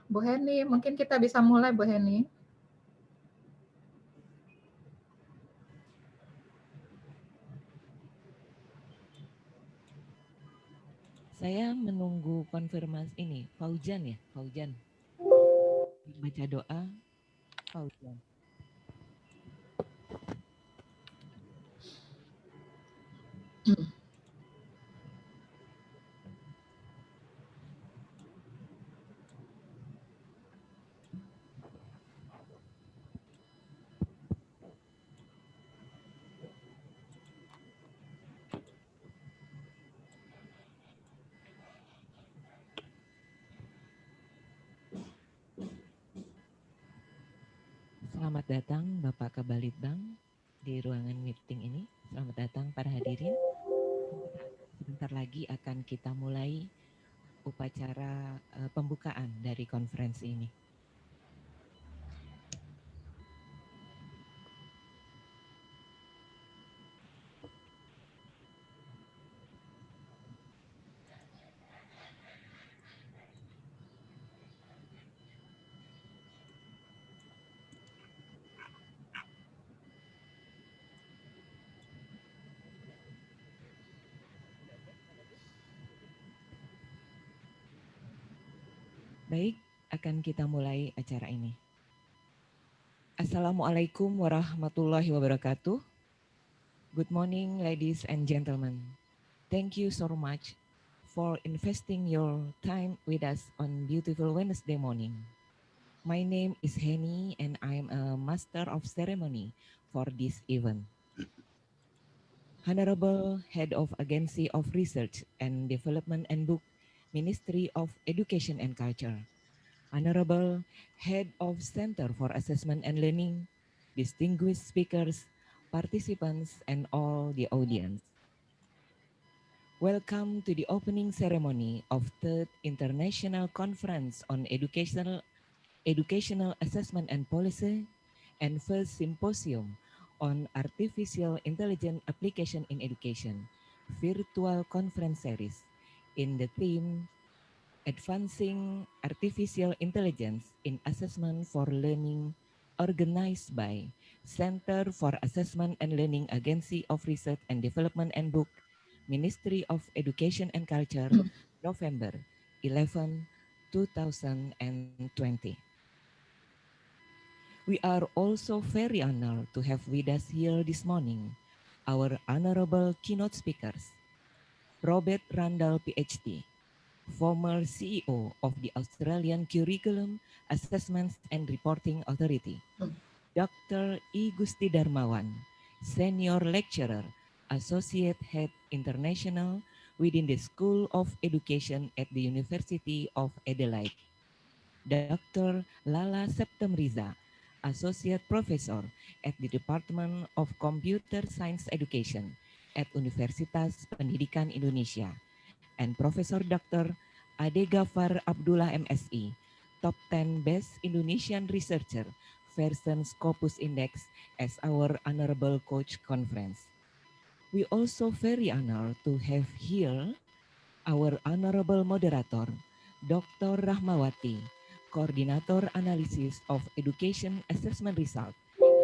Bu Heni, mungkin kita bisa mulai, Bu Heni. Saya menunggu konfirmasi ini. Faujan ya, Faujan. Baca doa, Faujan. Selamat datang Bapak Kabalitbang di ruangan meeting ini. Selamat datang para hadirin. Sebentar lagi akan kita mulai upacara pembukaan dari konferensi ini. Baik, akan kita mulai acara ini. Assalamualaikum warahmatullahi wabarakatuh. Good morning, ladies and gentlemen. Thank you so much for investing your time with us on beautiful Wednesday morning. My name is Henny and I'm a master of ceremony for this event. Honorable Head of Agency of Research and Development and Book, Ministry of Education and Culture. Honorable Head of Center for Assessment and Learning, distinguished speakers, participants, and all the audience. Welcome to the opening ceremony of Third International Conference on Educational Assessment and Policy and first Symposium on Artificial Intelligence Application in Education, virtual conference series in the theme Advancing Artificial Intelligence in Assessment for Learning, organized by Center for Assessment and Learning Agency of Research and Development and Book, Ministry of Education and Culture, November 11, 2020. We are also very honored to have with us here this morning our honorable keynote speakers, Robert Randall, PhD, former CEO of the Australian Curriculum Assessments and Reporting Authority, Dr. I. Gusti Darmawan, Senior Lecturer, Associate Head International within the School of Education at the University of Adelaide, Dr. Lala Septemriza, Associate Professor at the Department of Computer Science Education at Universitas Pendidikan Indonesia, and Professor Dr. Ade Ghaffar Abdullah MSI, Top 10 Best Indonesian Researcher version Scopus Index as our Honorable Coach Conference. We also very honored to have here our Honorable Moderator, Dr. Rahmawati, Coordinator Analysis of Education Assessment Result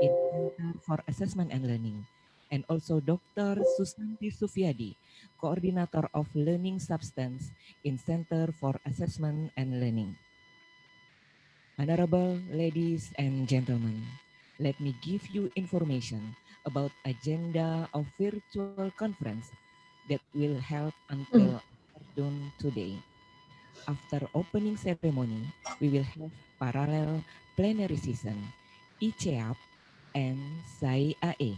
in Center for Assessment and Learning, and also Dr. Susanti Sufyadi, Coordinator of Learning Substance in Center for Assessment and Learning. Honorable ladies and gentlemen, let me give you information about agenda of virtual conference that will help until afternoon today. After opening ceremony, we will have parallel plenary session, ICEAP, and SAIAE.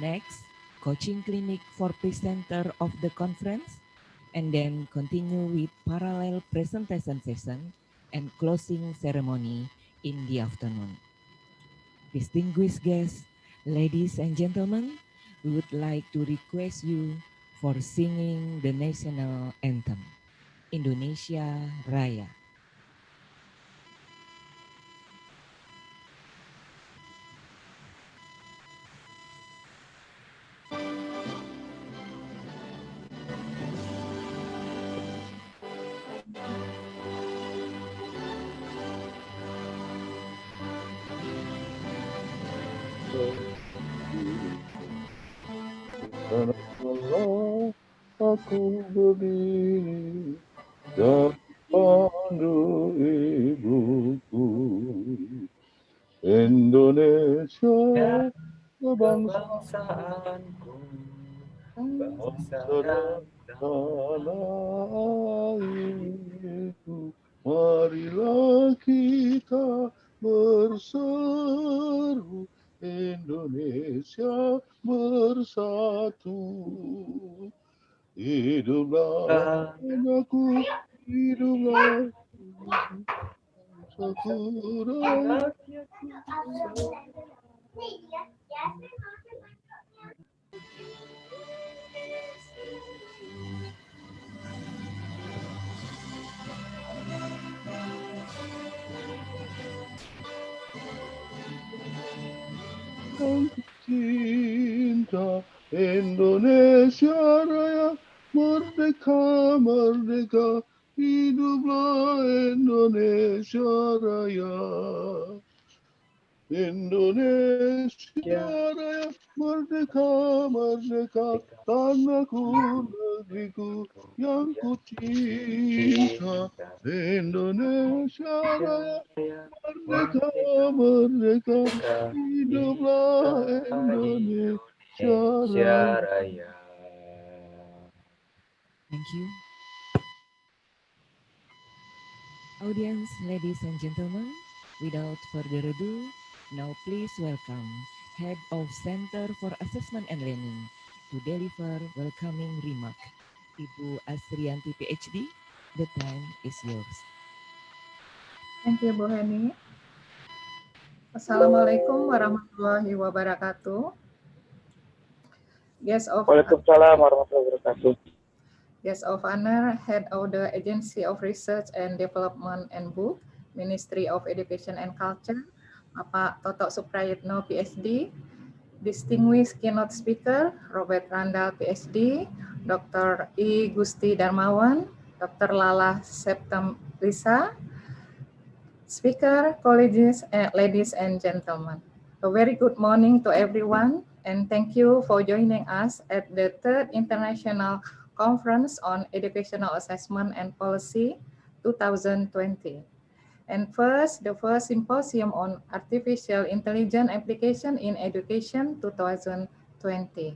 Next, coaching clinic for presenter of the conference, and then continue with parallel presentation session and closing ceremony in the afternoon. Distinguished guests, ladies and gentlemen, we would like to request you for singing the national anthem, Indonesia Raya. Karena Allah aku berdiri dan pandu ibuku. Indonesia Ya, bangsa kebangsaanku, bangsa bangsa dan dan tanah airku. Marilah kita berseru Indonesia bersatu. Hiduplah anakku, hiduplah bangsaku rakyatku. yang cinta Indonesia Raya merdeka merdeka hiduplah Indonesia Raya Indonesia Ya, Raya merdeka merdeka tanahku negeriku yang ku cinta cinta Indonesia Raya Jaya, merdeka merdeka, merdeka merdeka, hiduplah hiduplah Indonesia Indonesia Raya. Raya. Thank you. Audience, ladies and gentlemen, without further ado, now please welcome Head of Center for Assessment and Learning to deliver welcoming remark. Ibu Asrianti PhD, the time is yours. Thank you, Bu Heni. Assalamualaikum warahmatullahi wabarakatuh. Guest of Waalaikumsalam warahmatullahi wabarakatuh. Guest of Honor, Head of the Agency of Research and Development and Book, Ministry of Education and Culture, Bapak Toto Suprayitno, PhD, Distinguished Keynote Speaker, Robert Randall, PhD, Dr. I. Gusti Darmawan, Dr. Lala Septem Lisa, Speaker, colleagues, ladies and gentlemen. A very good morning to everyone, and thank you for joining us at the third International Conference on Educational Assessment and Policy 2020. And first, the first symposium on Artificial Intelligence Application in Education 2020.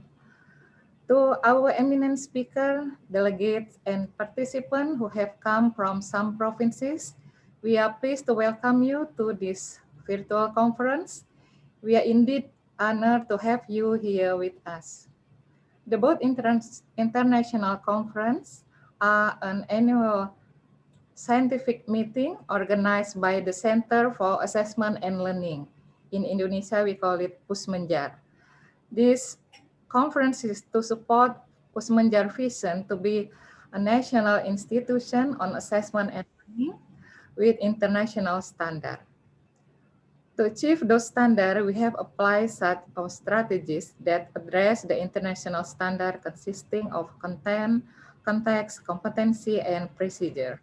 To our eminent speaker, delegates, and participants who have come from some provinces, we are pleased to welcome you to this virtual conference. We are indeed honored to have you here with us. The both international conference are an annual scientific meeting organized by the Center for Assessment and Learning. In Indonesia, we call it Pusmenjar. This conference is to support Pusmenjar vision to be a national institution on assessment and learning with international standard. To achieve those standards, we have applied set of strategies that address the international standard consisting of content, context, competency, and procedure.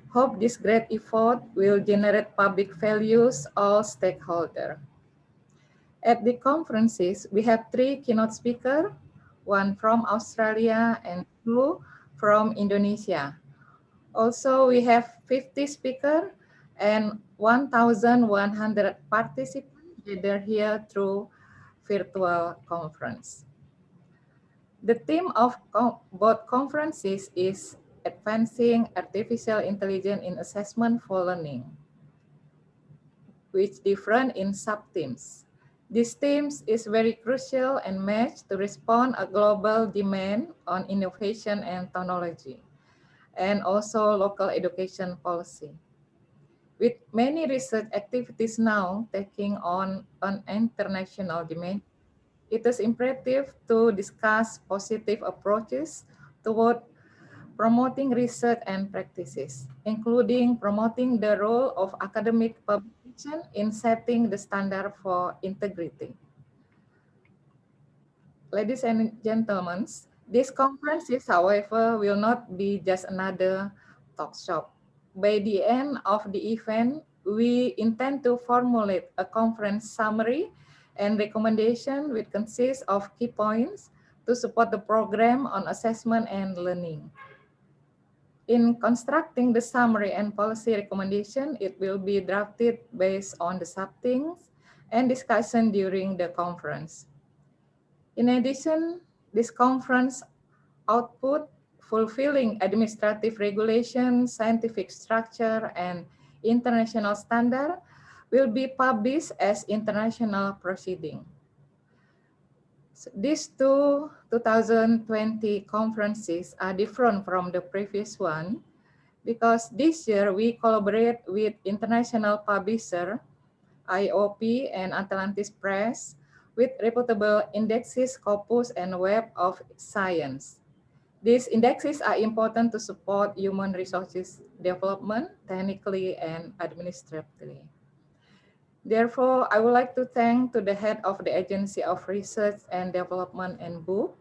Hope this great effort will generate public values all stakeholders. At the conferences, we have 3 keynote speakers, 1 from Australia and 2 from Indonesia. Also, we have 50 speakers and 1,100 participants gathered here through virtual conference. The theme of both conferences is Advancing Artificial Intelligence in Assessment for Learning, which different in sub-themes. This theme is very crucial and matched to respond a global demand on innovation and technology, and also local education policy. With many research activities now taking on an international dimension, it is imperative to discuss positive approaches toward promoting research and practices, including promoting the role of academic publication in setting the standard for integrity. Ladies and gentlemen, this conference, however, will not be just another talk shop. By the end of the event, we intend to formulate a conference summary and recommendation which consists of key points to support the program on assessment and learning. In constructing the summary and policy recommendation, it will be drafted based on the subthemes and discussion during the conference. In addition, this conference output fulfilling administrative regulation, scientific structure, and international standard will be published as international proceeding. So these two 2020 conferences are different from the previous one because this year we collaborate with international publisher, IOP and Atlantis Press, with reputable indexes, corpus, and web of science. These indexes are important to support human resources development, technically and administratively. Therefore, I would like to thank to the head of the Agency of Research and Development and Book,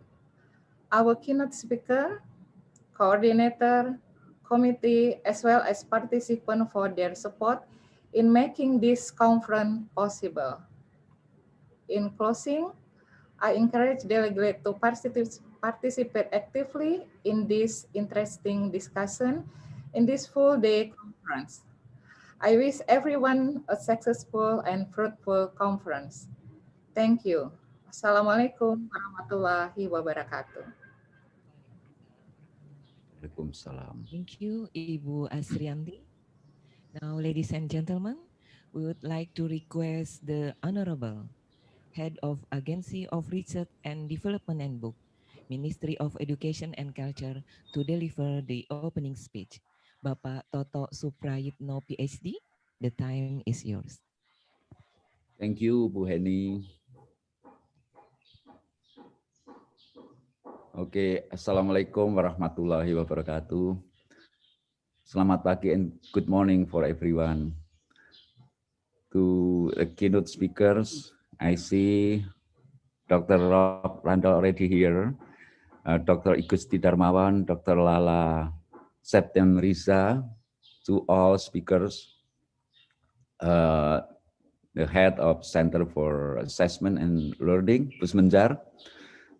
our keynote speaker, coordinator, committee, as well as participants for their support in making this conference possible. In closing, I encourage delegates to participate actively in this interesting discussion in this full day conference. I wish everyone a successful and fruitful conference. Thank you. Assalamualaikum warahmatullahi wabarakatuh. Waalaikumsalam. Thank you, Ibu Asrianti. Now, ladies and gentlemen, we would like to request the Honorable Head of Agency of Research and Development and Book, Ministry of Education and Culture, to deliver the opening speech. Bapak Toto Suprayitno, PhD, the time is yours. Thank you, Bu Heni. Oke, Assalamualaikum warahmatullahi wabarakatuh. Selamat pagi and good morning for everyone. To the keynote speakers, I see Dr. Rob Randall already here, Dr. Igusti Darmawan, Dr. Lala Septem Riza, to all speakers, the head of Center for Assessment and Learning, Pusmenjar,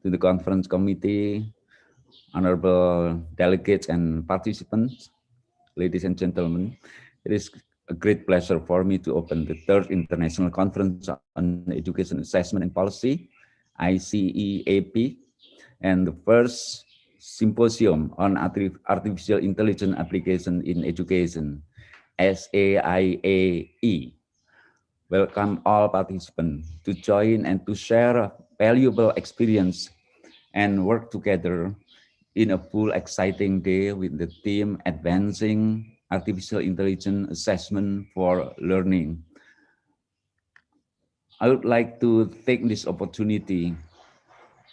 to the conference committee, honorable delegates and participants, ladies and gentlemen, it is a great pleasure for me to open the third International Conference on Education Assessment and Policy, ICEAP, and the first symposium on artificial intelligence application in education, SAIAE. Welcome all participants to join and to share valuable experience and work together in a full exciting day with the theme Advancing Artificial Intelligence Assessment for Learning. I would like to take this opportunity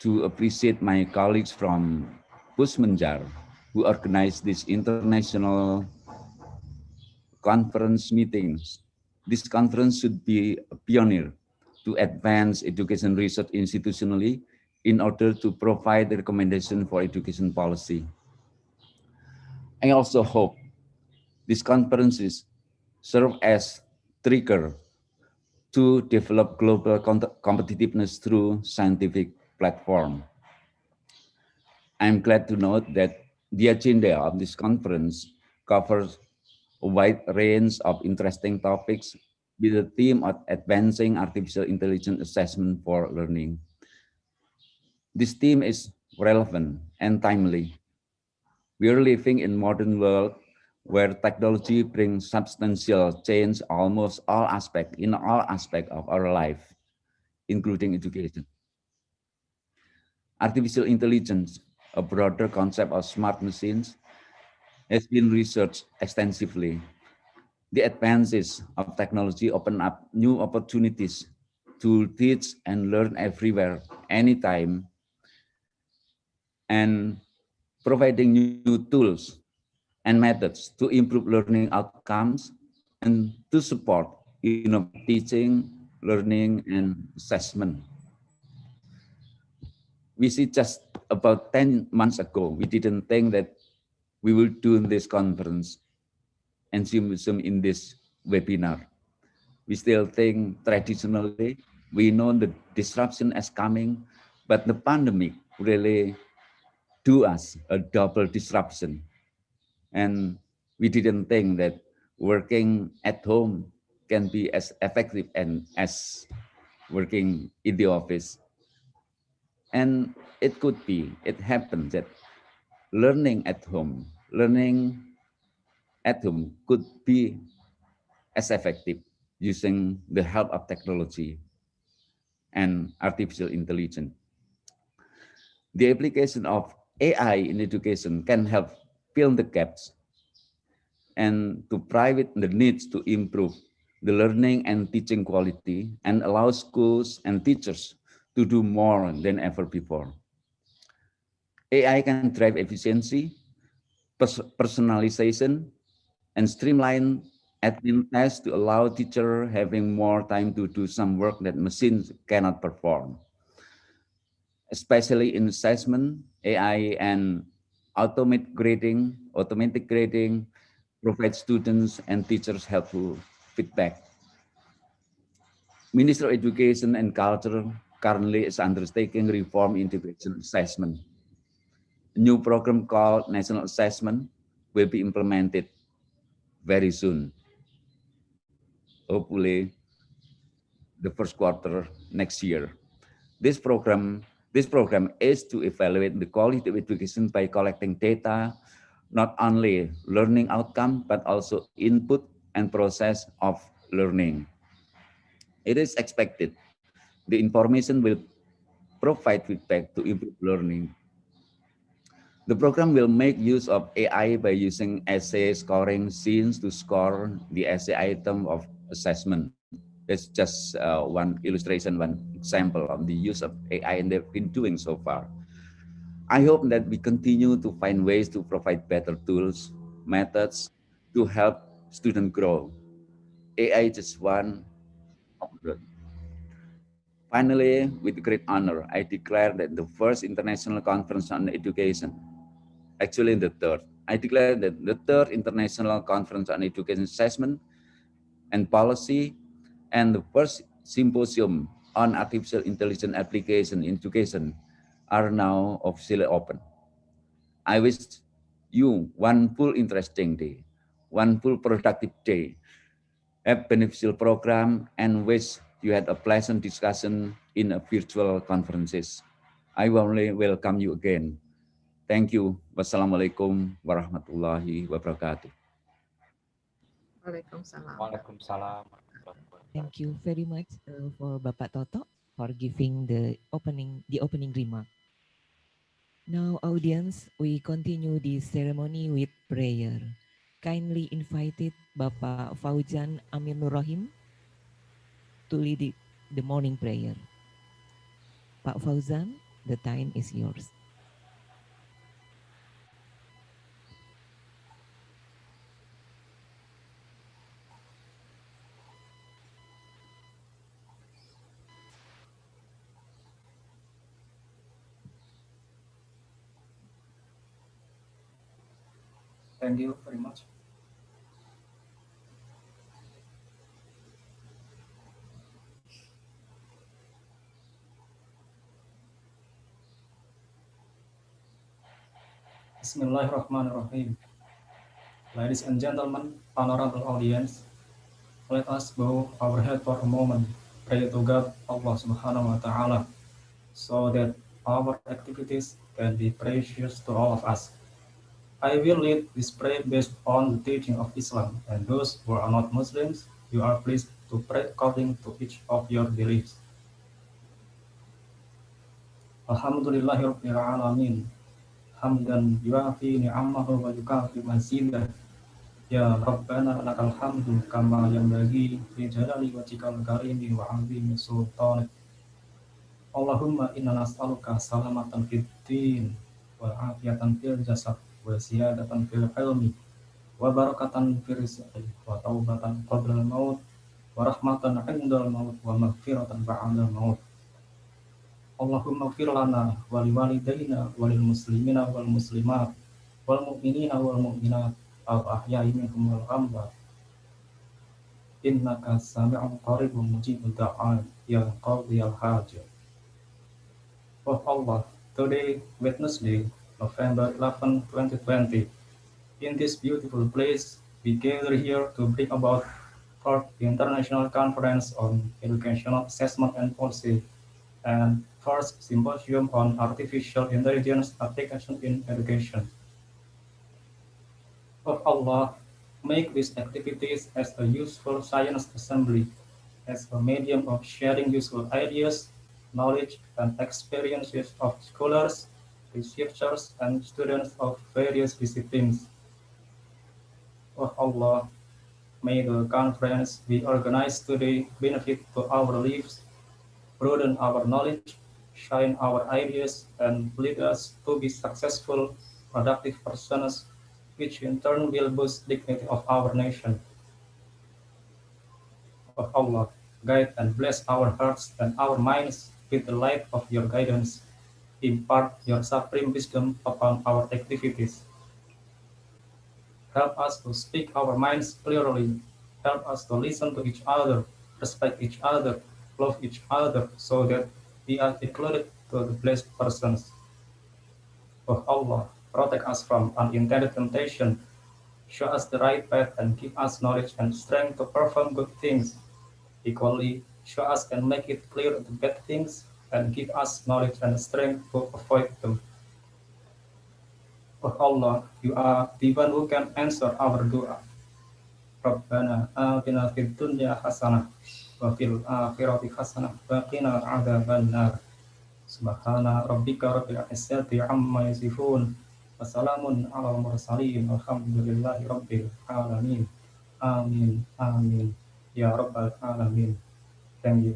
to appreciate my colleagues from Pusmenjar who organized this international conference meetings. This conference should be a pioneer to advance education research institutionally in order to provide the recommendation for education policy. I also hope these conferences serve as trigger to develop global competitiveness through scientific platform. I'm glad to note that the agenda of this conference covers a wide range of interesting topics with the theme of advancing artificial intelligence assessment for learning. This theme is relevant and timely. We are living in a modern world where technology brings substantial change in all aspects of our life, including education. Artificial intelligence, a broader concept of smart machines, has been researched extensively. The advances of technology open up new opportunities to teach and learn everywhere, anytime, and providing new tools and methods to improve learning outcomes and to support teaching, learning, and assessment. We see just about 10 months ago, we didn't think that we will do this conference and symposium in this webinar. We still think traditionally, we know the disruption is coming, but the pandemic really do us a double disruption. And we didn't think that working at home can be as effective and as working in the office. And it could be, it happens that learning at home could be as effective using the help of technology and artificial intelligence. The application of AI in education can help fill the gaps and to private the needs to improve the learning and teaching quality and allow schools and teachers to do more than ever before. AI can drive efficiency, personalization, and streamline admin tasks to allow teacher having more time to do some work that machines cannot perform. Especially in assessment, AI and automatic grading provide students and teachers helpful feedback. Ministry of Education and Culture currently is undertaking reform integration assessment. A new program called National Assessment will be implemented very soon. Hopefully, the first quarter next year. This program, this program is to evaluate the quality of education by collecting data, not only learning outcome, but also input and process of learning. It is expected the information will provide feedback to improve learning. The program will make use of AI by using essay scoring scenes to score the essay item of assessment. That's just one illustration, one example of the use of AI and they've been doing so far. I hope that we continue to find ways to provide better tools, methods to help students grow. AI is just one of the. Finally, with great honor, I declare that the first international conference on education, actually the third, I declare that the third international conference on education assessment and policy and the first symposium on artificial intelligence application in education are now officially open. I wish you one full interesting day, one full productive day, a beneficial program, and wish you had a pleasant discussion in a virtual conferences. I warmly welcome you again. Thank you. Wassalamualaikum warahmatullahi wabarakatuh. Waalaikumsalam. Waalaikumsalam. Thank you very much for Bapak Toto for giving the opening remark. Now, audience, we continue the ceremony with prayer. Kindly invited Bapak Fauzan Amir Nur Rahim to lead the morning prayer. Pak Fauzan, the time is yours. Thank you very much. Bismillahirrahmanirrahim. Ladies and gentlemen, honorable audience, let us bow our head for a moment, pray to God, Allah Subhanahu wa Ta'ala, so that our activities can be precious to all of us. I will lead this prayer based on the teaching of Islam, and those who are not Muslims, you are pleased to pray according to each of your beliefs. Alhamdulillahirabbil alamin. Hamdan yuafi ni'amahu wa yukafi mazidah. Ya Rabbana lakal hamdu kama yanbaghi li jalali wajhikal karimi wa 'azimi sultanik. Allahumma inna nas'aluka salamatan fid din wa afiyatan fil jasad wa ziyadatan fil ilmi wa barakatan fil rizqi wa taubatan qabla al-maut wa rahmatan 'indal maut wa maghfiratan ba'da al-maut. Allahumma ighfir lana wa liwalidayna wa lil muslimina wal muslimat wal mu'minina wal mu'minat al ahya'i minhum wal amwat. Innaka sami'un qaribun mujibud da'a ya qadiyal hajat. Oh Allah, Today, Wednesday, November 11, 2020. In this beautiful place, we gather here to bring about fourth International Conference on Educational Assessment and Policy and first Symposium on Artificial Intelligence Application in Education. Of Allah, make these activities as a useful science assembly, as a medium of sharing useful ideas, knowledge, and experiences of scholars, researchers, and students of various disciplines. Of Allah, may the conference we organize today benefit to our lives, broaden our knowledge, shine our ideas, and lead us to be successful, productive persons, which in turn will boost dignity of our nation. Of Allah, guide and bless our hearts and our minds with the light of your guidance. Impart your supreme wisdom upon our activities. Help us to speak our minds clearly. Help us to listen to each other, respect each other, love each other, so that we are included to the blessed persons. Oh Allah, protect us from unintended temptation. Show us the right path and give us knowledge and strength to perform good things. Equally, show us and make it clear the bad things and give us knowledge and strength to avoid them. Oh Allah, you are the one who can answer our dua. Rabbana atina fid dunya hasanah wa fil akhirati hasanah wa qina adzabannar. Subhana rabbika rabbil izzati amma yasifun. Wassalamun ala mursalin walhamdulillahi rabbil alamin. Amin. Amin. Ya rabbal alamin. Thank you.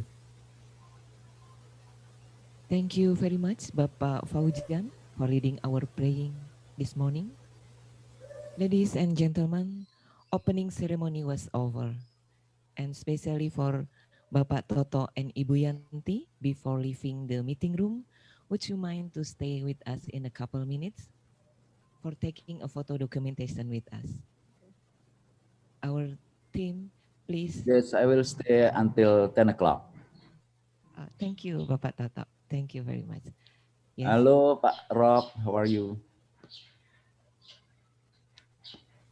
Thank you very much, Bapak Fauzian, for leading our praying this morning. Ladies and gentlemen, opening ceremony was over. And especially for Bapak Toto and Ibu Yanti, before leaving the meeting room, would you mind to stay with us in a couple minutes for taking a photo documentation with us? Our team, please. Yes, I will stay until 10 o'clock. Thank you, Bapak Toto. Thank you very much. Yes. Halo, Pak Rob. How are you?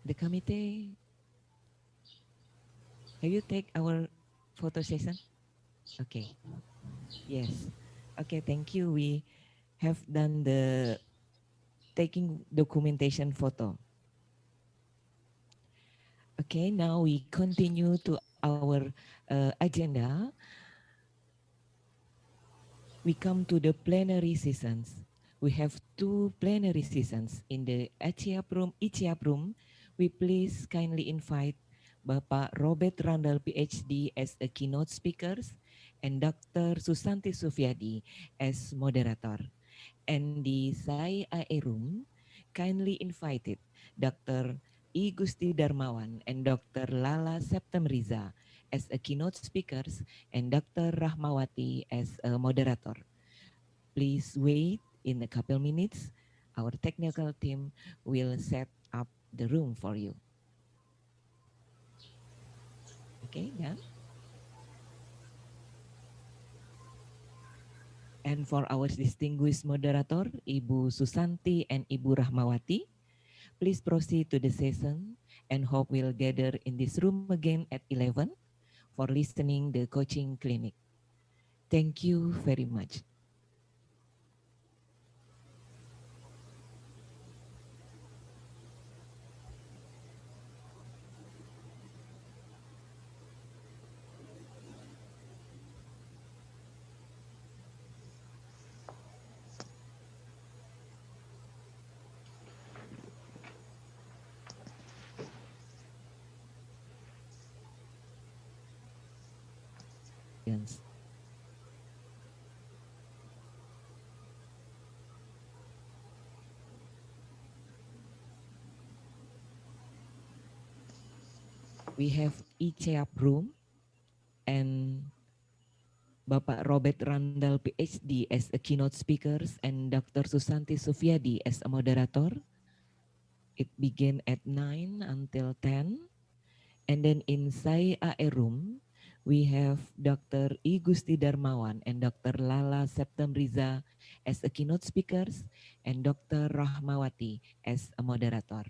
The committee, have you take our photo session? Okay. Yes. Okay, thank you. We have done the taking documentation photo. Okay, now we continue to our agenda. We come to the plenary sessions. We have two plenary sessions in the ICEAP room. We please kindly invite Bapak Robert Randall, PhD, as a keynote speakers, and Dr. Susanti Sufiadi as moderator. And the SAIAE room, kindly invited Dr. I Gusti Darmawan and Dr. Lala Septemriza as a keynote speakers and Dr. Rahmawati as a moderator. Please wait in a couple minutes. Our technical team will set up the room for you. Okay, done. And for our distinguished moderator, Ibu Susanti and Ibu Rahmawati, please proceed to the session and hope we'll gather in this room again at 11 for listening the coaching clinic. Thank you very much. Yes. We have ICEAP room and Bapak Robert Randall, PhD, as a keynote speakers and Dr. Susanti Sufiadi as a moderator. It began at 9 until 10. And then in SAIAE room, We have Dr. I Gusti Darmawan and Dr. Lala Septemriza as a keynote speakers and Dr. Rahmawati as a moderator.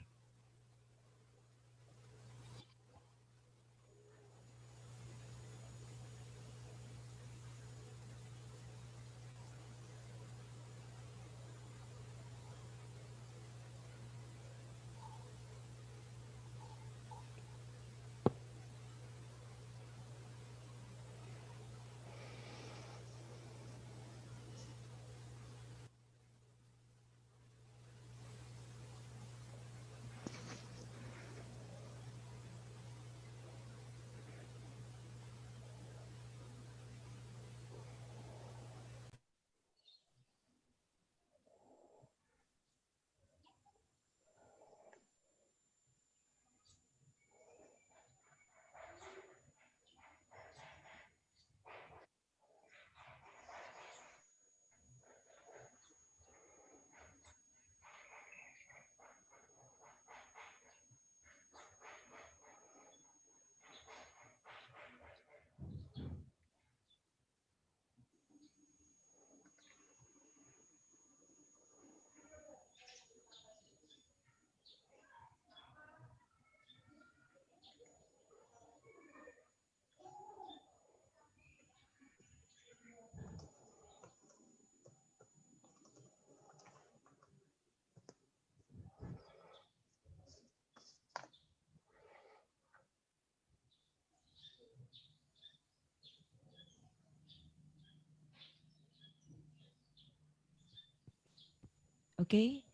Okay,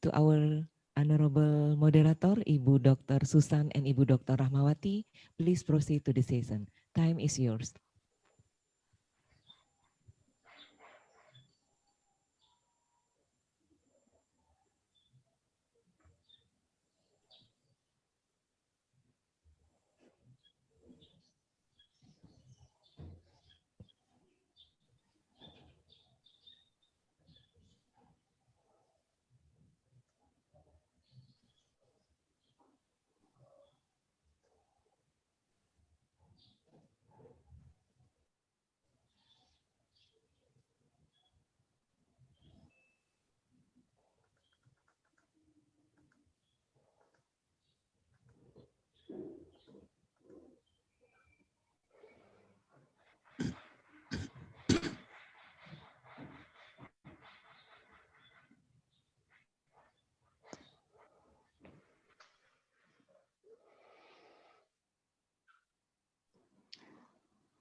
to our honorable moderator, Ibu Dr. Susan and Ibu Dr. Rahmawati, please proceed to the session. Time is yours.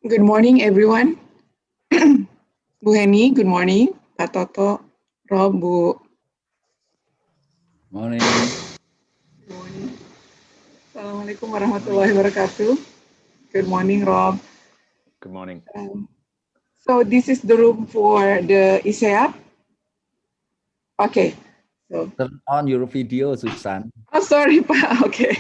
Good morning, everyone. Bu Heni, good morning. Pak Toto, Rob, Bu. Morning. Good morning. Assalamualaikum warahmatullahi wabarakatuh. Good morning, Rob. Good morning. So this is the room for the ICEAP. Okay. So. Turn on your video, Susan. Oh, sorry, Pak. Okay.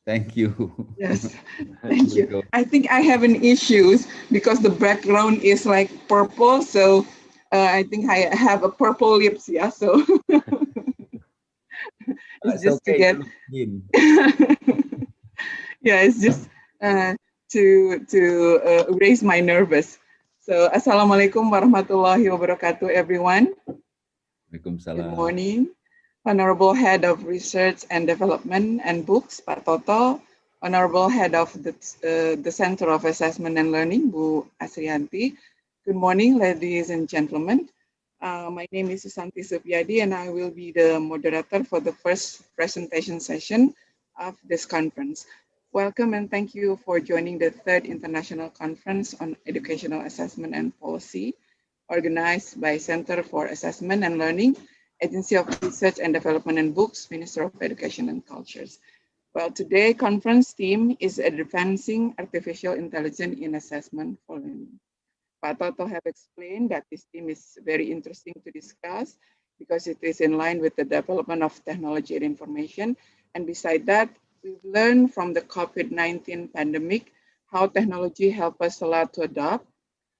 Thank you. Yes, thank you. I think I have an issue because the background is like purple, so I think I have a purple lips, yeah, so it's just okay, to get, yeah, it's just to erase my nervous. So, Assalamualaikum warahmatullahi wabarakatuh, everyone. Waalaikumsalam. Good morning. Honorable Head of Research and Development and Books, Pak Toto. Honorable Head of the Center of Assessment and Learning, Bu Asrianti. Good morning, ladies and gentlemen. My name is Susanti Supiadi, and I will be the moderator for the first presentation session of this conference. Welcome and thank you for joining the third International Conference on Educational Assessment and Policy, organized by Center for Assessment and Learning, Agency of Research and Development and Books, Minister of Education and Cultures. Well, today conference theme is Advancing Artificial Intelligence in Assessment for Learning. Pak Toto have explained that this theme is very interesting to discuss because it is in line with the development of technology and information. And beside that, we've learned from the COVID-19 pandemic how technology helped us a lot to adapt.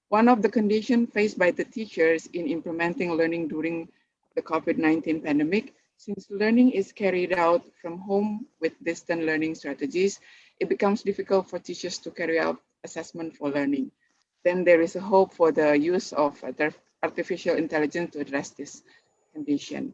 One of the conditions faced by the teachers in implementing learning during the COVID-19 pandemic Since learning is carried out from home with distant learning strategies, it becomes difficult for teachers to carry out assessment for learning. Then there is a hope for the use of artificial intelligence to address this condition.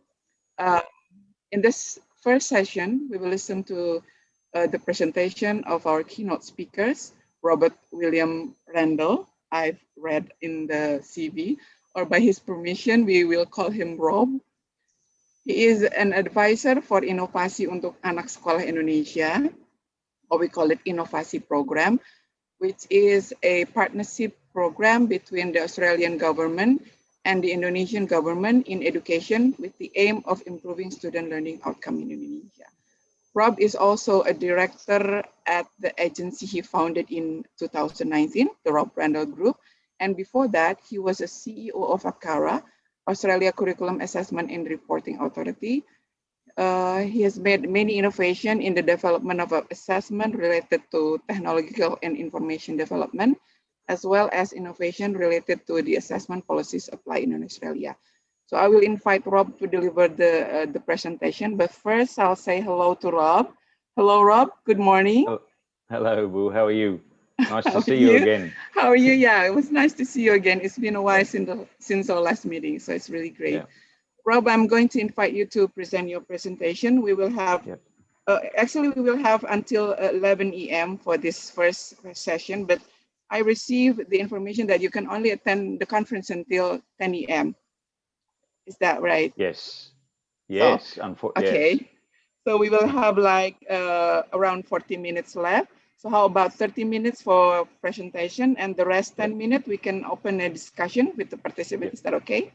In this first session, we will listen to the presentation of our keynote speakers, Robert William Randall. I've read in the CV, or by his permission, we will call him Rob. He is an advisor for Inovasi untuk Anak Sekolah Indonesia, or we call it Inovasi Program, which is a partnership program between the Australian government and the Indonesian government in education with the aim of improving student learning outcome in Indonesia. Rob is also a director at the agency he founded in 2019, the Rob Randall Group. And before that, he was a CEO of ACARA, Australia Curriculum Assessment and Reporting Authority. He has made many innovations in the development of assessment related to technological and information development, as well as innovation related to the assessment policies applied in Australia. So I will invite Rob to deliver the presentation, but first I'll say hello to Rob. Hello, Rob. Good morning. Oh, hello, Boo. How are you? Nice to How see are you you? again. How are you? Yeah, it was nice to see you again. It's been a while since our last meeting, so it's really great. Yeah. Rob, I'm going to invite you to present your presentation. We will have, actually we will have until 11 a.m. for this first session, but I received the information that you can only attend the conference until 10 a.m. Is that right? Yes. Yes. Okay. Yes. So we will have like around 40 minutes left. So how about 30 minutes for presentation and the rest 10 minutes, we can open a discussion with the participants. Is that okay?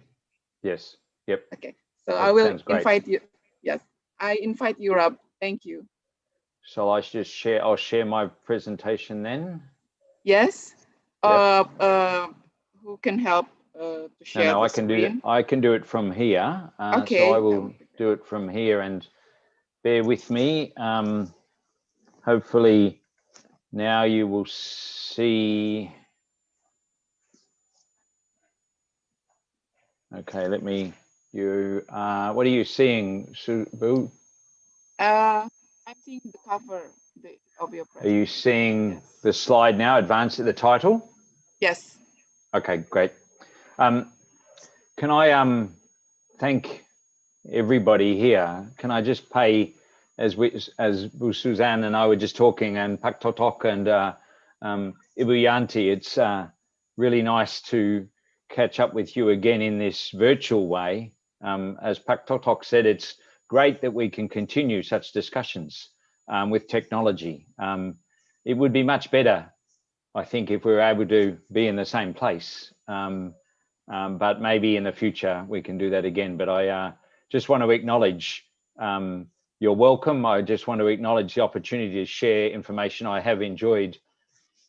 Yes. Yep. Okay. So That I will sounds great. invite you. Yes, I invite you, Rob. Thank you. Shall I just share? I'll share my presentation then. Yes. Yep. Who can help to share No, the I can screen? do. I can do it from here. Okay. So I will do it from here, and bear with me. Hopefully, now you will see. Okay, let me. You. What are you seeing, Boo? I'm seeing the cover of your presentation. Are you seeing the slide now? Advance at the title? Yes. Okay, great. Can I thank everybody here? Can I just pay, as Suzanne and I were just talking, and Pak Totok and Ibu Yanti, it's really nice to catch up with you again in this virtual way. As Pak Totok said, it's great that we can continue such discussions with technology. It would be much better, I think, if we were able to be in the same place. But maybe in the future we can do that again. But I just want to acknowledge you're welcome. I just want to acknowledge the opportunity to share information. I have enjoyed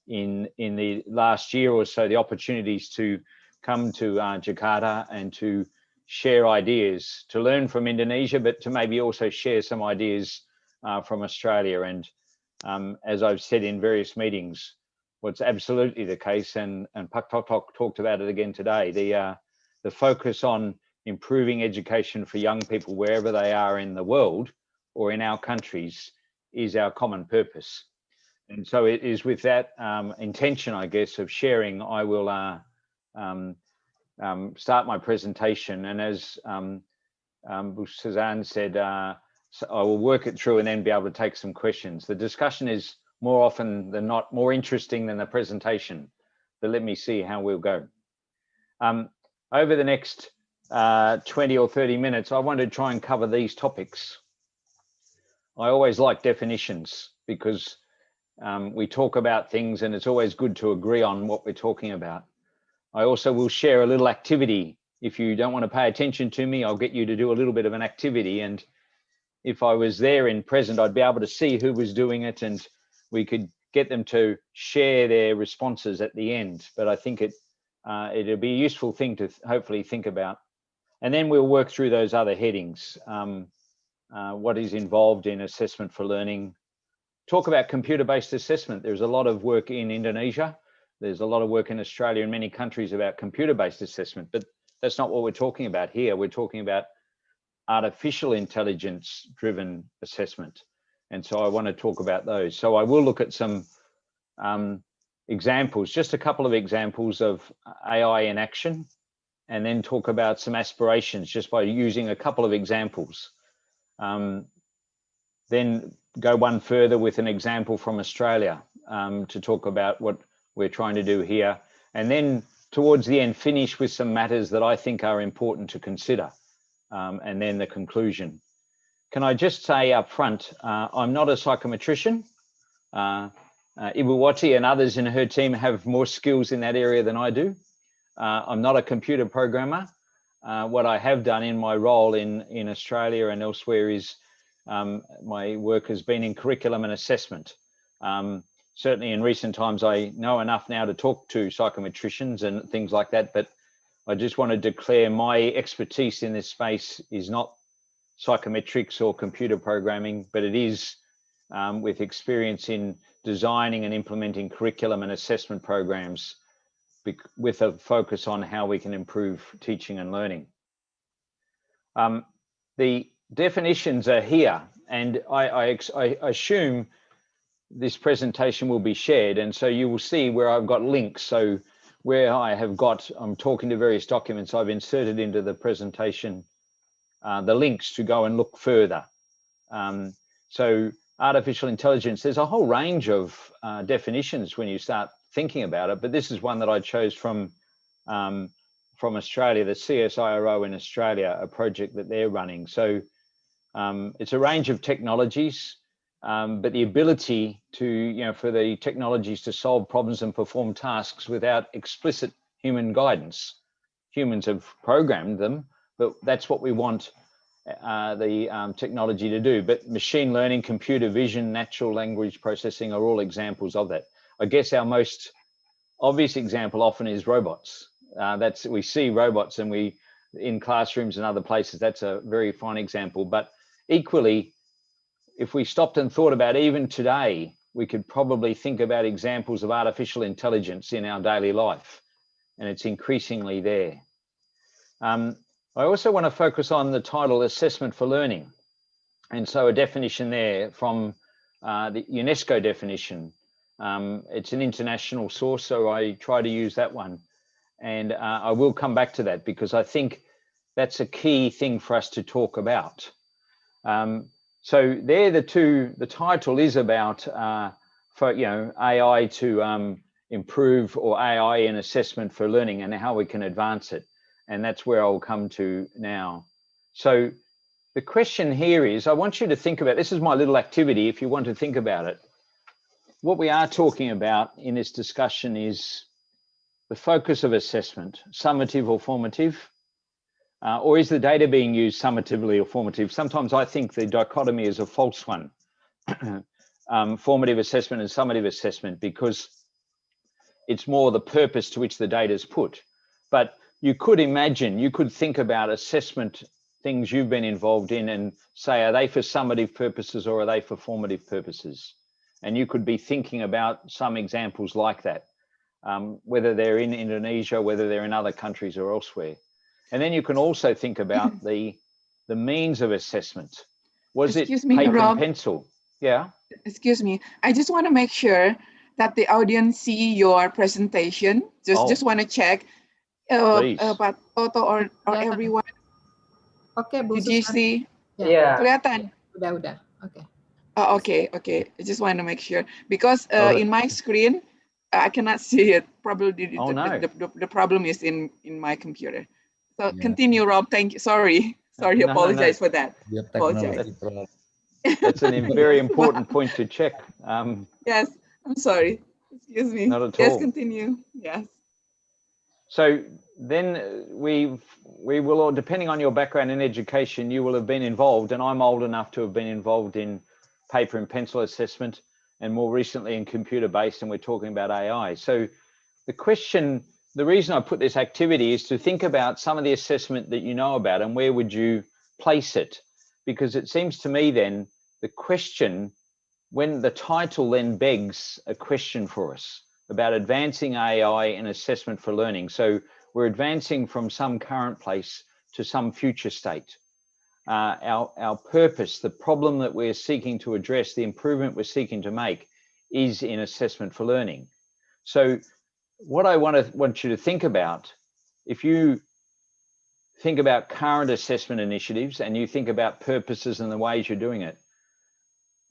in the last year or so the opportunities to come to Jakarta and to share ideas, to learn from Indonesia, but to maybe also share some ideas from Australia. And as I've said in various meetings, what's absolutely the case, and Pak Totok talked about it again today, the focus on improving education for young people wherever they are in the world or in our countries is our common purpose. And so it is with that intention, I guess, of sharing, I will start my presentation. And as Suzanne said, so I will work it through and then be able to take some questions. The discussion is more often than not more interesting than the presentation, but let me see how we'll go. Over the next 20 or 30 minutes, I want to try and cover these topics. I always like definitions because we talk about things and it's always good to agree on what we're talking about. I also will share a little activity. If you don't want to pay attention to me, I'll get you to do a little bit of an activity. And if I was there in present, I'd be able to see who was doing it and we could get them to share their responses at the end. But I think it'll be a useful thing to hopefully think about. And then we'll work through those other headings. What is involved in assessment for learning? Talk about computer-based assessment. There's a lot of work in Indonesia. There's a lot of work in Australia and many countries about computer-based assessment, but that's not what we're talking about here. We're talking about artificial intelligence driven assessment. And so I want to talk about those. So I will look at some examples, just a couple of examples of AI in action, and then talk about some aspirations just by using a couple of examples. Then go one further with an example from Australia to talk about what we're trying to do here. And then towards the end, finish with some matters that I think are important to consider. And then the conclusion. Can I just say up front, I'm not a psychometrician. Ibuwati and others in her team have more skills in that area than I do. I'm not a computer programmer. What I have done in my role in Australia and elsewhere is my work has been in curriculum and assessment. Certainly in recent times, I know enough now to talk to psychometricians and things like that, but I just want to declare my expertise in this space is not psychometrics or computer programming, but it is with experience in designing and implementing curriculum and assessment programs with a focus on how we can improve teaching and learning. The definitions are here, and I assume this presentation will be shared, and so you will see where I've got links. So where I'm talking to various documents, I've inserted into the presentation the links to go and look further. So artificial intelligence, there's a whole range of definitions when you start thinking about it, but this is one that I chose from Australia, the CSIRO in Australia, a project that they're running. So it's a range of technologies, but the ability to, for the technologies to solve problems and perform tasks without explicit human guidance. Humans have programmed them, but that's what we want the technology to do. But machine learning, computer vision, natural language processing are all examples of that. I guess our most obvious example often is robots. We see robots and in classrooms and other places, that's a very fine example. But equally, if we stopped and thought about even today, we could probably think about examples of artificial intelligence in our daily life, and it's increasingly there. I also want to focus on the title Assessment for Learning. And so a definition there from the UNESCO definition. It's an international source, so I try to use that one. And I will come back to that because I think that's a key thing for us to talk about. So there, the title is about AI to improve, or AI in assessment for learning, and how we can advance it. And that's where I'll come to now. So the question here is, I want you to think about, this is my little activity if you want to think about it. What we are talking about in this discussion is the focus of assessment, summative or formative, or is the data being used summatively or formative? Sometimes I think the dichotomy is a false one, formative assessment and summative assessment, because it's more the purpose to which the data is put. But you could imagine, you could think about assessment things you've been involved in and say, are they for summative purposes or are they for formative purposes? And you could be thinking about some examples like that, whether they're in Indonesia, whether they're in other countries or elsewhere. And then you can also think about the means of assessment. Was it paper and pencil? Yeah. Excuse me. I just want to make sure that the audience see your presentation. Just want to check. Pak Toto or everyone. Okay, Bu Did you see? Yeah. Kelihatan? Udah. Okay. Oh, okay. I just want to make sure because in my screen I cannot see it. Probably the problem is in my computer. So continue, Rob. Thank you. Sorry. Apologize for that. Apologize. That's a very important point to check. Yes, I'm sorry. Excuse me. Not at all. Yes, all. continue. Yes. So then we will, all, depending on your background in education, you will have been involved, and I'm old enough to have been involved in paper and pencil assessment, and more recently in computer-based, and we're talking about AI. So the reason I put this activity is to think about some of the assessment that you know about and where would you place it? Because it seems to me then the question, when the title then begs a question for us about advancing AI in assessment for learning. So we're advancing from some current place to some future state. our purpose, the problem that we're seeking to address, the improvement we're seeking to make is in assessment for learning. So what I want you to think about, if you think about current assessment initiatives and you think about purposes and the ways you're doing it,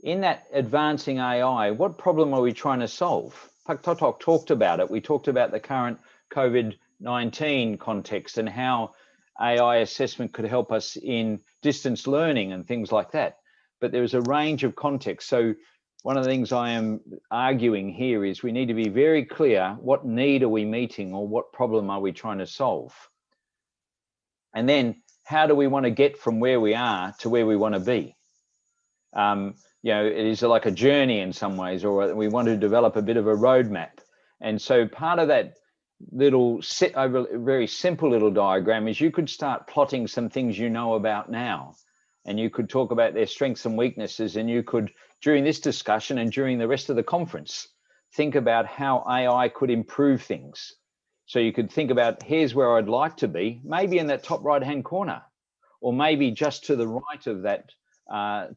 in that advancing AI, what problem are we trying to solve? Pak Totok talked about it. We talked about the current COVID-19 context and how AI assessment could help us in distance learning and things like that. But there's a range of contexts. So one of the things I am arguing here is we need to be very clear, what need are we meeting or what problem are we trying to solve? And then how do we want to get from where we are to where we want to be? You know, it is like a journey in some ways, or we want to develop a bit of a roadmap. And so part of that little very simple little diagram is you could start plotting some things you know about now, and you could talk about their strengths and weaknesses, and you could, during this discussion and during the rest of the conference, think about how AI could improve things. So you could think about, here's where I'd like to be, maybe in that top right-hand corner, or maybe just to the right of that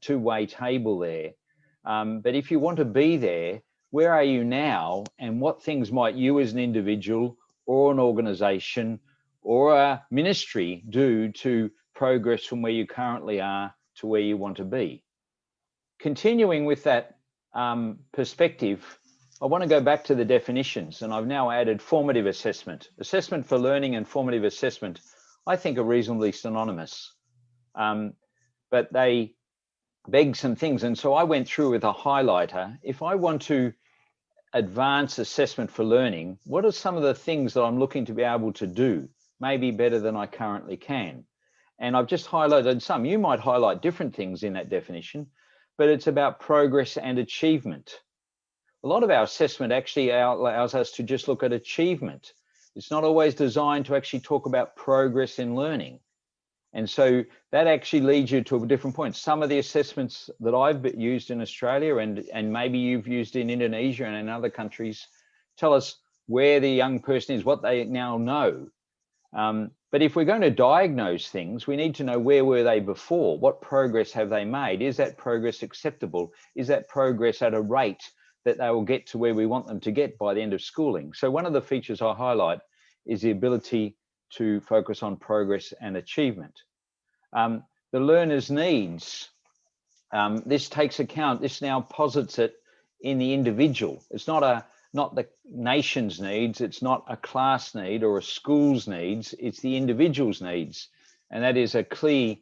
two-way table there. But if you want to be there, where are you now, and what things might you as an individual or an organization or a ministry do to progress from where you currently are to where you want to be? Continuing with that perspective, I want to go back to the definitions, and I've now added formative assessment. Assessment for learning and formative assessment, I think, are reasonably synonymous, but they beg some things. And so I went through with a highlighter. If I want to advance assessment for learning, what are some of the things that I'm looking to be able to do, maybe better than I currently can? And I've just highlighted some. You might highlight different things in that definition, but it's about progress and achievement. A lot of our assessment actually allows us to just look at achievement. It's not always designed to actually talk about progress in learning. And so that actually leads you to a different point. Some of the assessments that I've used in Australia and maybe you've used in Indonesia and in other countries tell us where the young person is, what they now know. But if we're going to diagnose things, we need to know where were they before? What progress have they made? Is that progress acceptable? Is that progress at a rate that they will get to where we want them to get by the end of schooling? So one of the features I highlight is the ability to focus on progress and achievement. The learner's needs, this takes account, this now posits it in the individual. It's not the nation's needs, it's not a class need or a school's needs, it's the individual's needs. And that is a clear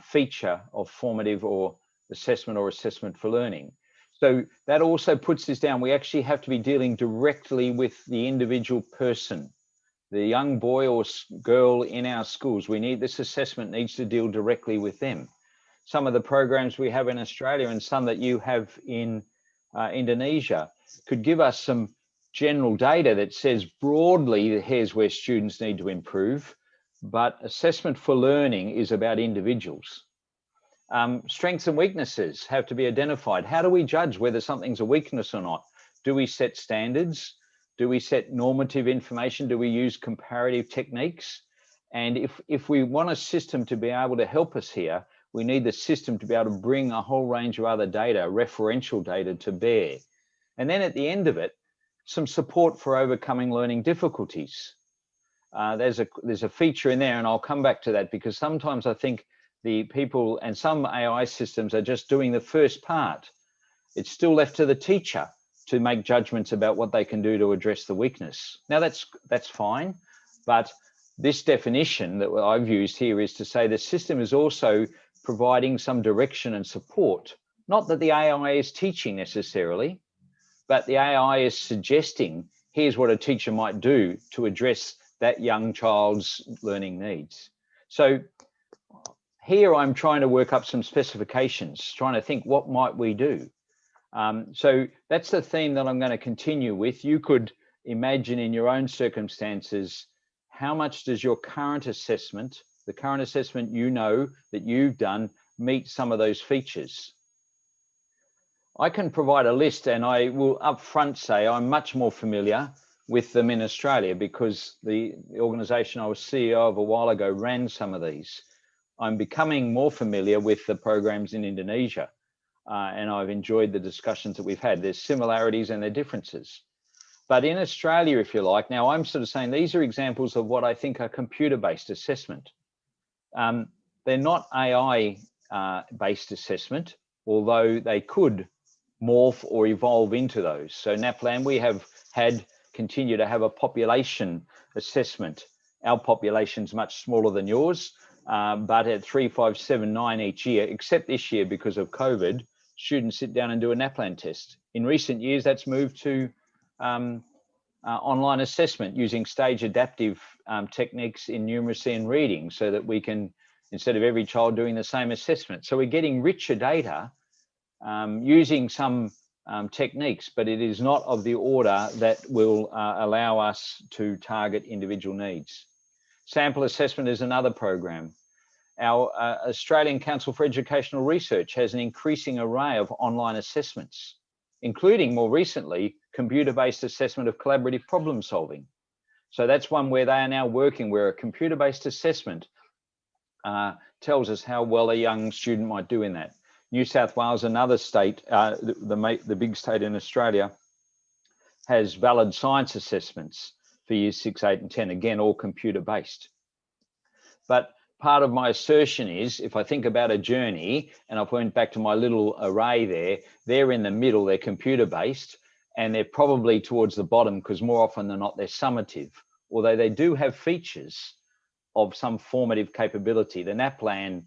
feature of formative or assessment for learning. So that also puts this down. We actually have to be dealing directly with the individual person, the young boy or girl in our schools. This assessment needs to deal directly with them. Some of the programs we have in Australia and some that you have in Indonesia could give us some general data that says broadly, here's where students need to improve, but assessment for learning is about individuals. Strengths and weaknesses have to be identified. How do we judge whether something's a weakness or not? Do we set standards? Do we set normative information? Do we use comparative techniques? And if we want a system to be able to help us here, we need the system to be able to bring a whole range of other data, referential data, to bear. And then at the end of it, some support for overcoming learning difficulties. There's a feature in there, and I'll come back to that, because sometimes I think the people and some AI systems are just doing the first part. It's still left to the teacher to make judgments about what they can do to address the weakness. Now that's fine, but this definition that I've used here is to say the system is also providing some direction and support. Not that the AI is teaching necessarily, but the AI is suggesting, here's what a teacher might do to address that young child's learning needs. So here I'm trying to work up some specifications, trying to think, what might we do? So that's the theme that I'm going to continue with. You could imagine in your own circumstances, how much does your current assessment, the current assessment you know that you've done, meet some of those features? I can provide a list, and I will upfront say I'm much more familiar with them in Australia because the organisation I was CEO of a while ago ran some of these. I'm becoming more familiar with the programs in Indonesia, and I've enjoyed the discussions that we've had. There's similarities and their differences. But in Australia, if you like, now I'm sort of saying these are examples of what I think are computer-based assessment. They're not AI-based assessment, although they could morph or evolve into those. So NAPLAN, we have continue to have a population assessment. Our population's much smaller than yours, but at 3,579 each year, except this year because of COVID, students sit down and do a NAPLAN test. In recent years, that's moved to online assessment using stage adaptive techniques in numeracy and reading, so that we can, instead of every child doing the same assessment. So we're getting richer data using some techniques, but it is not of the order that will allow us to target individual needs. Sample assessment is another program. Our Australian Council for Educational Research has an increasing array of online assessments, including more recently, computer-based assessment of collaborative problem solving. So that's one where they are now working, where a computer-based assessment tells us how well a young student might do in that. New South Wales, another state, the big state in Australia, has valid science assessments for years 6, 8, and 10, again, all computer-based. But part of my assertion is, if I think about a journey, and I went back to my little array there, they're in the middle, they're computer-based, and they're probably towards the bottom, because more often than not, they're summative, although they do have features of some formative capability. The NAPLAN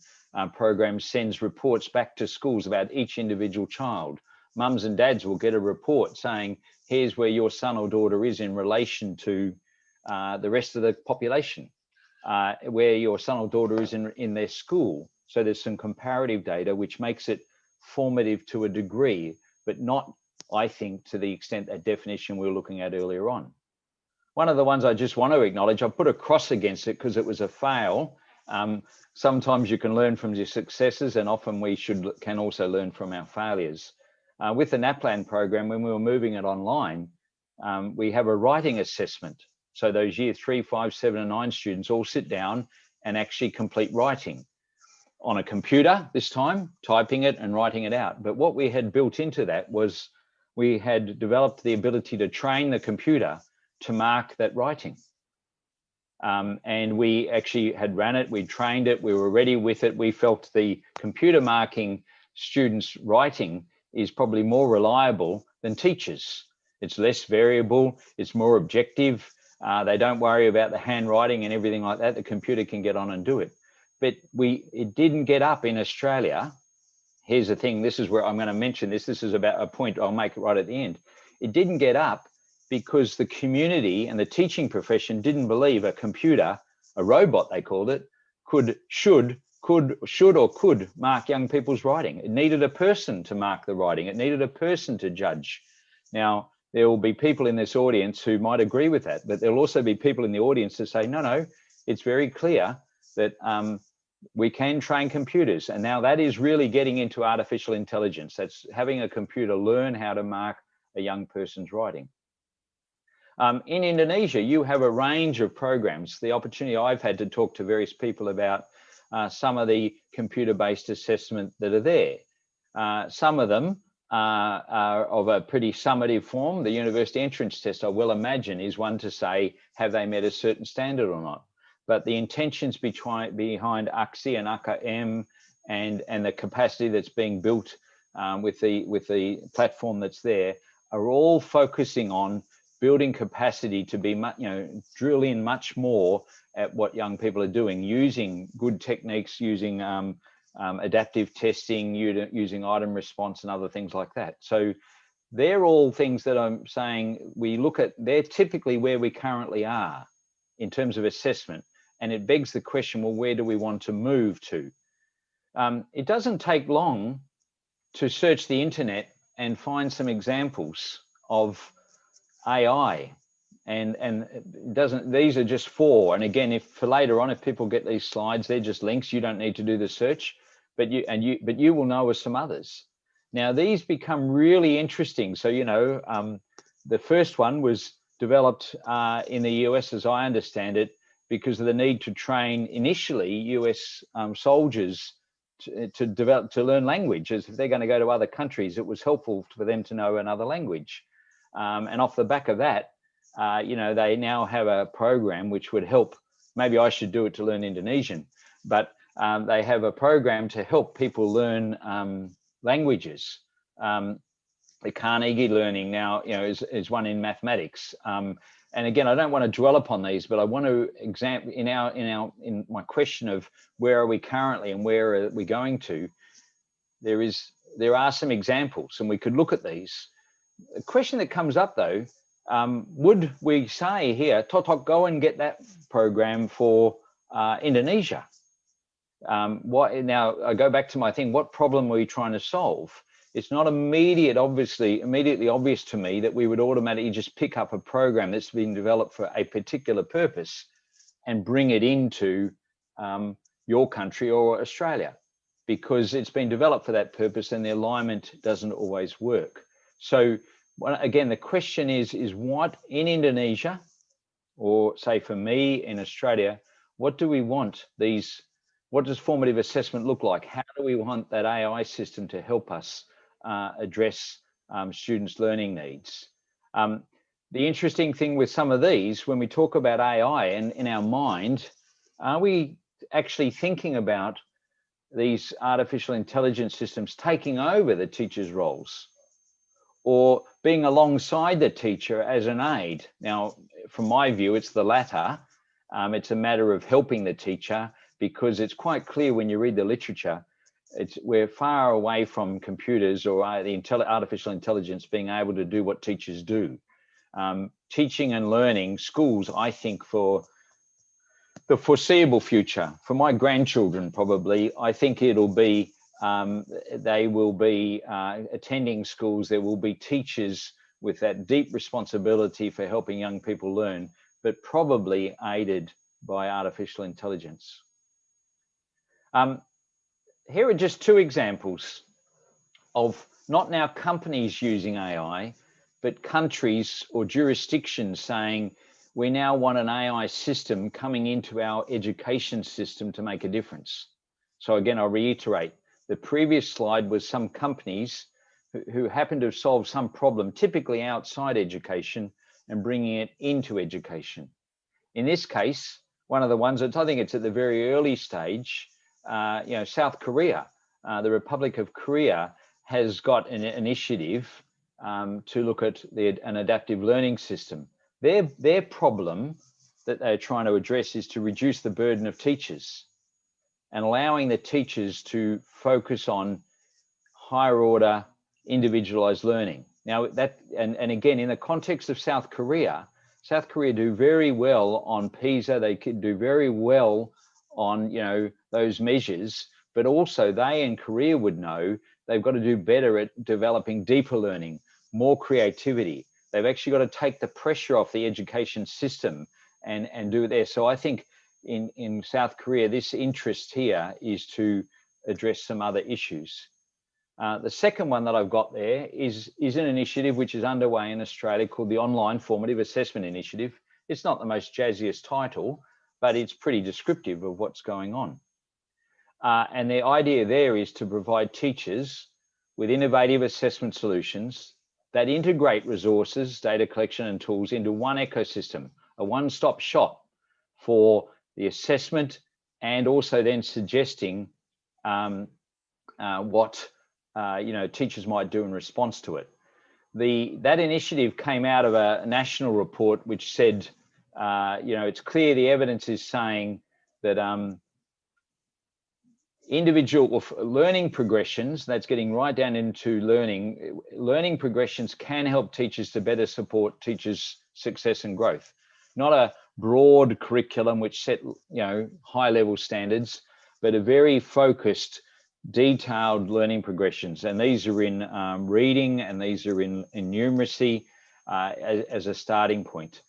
program sends reports back to schools about each individual child. Mums and dads will get a report saying, here's where your son or daughter is in relation to the rest of the population, where your son or daughter is in their school. So there's some comparative data, which makes it formative to a degree, but not, I think, to the extent that definition we were looking at earlier on. One of the ones I just want to acknowledge, I put a cross against it because it was a fail. Sometimes you can learn from your successes, and often we can also learn from our failures. With the NAPLAN program, when we were moving it online, we have a writing assessment. So those year 3, 5, 7, and 9 students all sit down and actually complete writing on a computer this time, typing it and writing it out. But what we had built into that was we had developed the ability to train the computer to mark that writing. And we actually had ran it, we trained it, we were ready with it. We felt the computer marking students' writing is probably more reliable than teachers. It's less variable, it's more objective. They don't worry about the handwriting and everything like that. The computer can get on and do it. But it didn't get up in Australia. Here's the thing, this is where I'm going to mention this. This is about a point I'll make right at the end. It didn't get up because the community and the teaching profession didn't believe a computer, a robot they called it, should or could mark young people's writing. It needed a person to mark the writing. It needed a person to judge. Now, there will be people in this audience who might agree with that, but there'll also be people in the audience that say, no, it's very clear that we can train computers. And now that is really getting into artificial intelligence. That's having a computer learn how to mark a young person's writing. In Indonesia, you have a range of programs. The opportunity I've had to talk to various people about some of the computer-based assessment that are there. Some of them are of a pretty summative form. The university entrance test, I will imagine, is one to say, have they met a certain standard or not? But the intentions behind ICEAP and ICEAP and the capacity that's being built with the platform that's there are all focusing on building capacity to be, drill in much more at what young people are doing, using good techniques, using adaptive testing, using item response and other things like that. So they're all things that I'm saying we look at, they're typically where we currently are in terms of assessment. And it begs the question, well, where do we want to move to? It doesn't take long to search the internet and find some examples of AI, and it doesn't, these are just 4. And again, if for later on, if people get these slides, they're just links, you don't need to do the search, but you will know of some others. Now these become really interesting. So, the first one was developed in the US, as I understand it, because of the need to train initially US soldiers to learn languages. If they're going to go to other countries, it was helpful for them to know another language. And off the back of that, you know, they now have a program which would help. Maybe I should do it to learn Indonesian, but they have a program to help people learn languages. The Carnegie Learning now, you know, is one in mathematics. And again, I don't want to dwell upon these, but I want to examine in my question of where are we currently and where are we going to. There are some examples, and we could look at these. The question that comes up though, would we say here, Totok, go and get that program for Indonesia? Now I go back to my thing. What problem are we trying to solve? It's not immediately obvious to me that we would automatically just pick up a program that's been developed for a particular purpose and bring it into your country or Australia, because it's been developed for that purpose and the alignment doesn't always work. So again, the question is what in Indonesia, or say for me in Australia, what do we want these? What does formative assessment look like? How do we want that AI system to help us address students' learning needs? The interesting thing with some of these, when we talk about AI and in our mind, are we actually thinking about these artificial intelligence systems taking over the teacher's roles or being alongside the teacher as an aid? Now, from my view, it's the latter. It's a matter of helping the teacher, because it's quite clear when you read the literature, we're far away from computers or the artificial intelligence being able to do what teachers do. Teaching and learning, schools, I think for the foreseeable future, for my grandchildren probably, I think it'll be, they will be attending schools, there will be teachers with that deep responsibility for helping young people learn, but probably aided by artificial intelligence. Here are just two examples of not now companies using AI, but countries or jurisdictions saying, we now want an AI system coming into our education system to make a difference. So again, I'll reiterate, the previous slide was some companies who happen to have solved some problem, typically outside education, and bringing it into education. In this case, one of the ones that I think it's at the very early stage, you know, South Korea, the Republic of Korea has got an initiative to look at an adaptive learning system. Their problem that they're trying to address is to reduce the burden of teachers and allowing the teachers to focus on higher order individualized learning. Now and again, in the context of South Korea do very well on PISA, they could do very well on, you know, those measures, but also they in Korea would know they've got to do better at developing deeper learning, more creativity. They've actually got to take the pressure off the education system and do it there. So I think in South Korea, this interest here is to address some other issues. The second one that I've got there is an initiative which is underway in Australia called the Online Formative Assessment Initiative. It's not the most jazziest title, but it's pretty descriptive of what's going on. And the idea there is to provide teachers with innovative assessment solutions that integrate resources, data collection and tools into one ecosystem, a one-stop shop for the assessment and also then suggesting what you know, teachers might do in response to it. That initiative came out of a national report which said, you know, it's clear the evidence is saying that individual learning progressions, that's getting right down into learning progressions can help teachers to better support teachers' success and growth. Not a broad curriculum which set, you know, high level standards, but a very focused, detailed learning progressions. And these are in reading, and these are in numeracy as a starting point.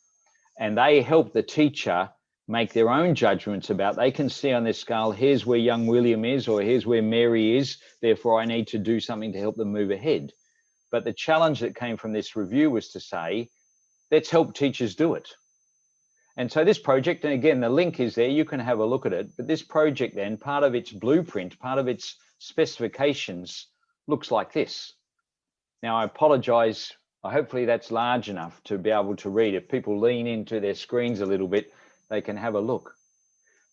And they help the teacher make their own judgments about, they can see on this scale, here's where young William is, or here's where Mary is, therefore I need to do something to help them move ahead. But the challenge that came from this review was to say, let's help teachers do it. And so this project, and again, the link is there, you can have a look at it, but this project then, part of its blueprint, part of its specifications looks like this. Now, I apologize, hopefully that's large enough to be able to read. If people lean into their screens a little bit, they can have a look.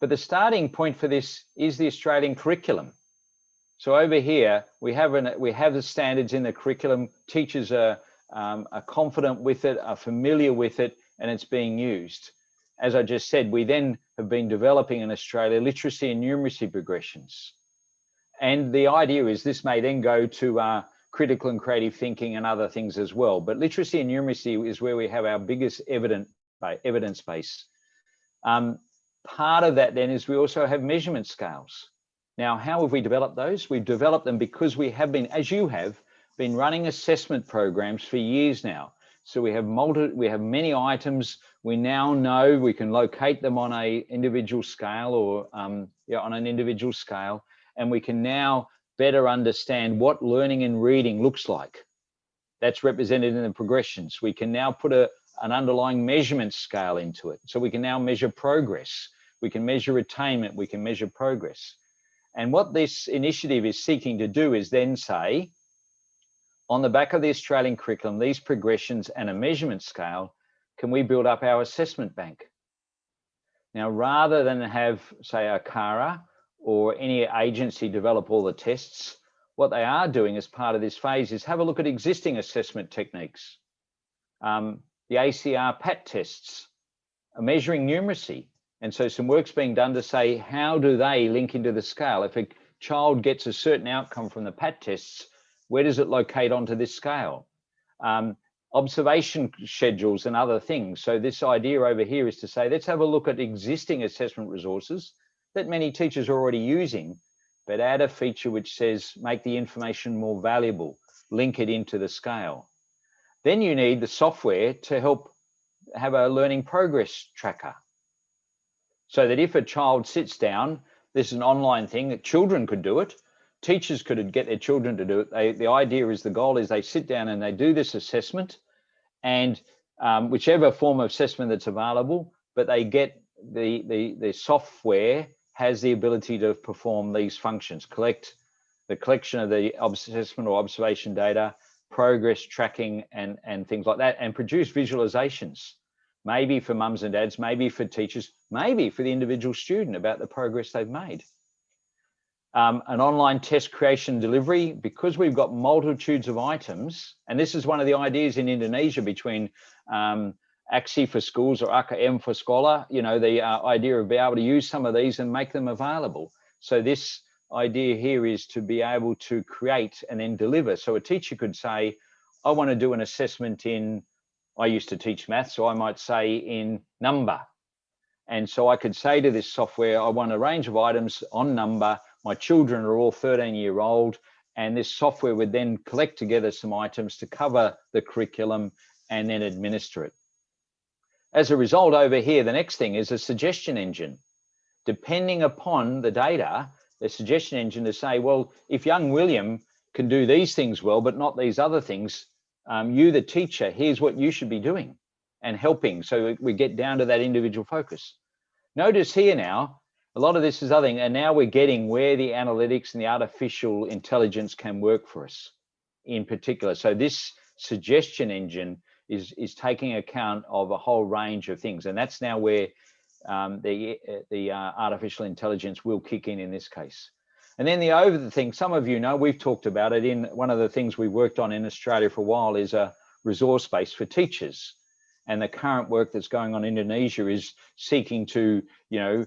But the starting point for this is the Australian curriculum. So over here, we have the standards in the curriculum. Teachers are confident with it, are familiar with it, and it's being used. As I just said, we then have been developing in Australia literacy and numeracy progressions. And the idea is this may then go to critical and creative thinking and other things as well. But literacy and numeracy is where we have our biggest evidence base. Part of that then is we also have measurement scales. Now, how have we developed those? We've developed them because we have been, as you have, been running assessment programs for years now. So we have many items. We now know we can locate them on an individual scale or on an individual scale, and we can now better understand what learning and reading looks like. That's represented in the progressions. We can now put an underlying measurement scale into it. So we can now measure progress. We can measure attainment. We can measure progress. And what this initiative is seeking to do is then say, on the back of the Australian curriculum, these progressions and a measurement scale, can we build up our assessment bank? Now, rather than have, say, a CARA or any agency develop all the tests, what they are doing as part of this phase is have a look at existing assessment techniques. The ICEAP PAT tests are measuring numeracy. And so some work's being done to say, how do they link into the scale? If a child gets a certain outcome from the PAT tests, where does it locate onto this scale? Observation schedules and other things. So this idea over here is to say, let's have a look at existing assessment resources that many teachers are already using, but add a feature which says, make the information more valuable, link it into the scale. Then you need the software to help have a learning progress tracker. So that if a child sits down, this is an online thing that children could do it, teachers could get their children to do it. The idea is, the goal is they sit down and they do this assessment, and whichever form of assessment that's available, but they get the software has the ability to perform these functions, collect the collection of the assessment or observation data, progress tracking and things like that, and produce visualizations, maybe for mums and dads, maybe for teachers, maybe for the individual student about the progress they've made. An online test creation delivery, because we've got multitudes of items, and this is one of the ideas in Indonesia between ACSI for schools or AKM for sekolah, you know, the idea of being able to use some of these and make them available. So this idea here is to be able to create and then deliver. So a teacher could say, I want to do an assessment in, I used to teach maths, so I might say in number. And so I could say to this software, I want a range of items on number. My children are all 13-year-old, and this software would then collect together some items to cover the curriculum and then administer it. As a result, over here, the next thing is a suggestion engine. Depending upon the data, the suggestion engine to say, well, if young William can do these things well, but not these other things, you, the teacher, here's what you should be doing and helping. So we get down to that individual focus. Notice here now, a lot of this is other thing, and now we're getting where the analytics and the artificial intelligence can work for us in particular. So this suggestion engine is taking account of a whole range of things, and that's now where the artificial intelligence will kick in this case. And then the other thing, some of you know, we've talked about it in one of the things we've worked on in Australia for a while is a resource base for teachers. And the current work that's going on in Indonesia is seeking to, you know,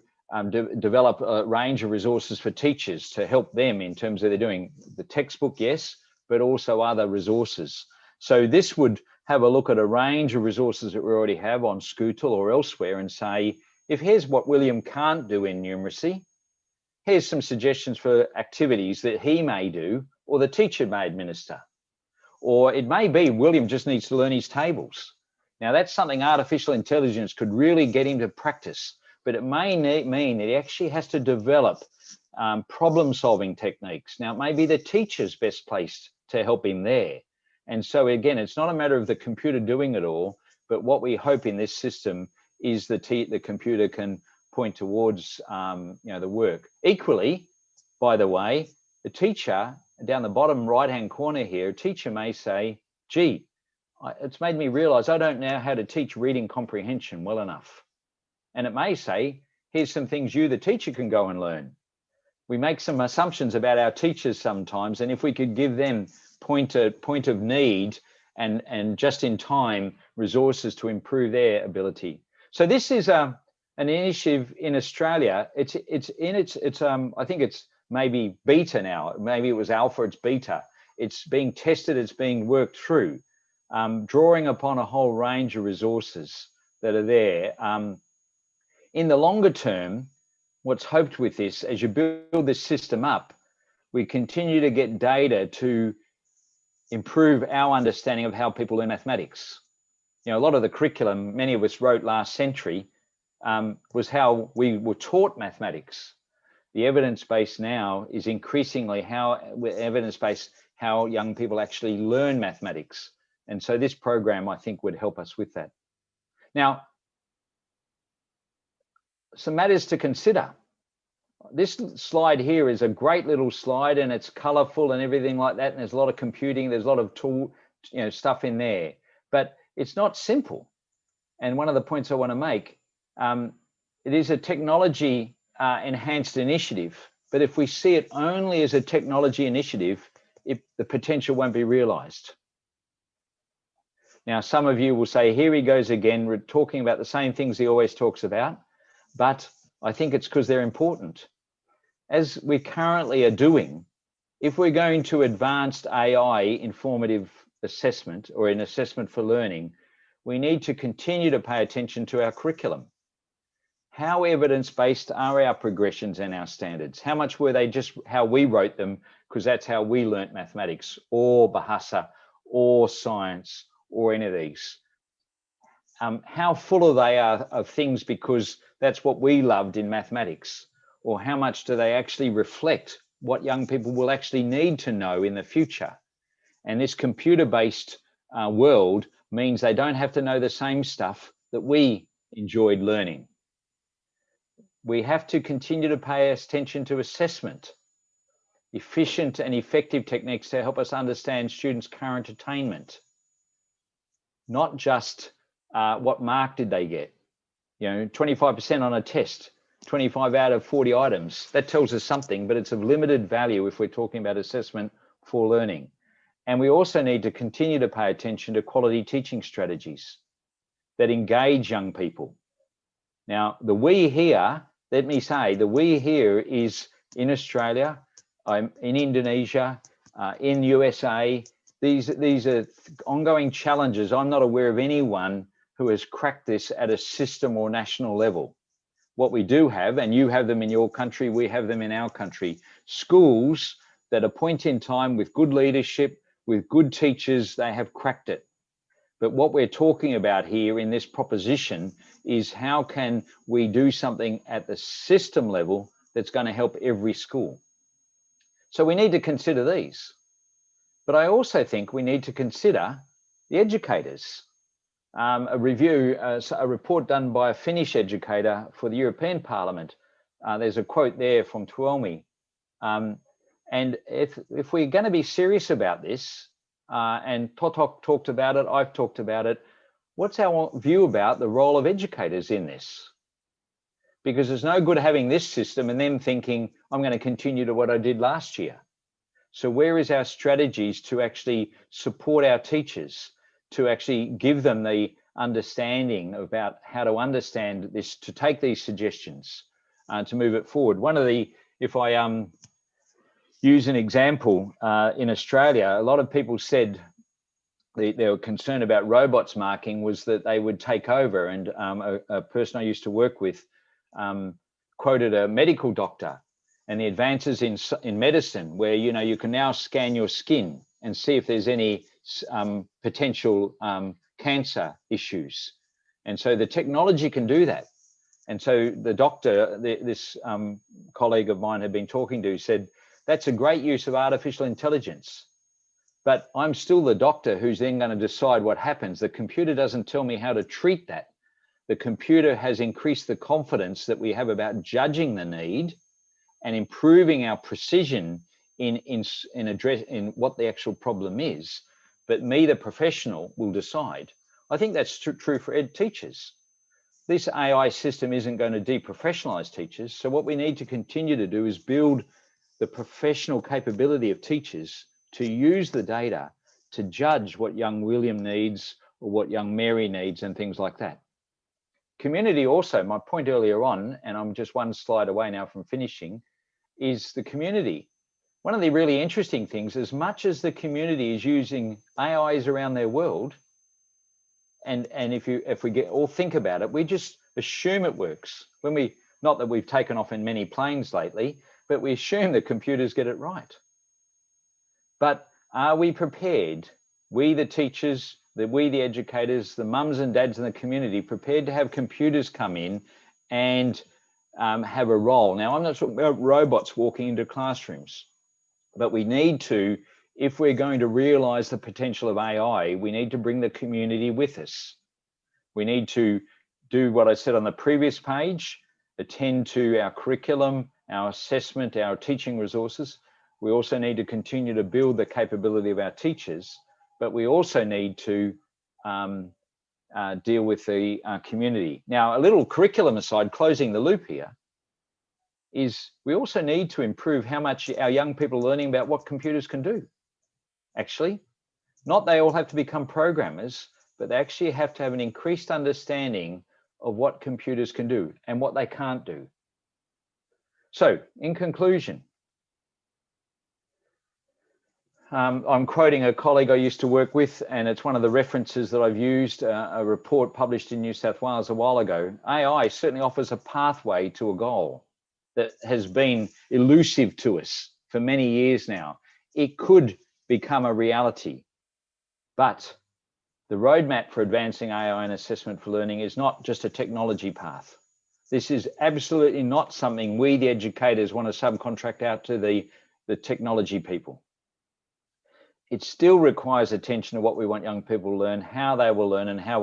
develop a range of resources for teachers to help them in terms of they're doing the textbook, yes, but also other resources. So this would have a look at a range of resources that we already have on Scootle or elsewhere and say, if here's what William can't do in numeracy, here's some suggestions for activities that he may do or the teacher may administer. Or it may be William just needs to learn his tables. Now that's something artificial intelligence could really get him to practice, but it may mean that he actually has to develop problem-solving techniques. Now it may be the teacher's best placed to help him there. And so again, it's not a matter of the computer doing it all, but what we hope in this system is the computer can point towards the work. Equally, by the way, the teacher down the bottom right-hand corner here, a teacher may say, gee, it's made me realize I don't know how to teach reading comprehension well enough. And it may say, here's some things you, the teacher, can go and learn. We make some assumptions about our teachers sometimes, and if we could give them point of need and just in time resources to improve their ability. So this is an initiative in Australia. I think it's maybe beta now. Maybe it was alpha, it's beta. It's being tested, it's being worked through, drawing upon a whole range of resources that are there. In the longer term, what's hoped with this, as you build this system up, we continue to get data to improve our understanding of how people learn mathematics. A lot of the curriculum many of us wrote last century was how we were taught mathematics. The evidence base now is increasingly how young people actually learn mathematics. And so this program, I think, would help us with that. Now, some matters to consider. This slide here is a great little slide, and it's colorful and everything like that. And there's a lot of computing, there's a lot of stuff in there, but it's not simple. And one of the points I want to make, it is a technology enhanced initiative, but if we see it only as a technology initiative, the potential won't be realized. Now, some of you will say, here he goes again, we're talking about the same things he always talks about, but I think it's because they're important. As we currently are doing, if we're going to advanced AI in formative assessment or in assessment for learning, we need to continue to pay attention to our curriculum. How evidence-based are our progressions and our standards? How much were they just how we wrote them, because that's how we learnt mathematics or Bahasa or science or any of these? How full are they of things because that's what we loved in mathematics? Or how much do they actually reflect what young people will actually need to know in the future? And this computer-based world means they don't have to know the same stuff that we enjoyed learning. We have to continue to pay attention to assessment, efficient and effective techniques to help us understand students' current attainment, not just what mark did they get. 25% on a test, 25 out of 40 items. That tells us something, but it's of limited value if we're talking about assessment for learning. And we also need to continue to pay attention to quality teaching strategies that engage young people. Now, the we here, let me say, the we here is in Australia, in Indonesia, in USA. These are ongoing challenges. I'm not aware of anyone who has cracked this at a system or national level. What we do have, and you have them in your country, we have them in our country, schools that are point in time with good leadership, with good teachers, they have cracked it. But what we're talking about here in this proposition is how can we do something at the system level that's going to help every school? So we need to consider these. But I also think we need to consider the educators. A report done by a Finnish educator for the European Parliament. There's a quote there from Tuomi. And if we're going to be serious about this, and Totok talked about it, I've talked about it, what's our view about the role of educators in this? Because it's no good having this system and then thinking, I'm going to continue to what I did last year. So where is our strategies to actually support our teachers, to actually give them the understanding about how to understand this, to take these suggestions, to move it forward? One of the, if I use an example, in Australia, a lot of people said they were concerned about robots marking was that they would take over. And a person I used to work with quoted a medical doctor and the advances in medicine where, you can now scan your skin and see if there's any potential cancer issues. And so the technology can do that. And so the doctor, this colleague of mine had been talking to, said, that's a great use of artificial intelligence. But I'm still the doctor who's then going to decide what happens. The computer doesn't tell me how to treat that. the computer has increased the confidence that we have about judging the need and improving our precision in what the actual problem is. But me, the professional, will decide. I think that's true for ed teachers. This AI system isn't going to deprofessionalize teachers. So what we need to continue to do is build the professional capability of teachers to use the data to judge what young William needs or what young Mary needs and things like that. Community also, my point earlier on, and I'm just one slide away now from finishing, is the community. One of the really interesting things, as much as the community is using AIs around their world, and if we all think about it, we just assume it works. Not that we've taken off in many planes lately, but we assume the computers get it right. But are we prepared, we the teachers, we the educators, the mums and dads in the community, prepared to have computers come in and have a role? Now, I'm not talking about robots walking into classrooms, but we need to, if we're going to realize the potential of AI, we need to bring the community with us. We need to do what I said on the previous page, attend to our curriculum, our assessment, our teaching resources. We also need to continue to build the capability of our teachers, but we also need to deal with the community. Now, a little curriculum aside, closing the loop here, is we also need to improve how much our young people are learning about what computers can do. Actually, not they all have to become programmers, but they actually have to have an increased understanding of what computers can do and what they can't do. So, in conclusion, I'm quoting a colleague I used to work with, and it's one of the references that I've used, a report published in New South Wales a while ago. AI certainly offers a pathway to a goal that has been elusive to us for many years now. It could become a reality, but the roadmap for advancing AI and assessment for learning is not just a technology path. This is absolutely not something we, the educators, want to subcontract out to the technology people. It still requires attention to what we want young people to learn, how they will learn, and how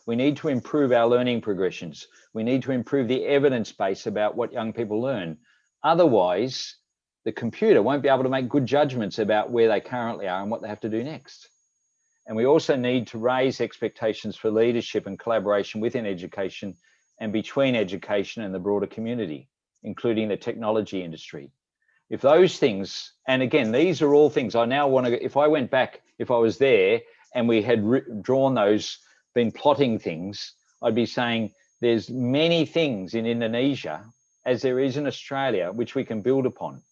we need to improve our learning progressions. We need to improve the evidence base about what young people learn. Otherwise, the computer won't be able to make good judgments about where they currently are and what they have to do next. And we also need to raise expectations for leadership and collaboration within education and between education and the broader community, including the technology industry. If those things, and again, these are all things I now want to, if I went back, if I was there and we had drawn those, been plotting things, I'd be saying there's many things in Indonesia, as there is in Australia, which we can build upon.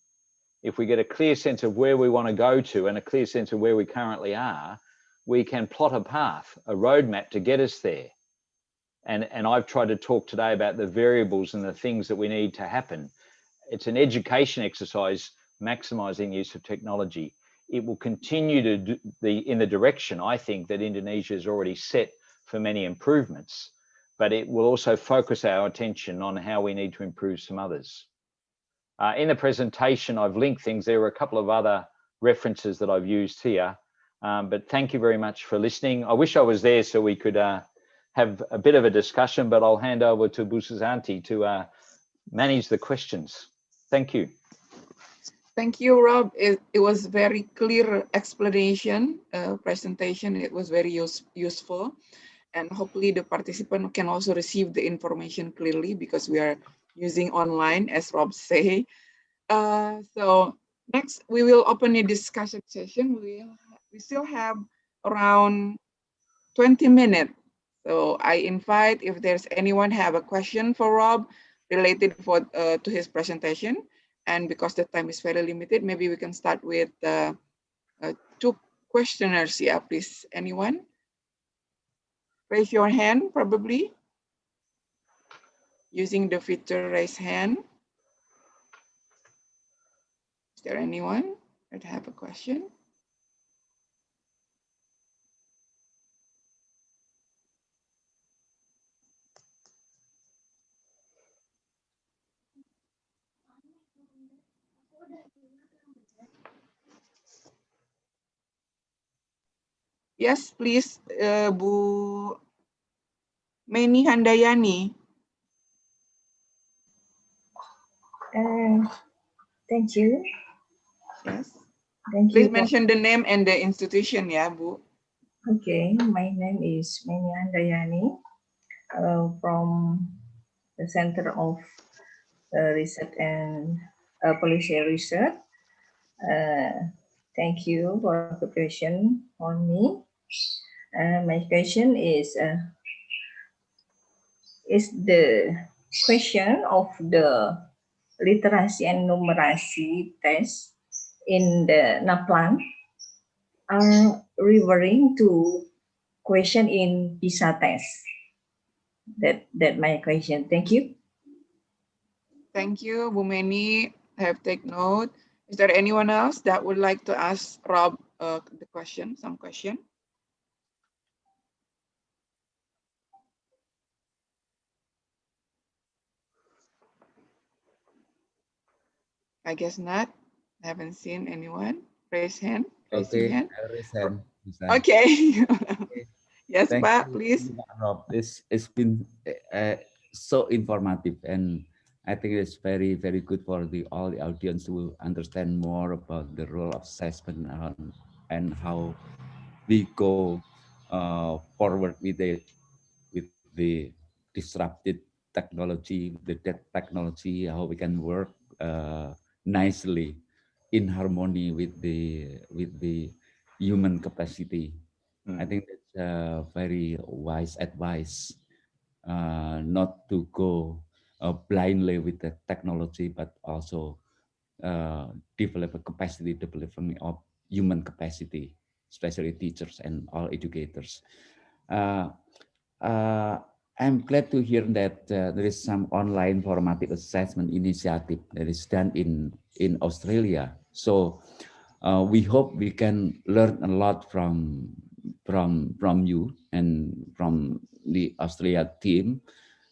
If we get a clear sense of where we want to go to and a clear sense of where we currently are, we can plot a path, a roadmap to get us there. And I've tried to talk today about the variables and the things that we need to happen. It's an education exercise, maximizing use of technology. It will continue to do in the direction, I think, that Indonesia has already set for many improvements, but it will also focus our attention on how we need to improve some others. In the presentation, I've linked things. There are a couple of other references that I've used here, but thank you very much for listening. I wish I was there so we could have a bit of a discussion, but I'll hand over to Bu Susanti to manage the questions. Thank you. Thank you, Rob. It was very clear explanation, presentation. It was very useful. And hopefully the participant can also receive the information clearly because we are using online, as Rob say. So next, we will open a discussion session. We still have around 20 minutes. So I invite, if there's anyone have a question for Rob related to his presentation, and because the time is very limited, maybe we can start with 2 questioners. Yeah, please, anyone? Raise your hand, probably, using the feature raise hand. Is there anyone that have a question? Yes, please, Bu Meni Handayani. Thank you. Yes. Thank Please you. mention the name and the institution, ya, Bu. Okay, my name is Meni Handayani from the Center of Research and Policy Research. Thank you for the question on me. My question is the question of the literacy and numeracy test in the NAPLAN are referring to question in PISA test. That my question. Thank you. Thank you, Bu Meni. I have taken note. Is there anyone else that would like to ask Rob the question, some question? I guess not. I haven't seen anyone. Raise hand. Raising hand. I raise hand. Okay. Okay. Yes, Thank Pak, you, please. Rob. It's been so informative, and I think it's very, very good for all the audience to understand more about the role of assessment and how we go forward with the disrupted technology, technology, how we can work nicely in harmony with the human capacity. I think that's very wise advice, not to go blindly with the technology, but also develop a capacity development of human capacity, especially teachers and all educators. I'm glad to hear that there is some online formative assessment initiative that is done in Australia. So we hope we can learn a lot from you and from the Australia team,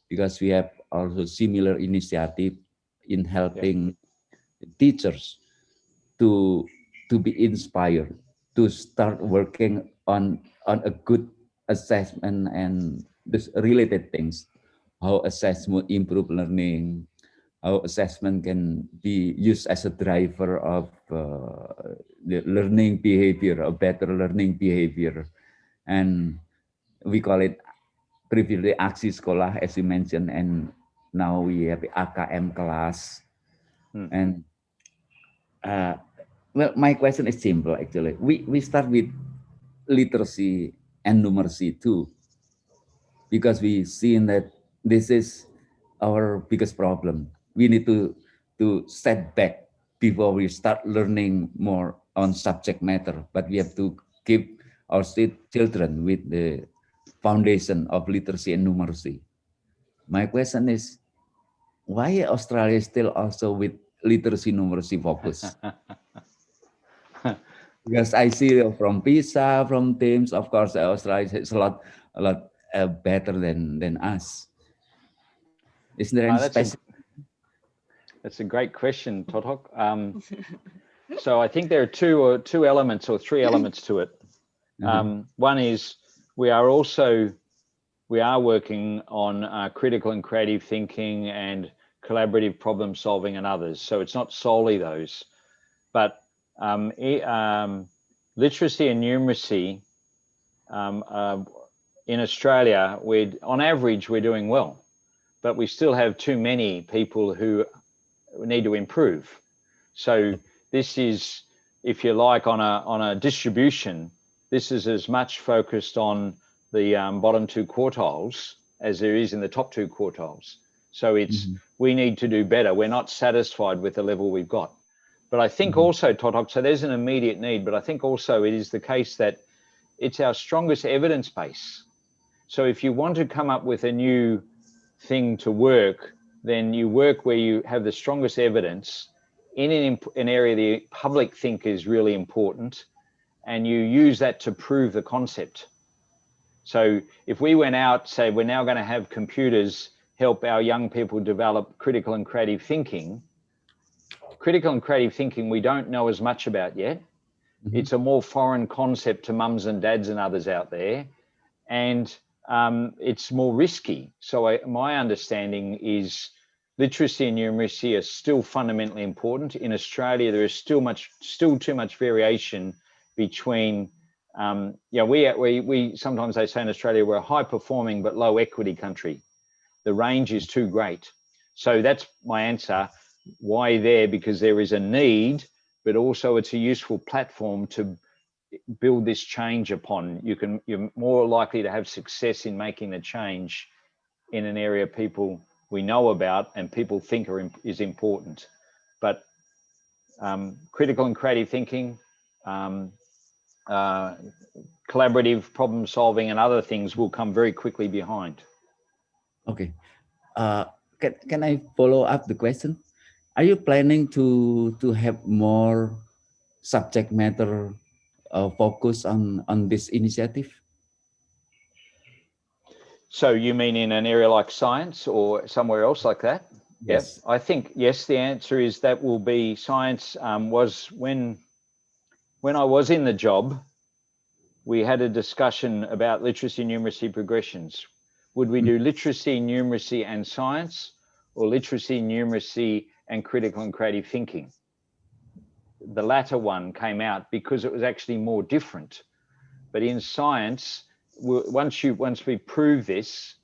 because we have also similar initiative in helping teachers to be inspired to start working on a good assessment and this related things, how assessment improve learning, how assessment can be used as a driver of the learning behavior, a better learning behavior. And we call it previously aksi sekolah, as you mentioned, and now we have the AKM class. And well, my question is simple actually. We start with literacy and numeracy too, because we seen that this is our biggest problem. We need to set back before we start learning more on subject matter, but we have to keep our children with the foundation of literacy and numeracy. My question is, why Australia is still also with literacy numeracy focus? Because I see from PISA, from teams, of course, Australia is a lot better than us. Is there any specific? That's a great question, Totok. So I think there are two elements or three elements to it. One is we are working on critical and creative thinking and collaborative problem solving and others. So it's not solely those, but literacy and numeracy in Australia, on average, we're doing well, but we still have too many people who need to improve. So this is, if you like, on a distribution, this is as much focused on the bottom two quartiles as there is in the top two quartiles. So it's, we need to do better. We're not satisfied with the level we've got. But I think also, Totok, so there's an immediate need, but I think also it is the case that it's our strongest evidence base. So if you want to come up with a new thing to work, then you work where you have the strongest evidence in an area the public think is really important, and you use that to prove the concept. So if we went out, say, we're now going to have computers help our young people develop critical and creative thinking, we don't know as much about yet. It's a more foreign concept to mums and dads and others out there. And it's more risky. So my understanding is literacy and numeracy are still fundamentally important. In Australia, there is still too much variation between, we sometimes they say in Australia, we're a high performing but low equity country. The range is too great. So that's my answer. Why there? Because there is a need, but also it's a useful platform to build this change upon. You're more likely to have success in making the change in an area we know about and people think is important. But critical and creative thinking, collaborative problem solving and other things will come very quickly behind. Okay. Can I follow up the question? Are you planning to have more subject matter focus on this initiative? So you mean in an area like science or somewhere else like that? Yes. Yep. I think, yes, the answer is that will be science. Was when I was in the job, we had a discussion about literacy numeracy progressions. Would we do literacy, numeracy and science, or literacy, numeracy and critical and creative thinking? The latter one came out because it was actually more different. But in science, once we prove this,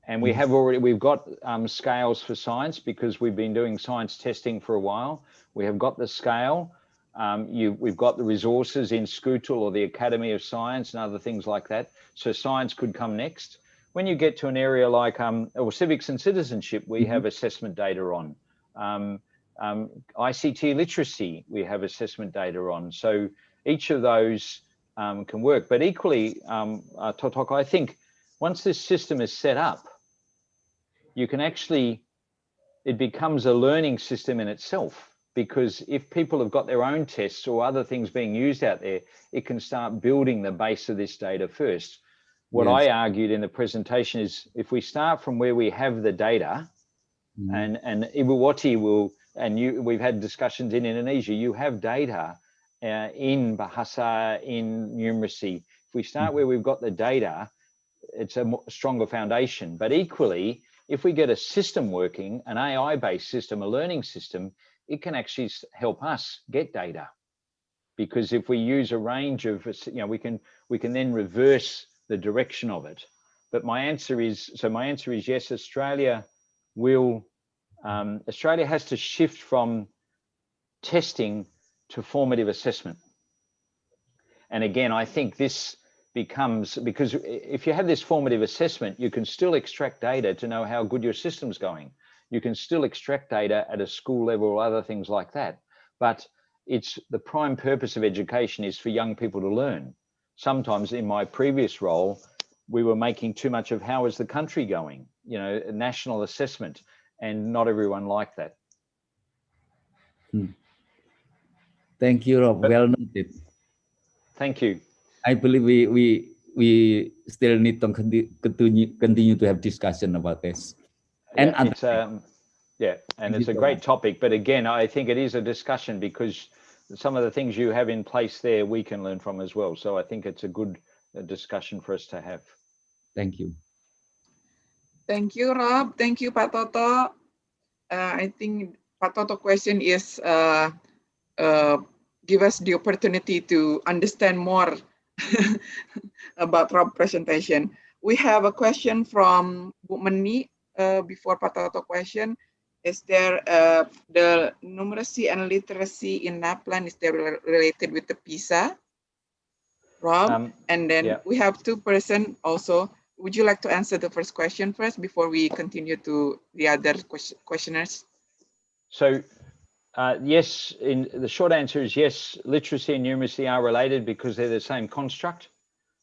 and we've got scales for science because we've been doing science testing for a while. We have got the scale. We've got the resources in Scootle or the Academy of Science and other things like that. So science could come next. When you get to an area like civics and citizenship, we have assessment data on. ICT literacy, we have assessment data on. So each of those can work. But equally, Totok, I think once this system is set up, you can it becomes a learning system in itself, because if people have got their own tests or other things being used out there, it can start building the base of this data first. What I argued in the presentation is if we start from where we have the data, and Ibuwati we've had discussions in Indonesia, you have data in Bahasa, in numeracy. If we start where we've got the data, it's a stronger foundation. But equally, if we get a system working, an AI-based system, a learning system, it can actually help us get data. Because if we use a range of, we can then reverse the direction of it. But my answer is yes, Australia has to shift from testing to formative assessment. And again, I think this becomes, because if you have this formative assessment, you can still extract data to know how good your system's going. You can still extract data at a school level or other things like that. But it's the prime purpose of education is for young people to learn. Sometimes in my previous role, we were making too much of how is the country going, a national assessment, and not everyone liked that. Thank you, Rob. Well noted. Thank you. I believe we still need to continue to have discussion about this. And it's it's a great topic. But again, I think it is a discussion because some of the things you have in place there, we can learn from as well. So I think it's a good discussion for us to have. Thank you. Thank you, Rob. Thank you, Pak Toto. I think Pak Toto question is give us the opportunity to understand more about Rob's presentation. We have a question from Bu Meni before Pak Toto question. Is there the numeracy and literacy in NAPLAN, is there related with the PISA? Rob, and then we have two persons also. Would you like to answer the first question first before we continue to the other questioners? So yes, the short answer is yes, literacy and numeracy are related because they're the same construct.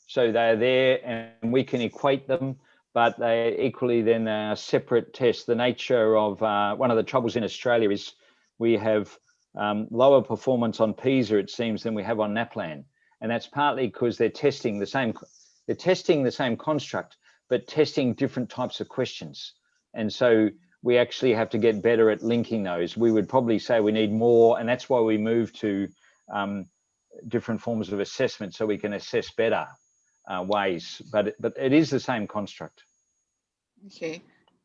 So they're there and we can equate them, but they equally then are separate tests. The nature of one of the troubles in Australia is we have lower performance on PISA, it seems, than we have on NAPLAN. And that's partly because they're testing the same construct, but testing different types of questions. And so we actually have to get better at linking those. We would probably say we need more, and that's why we move to different forms of assessment so we can assess better. ways, but it is the same construct. Okay,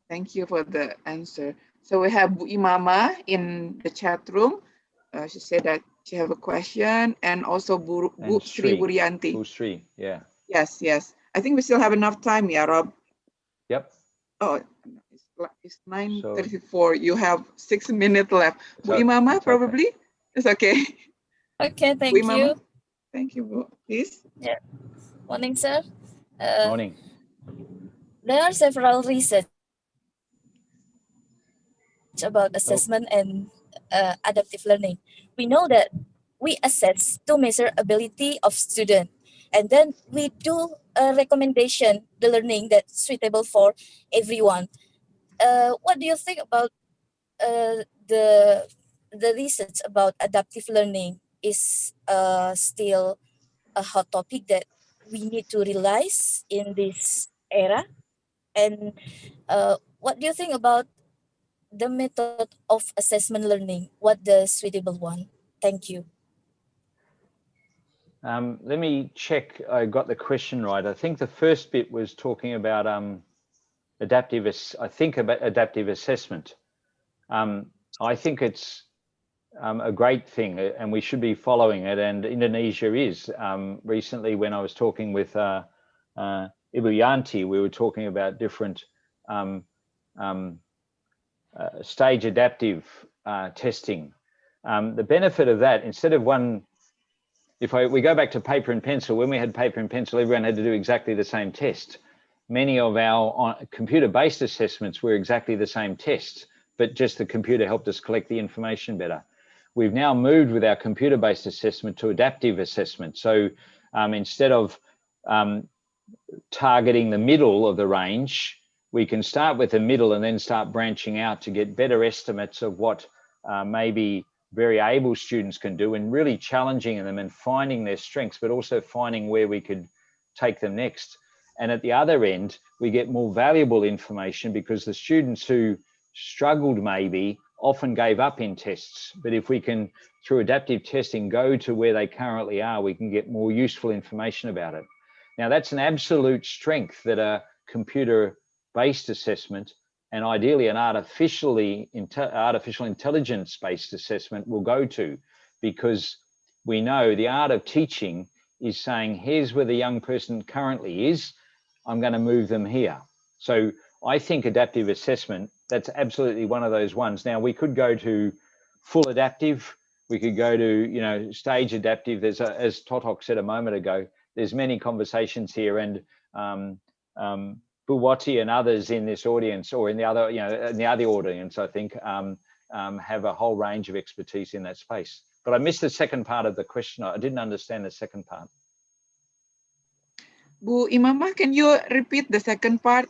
thank you for the answer. So we have Bu Imama in the chat room. She said that she have a question, and also Bu Sri Buryanti. Bu Sri, yeah. Yes, yes. I think we still have enough time, yeah, Rob. Yep. Oh, it's 9:34. You have 6 minutes left. Bu So, Imama, probably? Okay. It's okay. Okay, thank Bu you. Imama? Thank you, Bu. Please. Yeah. Morning, sir. Morning. There are several research about assessment and adaptive learning. We know that we assess to measure ability of student, and then we do a recommendation, the learning that's suitable for everyone. What do you think about the research about adaptive learning? Is still a hot topic that we need to realize in this era? And what do you think about the method of assessment learning? What the suitable one? Thank you. Let me check I got the question right. I think the first bit was talking about adaptive assessment. I think it's a great thing, and we should be following it, and Indonesia is. Recently, when I was talking with Ibu Yanti, we were talking about different stage adaptive testing. The benefit of that, instead of one, we go back to paper and pencil, when we had paper and pencil, everyone had to do exactly the same test. Many of our computer-based assessments were exactly the same test, but just the computer helped us collect the information better. We've now moved with our computer-based assessment to adaptive assessment. So instead of targeting the middle of the range, we can start with the middle and then start branching out to get better estimates of what maybe very able students can do, and really challenging them and finding their strengths, but also finding where we could take them next. And at the other end, we get more valuable information, because the students who struggled maybe often gave up in tests. But if we can, through adaptive testing, go to where they currently are, we can get more useful information about it. Now, that's an absolute strength that a computer-based assessment and ideally an artificial intelligence-based assessment will go to, because we know the art of teaching is saying, here's where the young person currently is, I'm going to move them here. So I think adaptive assessment, that's absolutely one of those ones. Now, we could go to full adaptive, we could go to, stage adaptive. There's as Totok said a moment ago, there's many conversations here, and Buwati and others in this audience, or in the other, in the other audience, I think, have a whole range of expertise in that space. But I missed the second part of the question. I didn't understand the second part. Bu Imama, can you repeat the second part?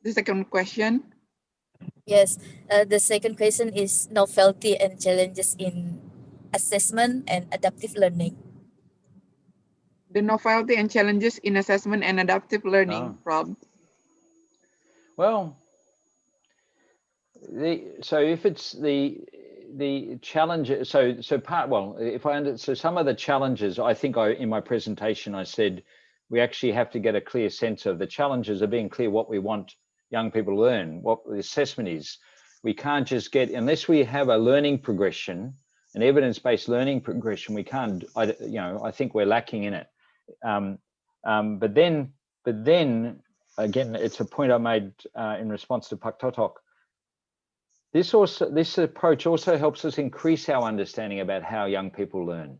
The second question? Yes, the second question is novelty and challenges in assessment and adaptive learning. The novelty and challenges in assessment and adaptive learning, Rob. Well, so if it's the challenge, so some of the challenges, I think in my presentation I said we actually have to get a clear sense of the challenges of being clear what we want young people to learn, what the assessment is. We can't just get, unless we have a learning progression, an evidence-based learning progression, we can't, I think we're lacking in it. But then again, it's a point I made in response to Pak Totok. This approach also helps us increase our understanding about how young people learn.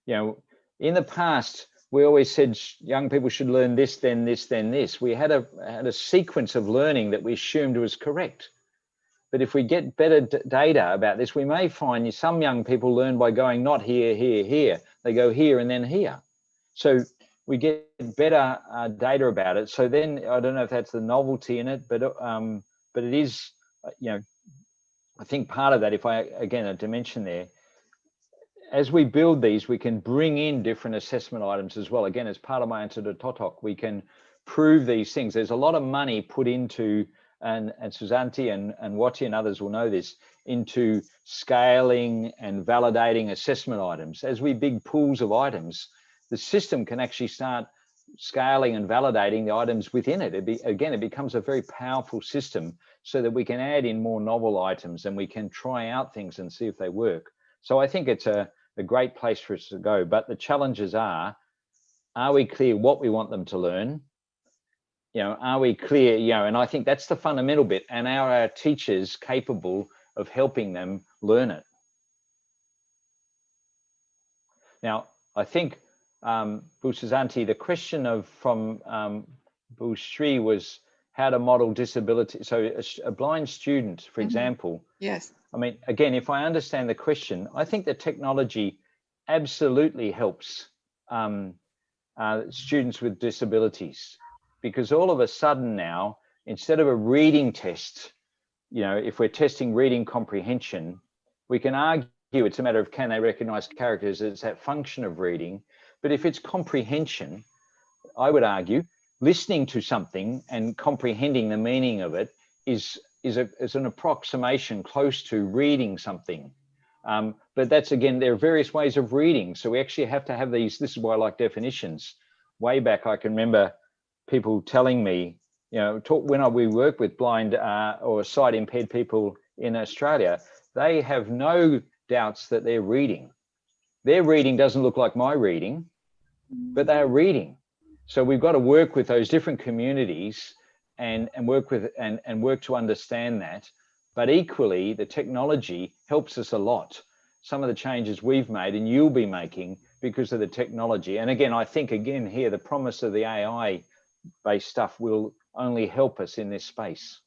In the past, we always said young people should learn this, then this, then this. We had a sequence of learning that we assumed was correct. But if we get better data about this, we may find some young people learn by going not here, here, here. They go here and then here. So we get better data about it. So then I don't know if that's the novelty in it, but it is, I think part of that, if again, a dimension there, as we build these, we can bring in different assessment items as well. Again, as part of my answer to Totok, we can prove these things. There's a lot of money put into, and Susanti and Wati and others will know this, into scaling and validating assessment items. As we big pools of items, the system can actually start scaling and validating the items within it. Again, it becomes a very powerful system so that we can add in more novel items and we can try out things and see if they work. So I think it's a great place for us to go. But the challenges are we clear what we want them to learn? Are we clear, and I think that's the fundamental bit. And are our teachers capable of helping them learn it? Now, I think, Bu Susanti, the question from Bu Sri was how to model disability. So a blind student, for example. Yes. I mean, again, if I understand the question, I think that technology absolutely helps students with disabilities, because all of a sudden now, instead of a reading test, if we're testing reading comprehension, we can argue it's a matter of can they recognize characters, it's that function of reading. But if it's comprehension, I would argue listening to something and comprehending the meaning of it is an approximation close to reading something. But that's, again, there are various ways of reading. So we actually have to have these. This is why I like definitions. Way back, I can remember people telling me, when we work with blind or sight impaired people in Australia, they have no doubts that they're reading. Their reading doesn't look like my reading, but they're reading. So we've got to work with those different communities and work to understand that. But equally, the technology helps us a lot. Some of the changes we've made and you'll be making because of the technology. And again, I think here, the promise of the AI-based stuff will only help us in this space.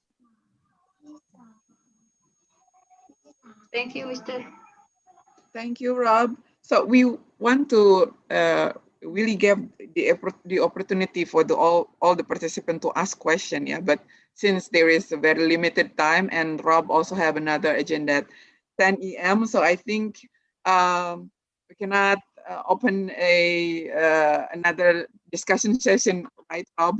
Thank you, Mr. Thank you, Rob. So we want to really give the opportunity for all the participants to ask questions. Yeah, but since there is a very limited time and Rob also have another agenda at 10 a.m., so I think we cannot open another discussion session, right, Rob?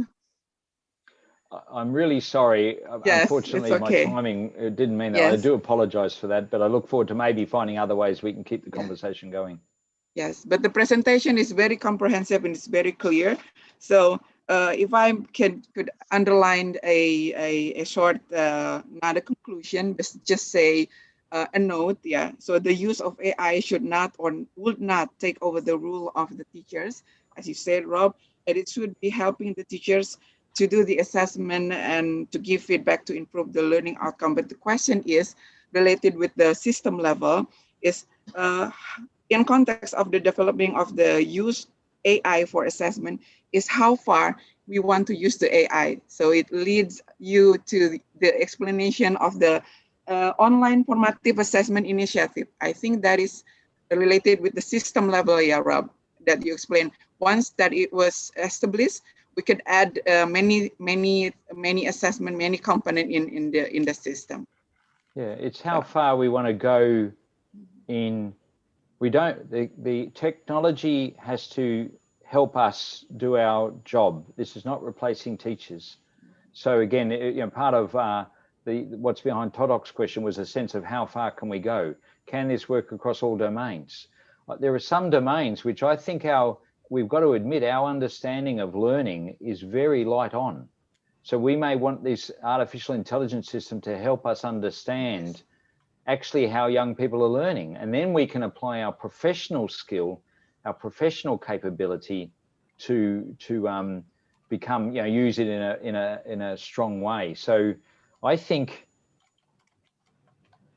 I'm really sorry. Yes, unfortunately, it's okay. My timing didn't mean that. Yes. I do apologize for that, but I look forward to maybe finding other ways we can keep the conversation going. Yes, but the presentation is very comprehensive and it's very clear. So if I could underline a short not a conclusion, just say a note. Yeah. So the use of AI should not or would not take over the role of the teachers, as you said, Rob, and it should be helping the teachers to do the assessment and to give feedback to improve the learning outcome. But the question is related with the system level is in context of the developing of the use AI for assessment is how far we want to use the AI. So it leads you to the explanation of the online formative assessment initiative. I think that is related with the system level, yeah, Rob, that you explained. Once that it was established, we could add many assessment, many component in the system. Yeah, it's how far we want to go in. We don't, the technology has to help us do our job. This is not replacing teachers. So again, part of what's behind Todok's question was a sense of how far can we go? Can this work across all domains? There are some domains which I think we've got to admit our understanding of learning is very light on. So we may want this artificial intelligence system to help us understand actually how young people are learning. And then we can apply our professional skill, our professional capability to become, use it in a strong way. So I think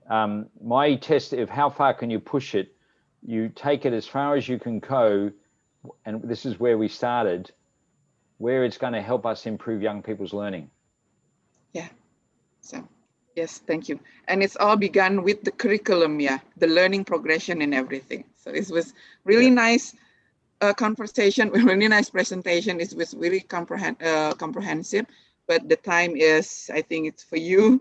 my test of how far can you push it, you take it as far as you can go, and this is where we started, where it's going to help us improve young people's learning. Yeah, so yes, thank you. And it's all begun with the curriculum, yeah, the learning progression and everything. So it was really nice conversation, really nice presentation. It was really comprehensive, but the time is, I think it's for you.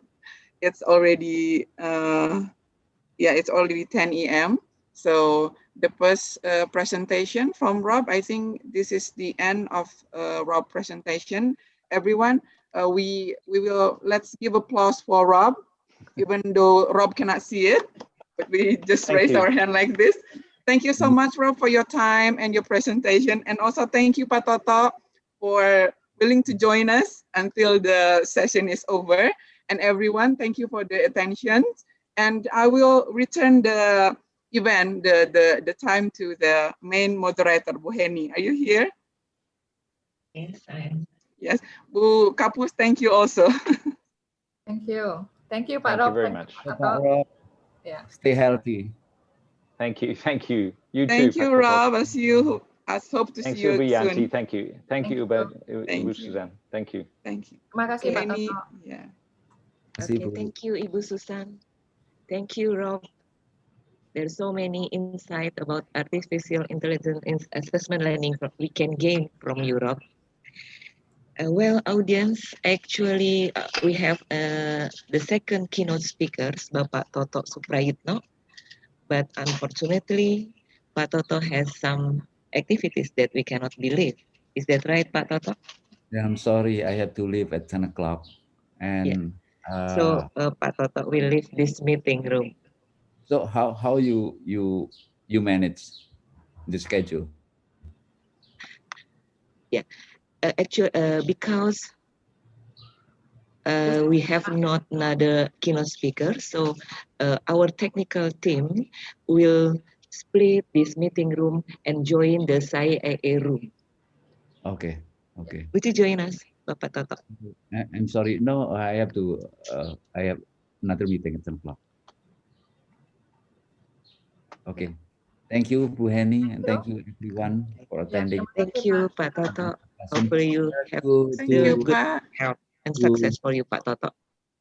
It's already, it's already 10 a.m. So the first presentation from Rob, I think this is the end of Rob's presentation. Everyone, let's give applause for Rob, even though Rob cannot see it, but we just raise our hand like this. Thank you so much, Rob, for your time and your presentation. And also thank you, Pak Toto, for willing to join us until the session is over. And everyone, thank you for the attention. And I will return the event, the time to the main moderator, Bu Heni. Are you here? Yes, I am. Yes. Bu Kapus, thank you also. Thank you. Thank you, Pak Thank you Rob. very Thank much. you, Pak Pak Toto. Rob, Yeah. stay healthy. Thank you. Thank you. You too. Thank you, Pak Toto. Rob. I see you. I hope to Thanks, see you Ibu Yanti. soon. Thank you. Thank you, Ibu Thank you. Suzanne. Thank you. Thank you. Terima kasih, Pak Any, Toto. yeah. Kasih, Okay, Bu. thank you, Ibu Susan. Thank you, Rob. There's so many insight about artificial intelligence assessment learning we can gain from Europe. Well, audience, actually, we have the second keynote speakers, Bapak Toto Suprayitno, but unfortunately, Pak Toto has some activities that we cannot believe. Is that right, Pak Toto? Yeah, I'm sorry, I have to leave at 10 o'clock. And So, Pak Toto will leave this meeting room. so how you manage the schedule? Yeah, actually, because we have not another keynote speaker, so our technical team will split this meeting room and join the SAIAE room. Okay, okay. Would you join us, Bapak Toto? I'm sorry, no, I have to. I have another meeting at 10 o'clock. Okay, thank you, Bu Heni, and thank you everyone for attending. Thank you, Pak Toto. Hopefully you have Thank you, good Pak. health and success for you, Pak Toto.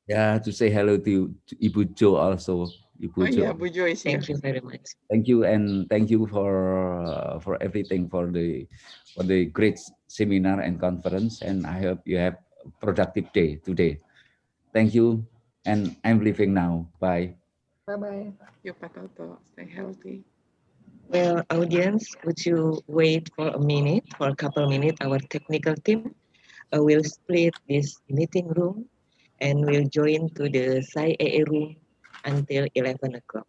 Yeah, to say hello to Ibu Jo also. Ibu Oh Jo. yeah, Bu Jo is here. Thank you very much. Thank you, and thank you for everything, for the great seminar and conference, and I hope you have a productive day today. Thank you, and I'm leaving now. Bye. Bye-bye. Thank you, Pak Toto. Stay healthy. Well, audience, would you wait for a minute, for a couple minutes? Our technical team will split this meeting room and will join to the SAIAE room until 11 o'clock.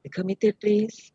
The committee, please.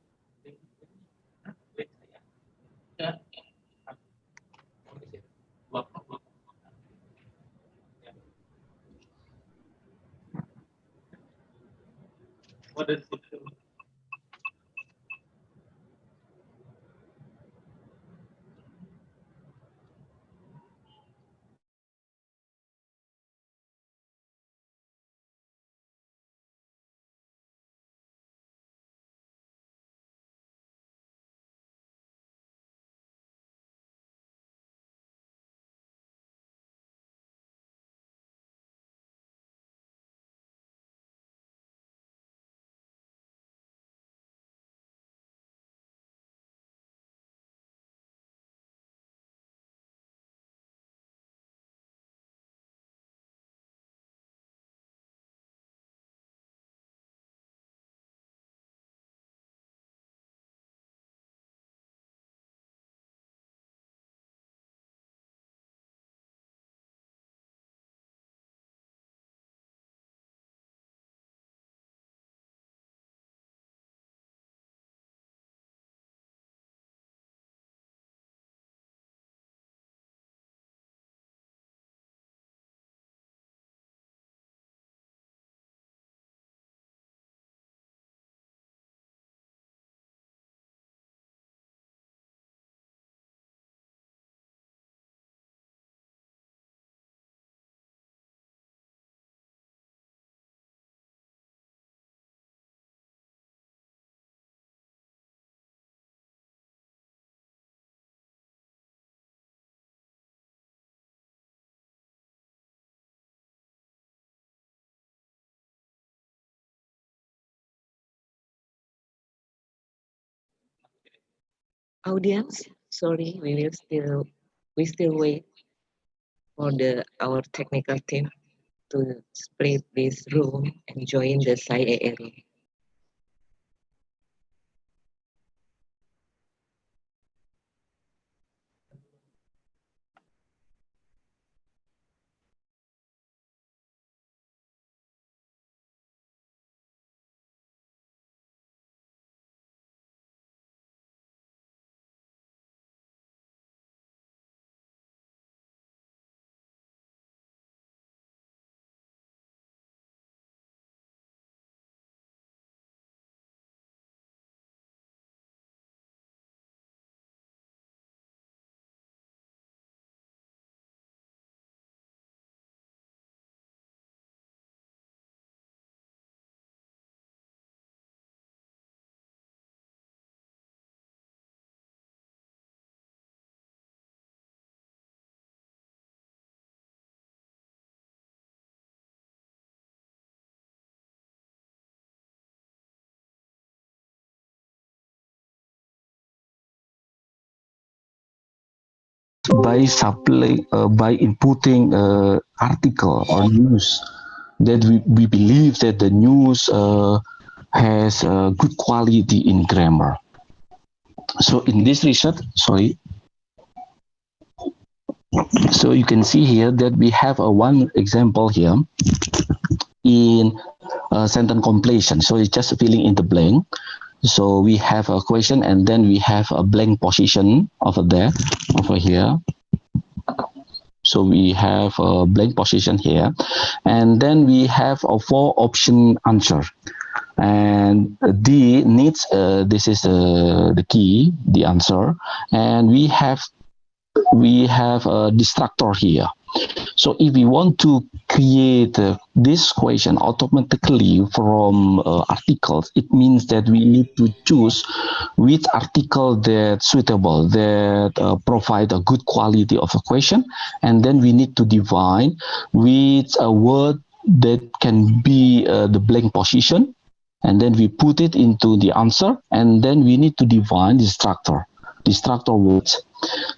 Audience, sorry, we still wait for our technical team to split this room and join the SAIAE room. by by inputting article or news that we believe that the news has good quality in grammar. So in this research, so you can see here that we have one example here in sentence completion. So it's just filling in the blank. So we have a question and then we have a blank position over here. So we have a blank position here, and then we have a 4 option answer. And D needs, this is the key, the answer, and we have a distractor here. So if we want to create this question automatically from articles, it means that we need to choose which article that's suitable, that provide a good quality of a question, and then we need to define which a word that can be the blank position, and then we put it into the answer, and then we need to define the distractor words.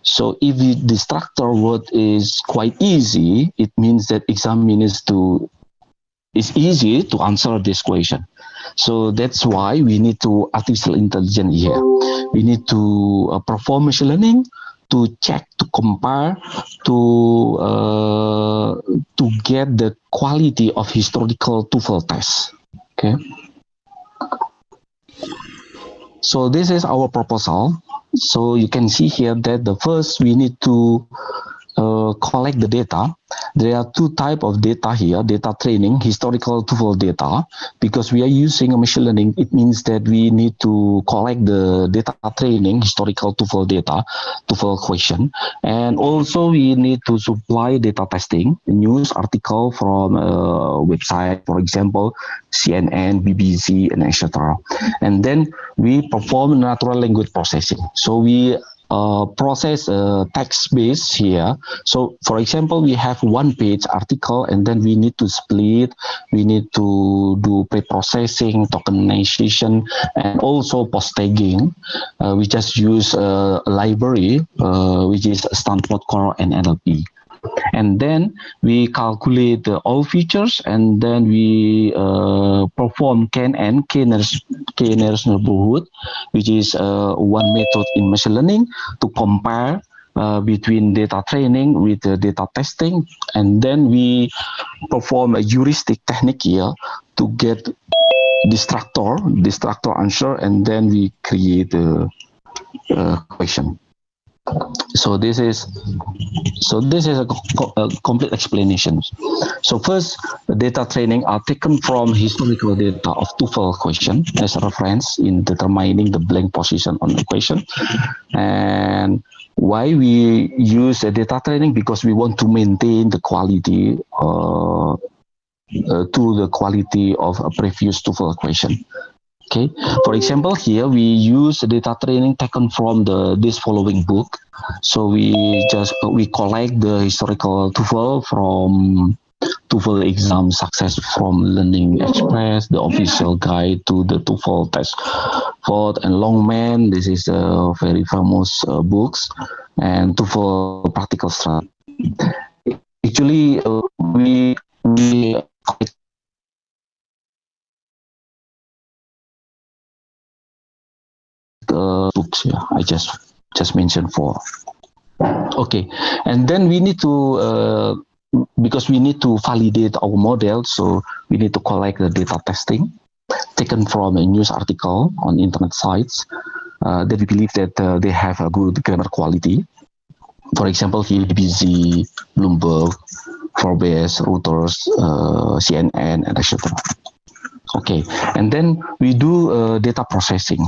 So if the distractor word is quite easy, it means that examiners it's easy to answer this question. So that's why we need to artificial intelligence here. We need to perform machine learning to check, to compare, to get the quality of historical TOEFL test. Okay. So this is our proposal. So you can see here that the first we need to collect the data. There are 2 types of data here: data training, historical TOEFL data. Because we are using a machine learning, it means that we need to collect the data training, historical TOEFL data, TOEFL question, and also we need to supply data testing, news article from website, for example, CNN, BBC, and etc. And then we perform natural language processing. So we process text base here. So for example, we have 1-page article, and then we need to split, we need to do pre-processing, tokenization, and also post-tagging. We just use a library which is Stanford Core and NLP. And then we calculate all features, and then we perform KNN, K-nearest neighborhood, which is one method in machine learning to compare between data training with data testing. And then we perform a heuristic technique here to get distractor answer, and then we create a question. So this is a complete explanation. So first, the data training are taken from historical data of TOEFL question as a reference in determining the blank position on the question. And why we use a data training? Because we want to maintain the quality to the quality of a previous TOEFL question. Okay, for example, here we use data training taken from this following book. So we collect the historical TOEFL from TOEFL exam success from Learning Express, the official guide to the TOEFL test. Ford and Longman, this is a very famous books, and TOEFL practical strategy. Actually, we books, yeah, I just mentioned 4. Okay, and then we need to because we need to validate our model, so we need to collect the data testing taken from a news article on internet sites that we believe that they have a good grammar quality. For example, here BBC, Bloomberg, Forbes, Reuters, CNN, and etc. Okay, and then we do data processing.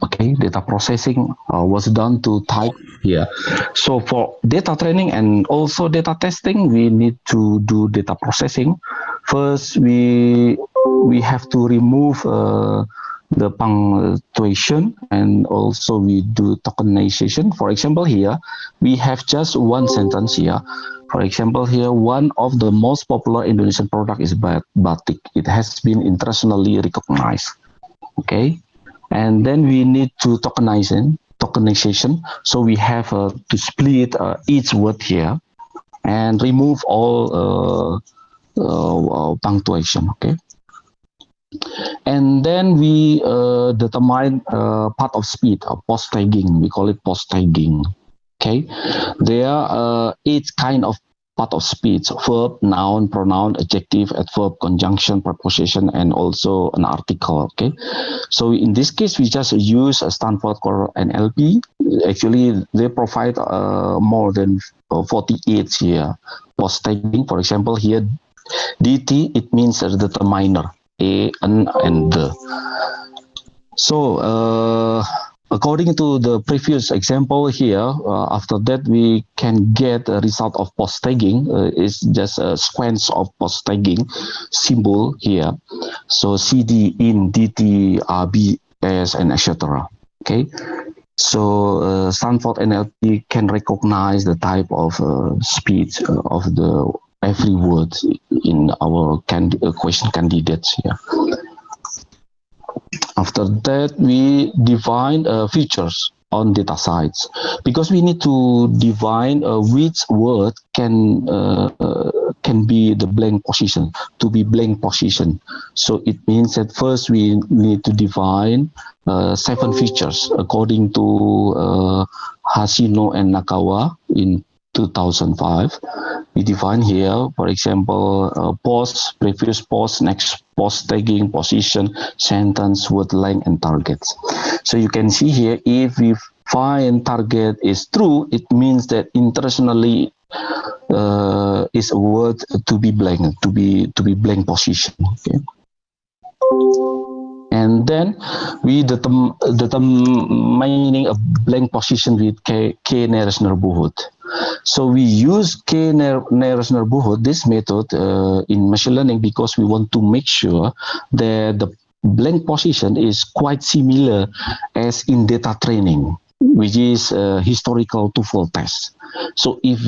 Okay, data processing was done to type here. So for data training and also data testing, we need to do data processing. First, we have to remove the punctuation, and also we do tokenization. For example, here we have just one sentence here. For example, here one of the most popular Indonesian product is batik. It has been internationally recognized. Okay. And then we need to tokenize tokenization. So we have to split each word here and remove all punctuation. Okay. And then we determine part of speed, post tagging. We call it post tagging. Okay, there are 8 kind of part of speech: verb, noun, pronoun, adjective, adverb, conjunction, preposition, and also an article. Okay, so in this case, we just use a Stanford Core NLP. Actually, they provide more than 48 here. Post tagging, for example, here DT, it means the determiner. A, N, and the. So according to the previous example here, after that we can get a result of post tagging. It's just a sequence of post tagging symbol here. So CD, in, DT, RB, S, and etc. Okay. So Stanford NLP can recognize the type of speech of the every word in our question candidates here. After that, we define features on data sites, because we need to define which word can be the blank position, to be blank position. So it means that first we need to define 7 features according to Hashino and Nakawa in 2005. We define here, for example, pause, previous pause, next pause, tagging, position, sentence, word length, and targets. So you can see here, if we find target is true, it means that internationally is a word to be blank, to be blank position. Okay. And then we determining a blank position with K nearest neighborhood. So we use K nearest neighborhood, this method in machine learning, because we want to make sure that the blank position is quite similar as in data training, which is historical TOEFL test. So if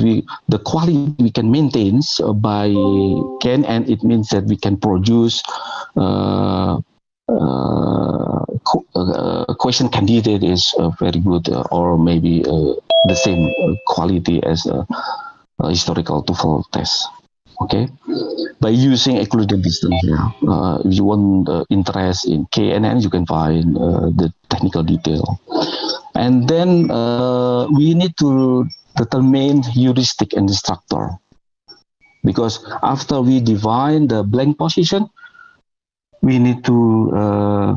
the quality we can maintain by KNN, it means that we can produce question candidate is very good, or maybe the same quality as a historical TOEFL test. Okay, by using occluded distance here. If you want interest in KNN, you can find the technical detail. And then we need to determine heuristic and instructor, because after we define the blank position, we need to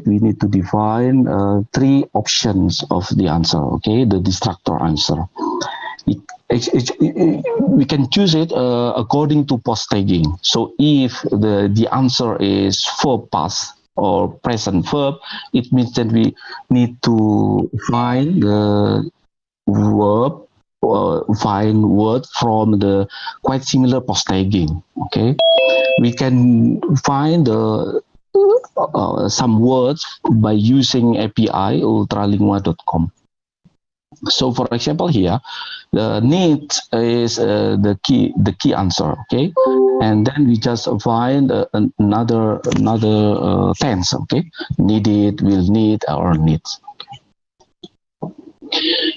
we need to define 3 options of the answer. Okay, the distractor answer. We can choose it according to post tagging. So if the answer is verb past or present verb, it means that we need to find the verb or find word from the quite similar post tagging. Okay, we can find some words by using API ultralingua.com. So for example here, the need is the key answer. Okay, and then we just find another tense. Okay, needed, will need, or needs.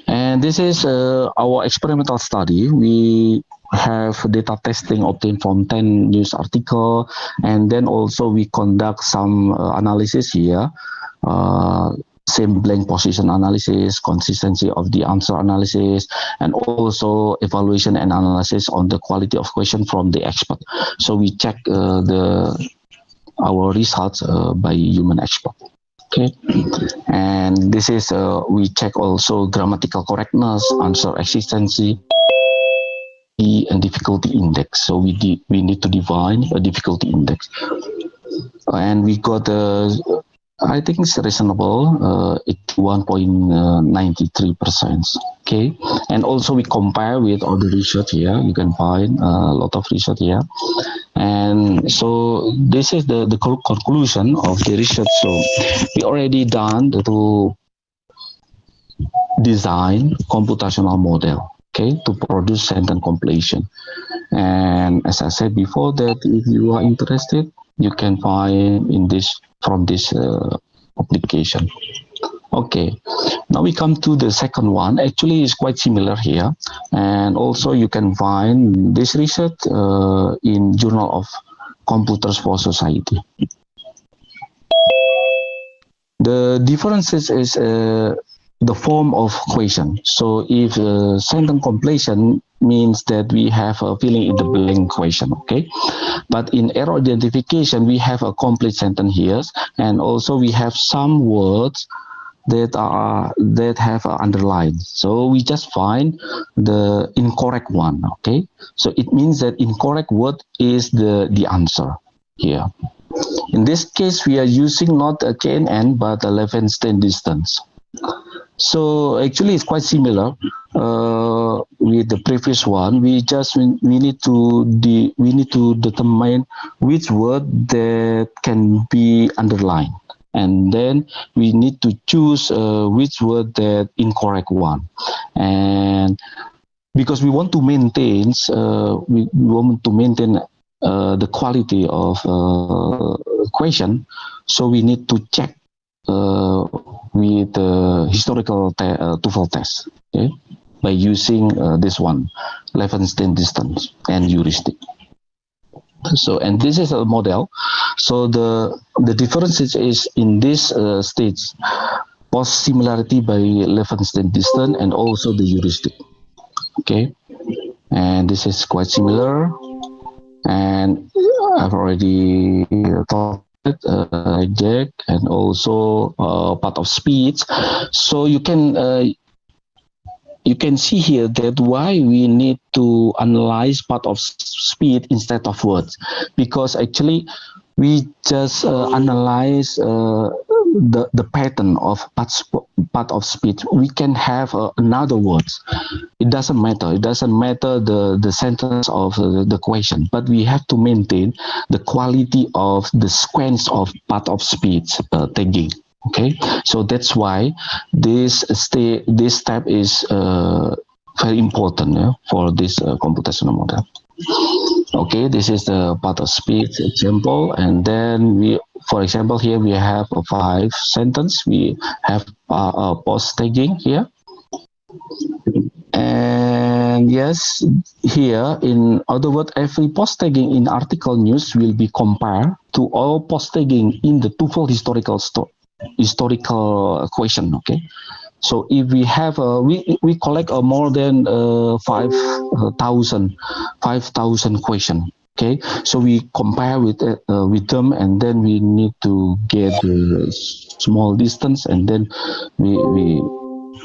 And this is our experimental study. We have data testing obtained from 10 news articles, and then also we conduct some analysis here, same blank position analysis, consistency of the answer analysis, and also evaluation and analysis on the quality of question from the expert. So we check our results by human expert. Okay, and this is we check also grammatical correctness, answer consistency, and difficulty index. So we need to define a difficulty index, and we got I think it's reasonable 81.93%. Okay, and also we compare with other research here. You can find a lot of research here, and so this is the conclusion of the research. So we already done to design computational model, okay, to produce sentence completion. And as I said before, that if you are interested, you can find in this from this application. Okay, now we come to the second one. Actually, it's quite similar here, and also you can find this research in Journal of Computers for Society. The differences is the form of question. So if sentence completion means that we have a filling in the blank question, okay? But in error identification, we have a complete sentence here, and also we have some words that have underlined. So we just find the incorrect one, okay? So it means that incorrect word is the answer here. In this case, we are using not a KNN, but a Levenstein distance. So actually, it's quite similar with the previous one. We need to determine which word that can be underlined, and then we need to choose which word that incorrect one. And because we want to maintain the quality of question, so we need to check with the historical TOEFL test, okay, by using this one, Levenstein distance and heuristic. So, and this is a model. So the difference is in this stage, post similarity by Levenstein distance and also the heuristic. Okay, and this is quite similar. And I've already talked Jack and also part of speech. So you can see here that why we need to analyze part of speech instead of words, because actually we just analyze the pattern of part of speech. We can have another words. It doesn't matter. It doesn't matter the sentence of the question, but we have to maintain the quality of the sequence of part of speech tagging. Okay, so that's why this step is very important for this computational model. Okay, this is the part of speech example, and then we, for example, here we have a 5 sentence. We have post tagging here, and yes, here in other words, every post tagging in article news will be compared to all post tagging in the TOEFL historical question. Okay, so if we have we collect more than 5,000 question. Okay, so we compare with them, and then we need to get a small distance, and then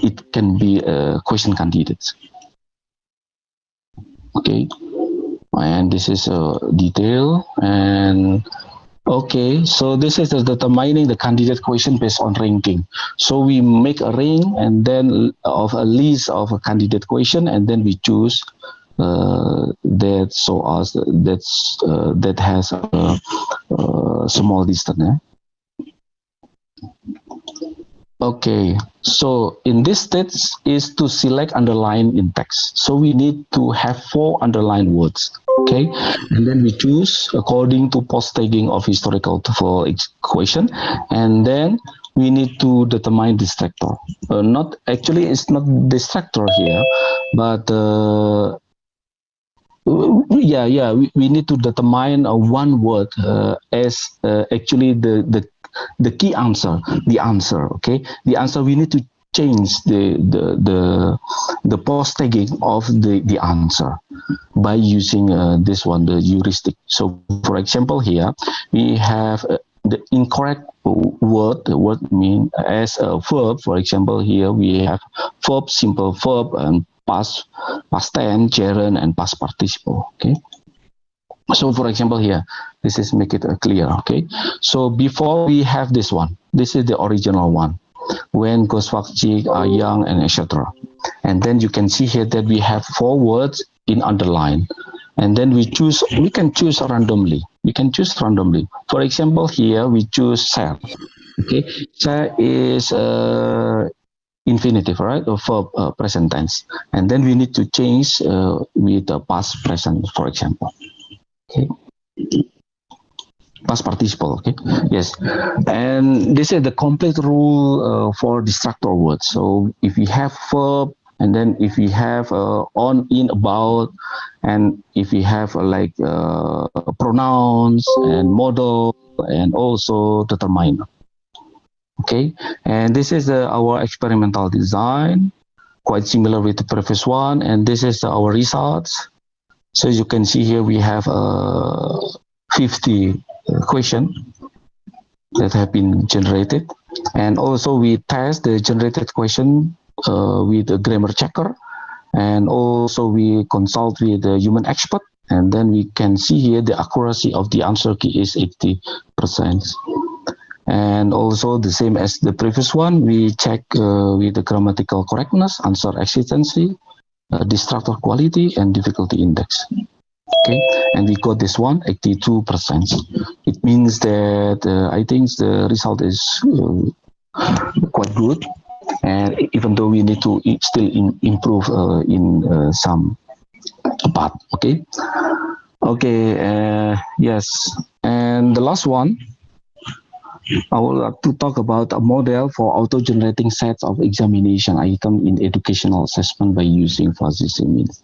it can be question candidates. Okay, and this is a detail. And okay, so this is determining the candidate question based on ranking. So we make a ring and then of a list of a candidate question, and then we choose that that has a small distance. Okay, so in this stage is to select underline in text. So we need to have 4 underlined words. Okay, and then we choose according to post tagging of historical for each question, and then we need to determine distractor. Not actually, it's not distractor here, but we need to determine one word as actually the key answer, the answer. Okay, the answer, we need to change the post tagging of the answer by using this one, the heuristic. So for example, here we have the incorrect word. The word mean as a verb. For example, here we have verb, simple verb, and past tense, gerund, and past participle. Okay, so for example here, this is make it clear. Okay, so before we have this one, this is the original one, when Goswakchik are young, and etc. And then you can see here that we have 4 words in underline, and then we can choose randomly. For example, here we choose share. Okay, share is infinitive, right, or verb present tense, and then we need to change with the past present, for example. Okay. past participle. Okay, yes, and this is the complete rule for destructor words. So if we have verb, and then if we have on, in, about, and if we have like pronouns and modal and also determiner. Okay, and this is our experimental design, quite similar with the previous one, and this is our results. So you can see here we have 50 questions that have been generated, and also we test the generated question with a grammar checker, and also we consult with a human expert, and then we can see here the accuracy of the answer key is 80%. And also the same as the previous one, we check with the grammatical correctness, answer existency, destructor quality, and difficulty index. Okay, and we got this one, 82%. It means that I think the result is quite good, and even though we need to still improve in some part. Okay, yes, and the last one, I would like to talk about a model for auto-generating sets of examination items in educational assessment by using fuzzy semins.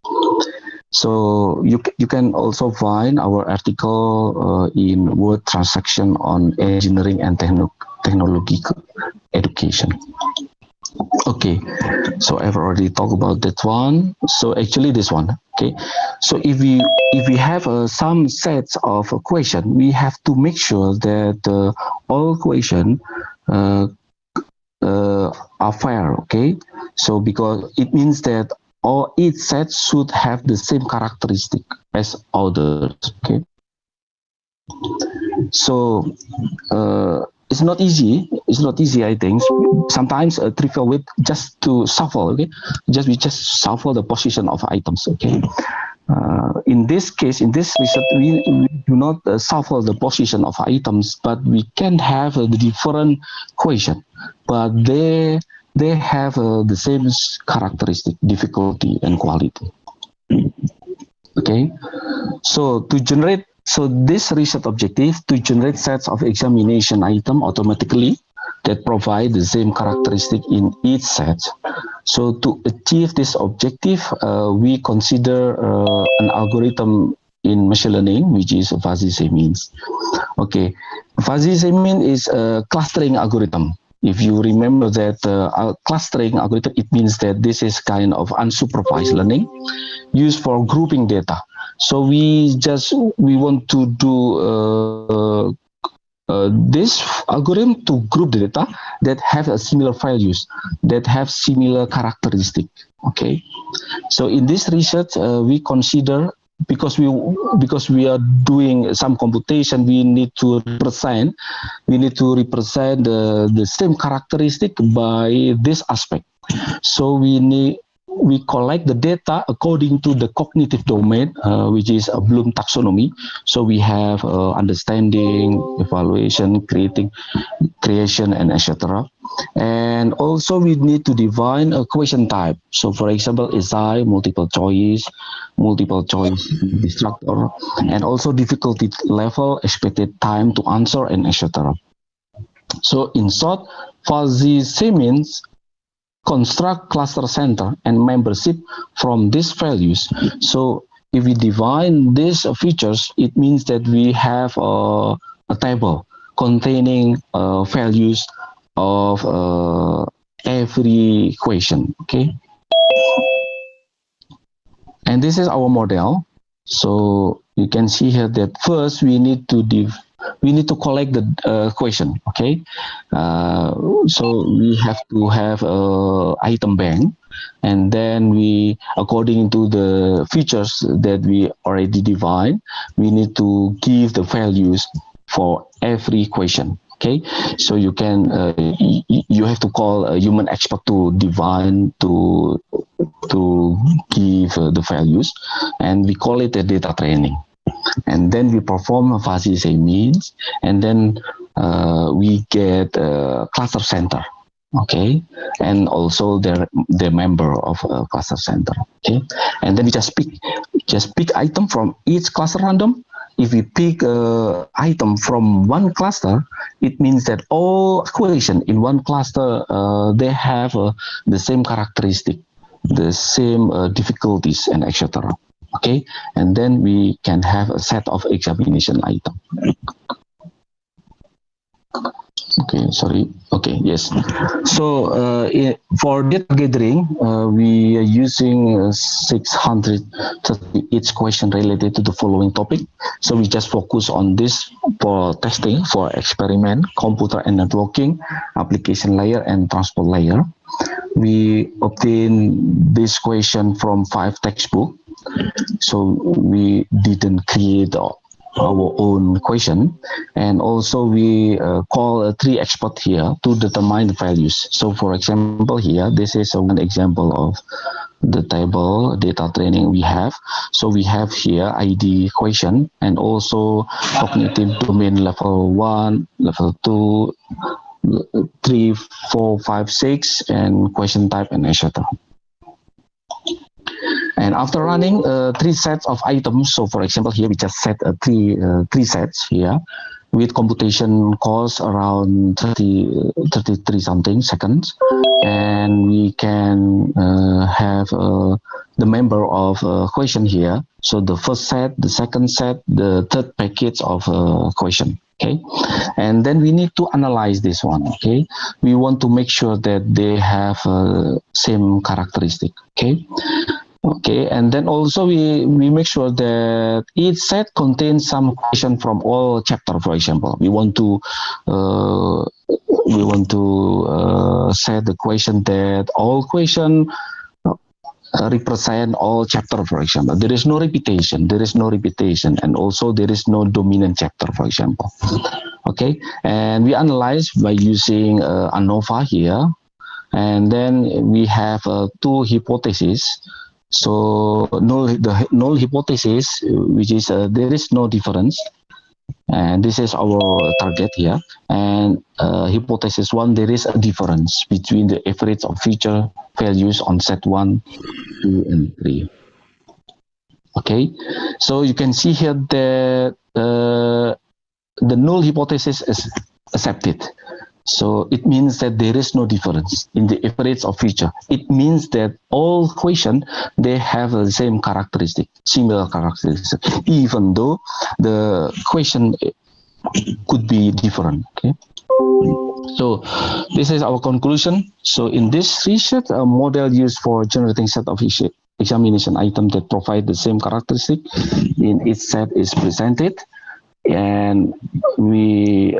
So you can also find our article in Word Transaction on Engineering and Technological Education. Okay, so I've already talked about that one. So actually this one, okay. So if we have some sets of questions, we have to make sure that all questions are fair, okay. So because it means that each set should have the same characteristic as others, okay. So it's not easy. It's not easy, I think. Sometimes a trivial way just to shuffle, okay? We just shuffle the position of items, okay? In this case, in this research, we do not shuffle the position of items, but we can have the different question, but they have the same characteristic, difficulty and quality. Okay, so this research objective to generate sets of examination item automatically that provide the same characteristic in each set. So to achieve this objective, we consider an algorithm in machine learning, which is fuzzy semins. Okay, fuzzy semin is a clustering algorithm. If you remember that clustering algorithm, it means that this is kind of unsupervised learning used for grouping data. So we want to do this algorithm to group the data that have a similar values, that have similar characteristic. Okay, so in this research we consider, because we are doing some computation, we need to represent the same characteristic by this aspect. So we collect the data according to the cognitive domain, which is a Bloom taxonomy. So we have understanding, evaluation, creation, and etc. And also we need to define a question type. So for example, SAIAE, multiple choice destructor, and also difficulty level, expected time to answer, and etc. So in short, fuzzy semins construct cluster center and membership from these values. So if we define these features, it means that we have a table containing values of every question. Okay, and this is our model. So you can see here that first we need to collect the question. Okay, so we have to have a item bank, and then we, according to the features that we already defined, we need to give the values for every question. Okay, so you can you have to call a human expert to define, to give the values, and we call it a data training. And then we perform a fuzzy semins, and then we get a cluster center. Okay, and also the member of a cluster center. Okay, and then we just pick item from each cluster random, if we pick an item from one cluster, it means that all question in one cluster, they have the same characteristic, the same difficulties, and etc. Okay, and then we can have a set of examination item. Okay, sorry. Okay, yes. So for data gathering, we are using 630 each question related to the following topic. So we just focus on this for testing, for experiment, computer and networking, application layer, and transport layer. We obtain this question from 5 textbooks. So we didn't create our own question, and also we call 3 experts here to determine the values. So for example here, this is one example of the table data training we have. So we have here ID question and also cognitive domain level 1, level 2, 3, 4, 5, 6, and question type and etc. And after running 3 sets of items, so for example here we just set three sets here with computation cost around 33 something seconds, and we can have the member of question here. So the first set, the second set, the third package of question. Okay, and then we need to analyze this one. Okay, we want to make sure that they have same characteristic. Okay. Okay, and then also we make sure that each set contains some question from all chapter. For example, we want to set the question that all question represent all chapter. For example, there is no repetition. And also there is no dominant chapter. For example, okay, and we analyze by using ANOVA here, and then we have 2 hypotheses. So the null hypothesis, which is there is no difference, and this is our target here. And hypothesis 1, there is a difference between the average of feature values on set 1, 2, and 3. Okay, so you can see here that the null hypothesis is accepted. So it means that there is no difference in the average of feature. It means that all question, they have the same characteristic, similar characteristic, even though the question could be different. Okay. So this is our conclusion. So in this research, a model used for generating set of examination items that provide the same characteristic in each set is presented, and we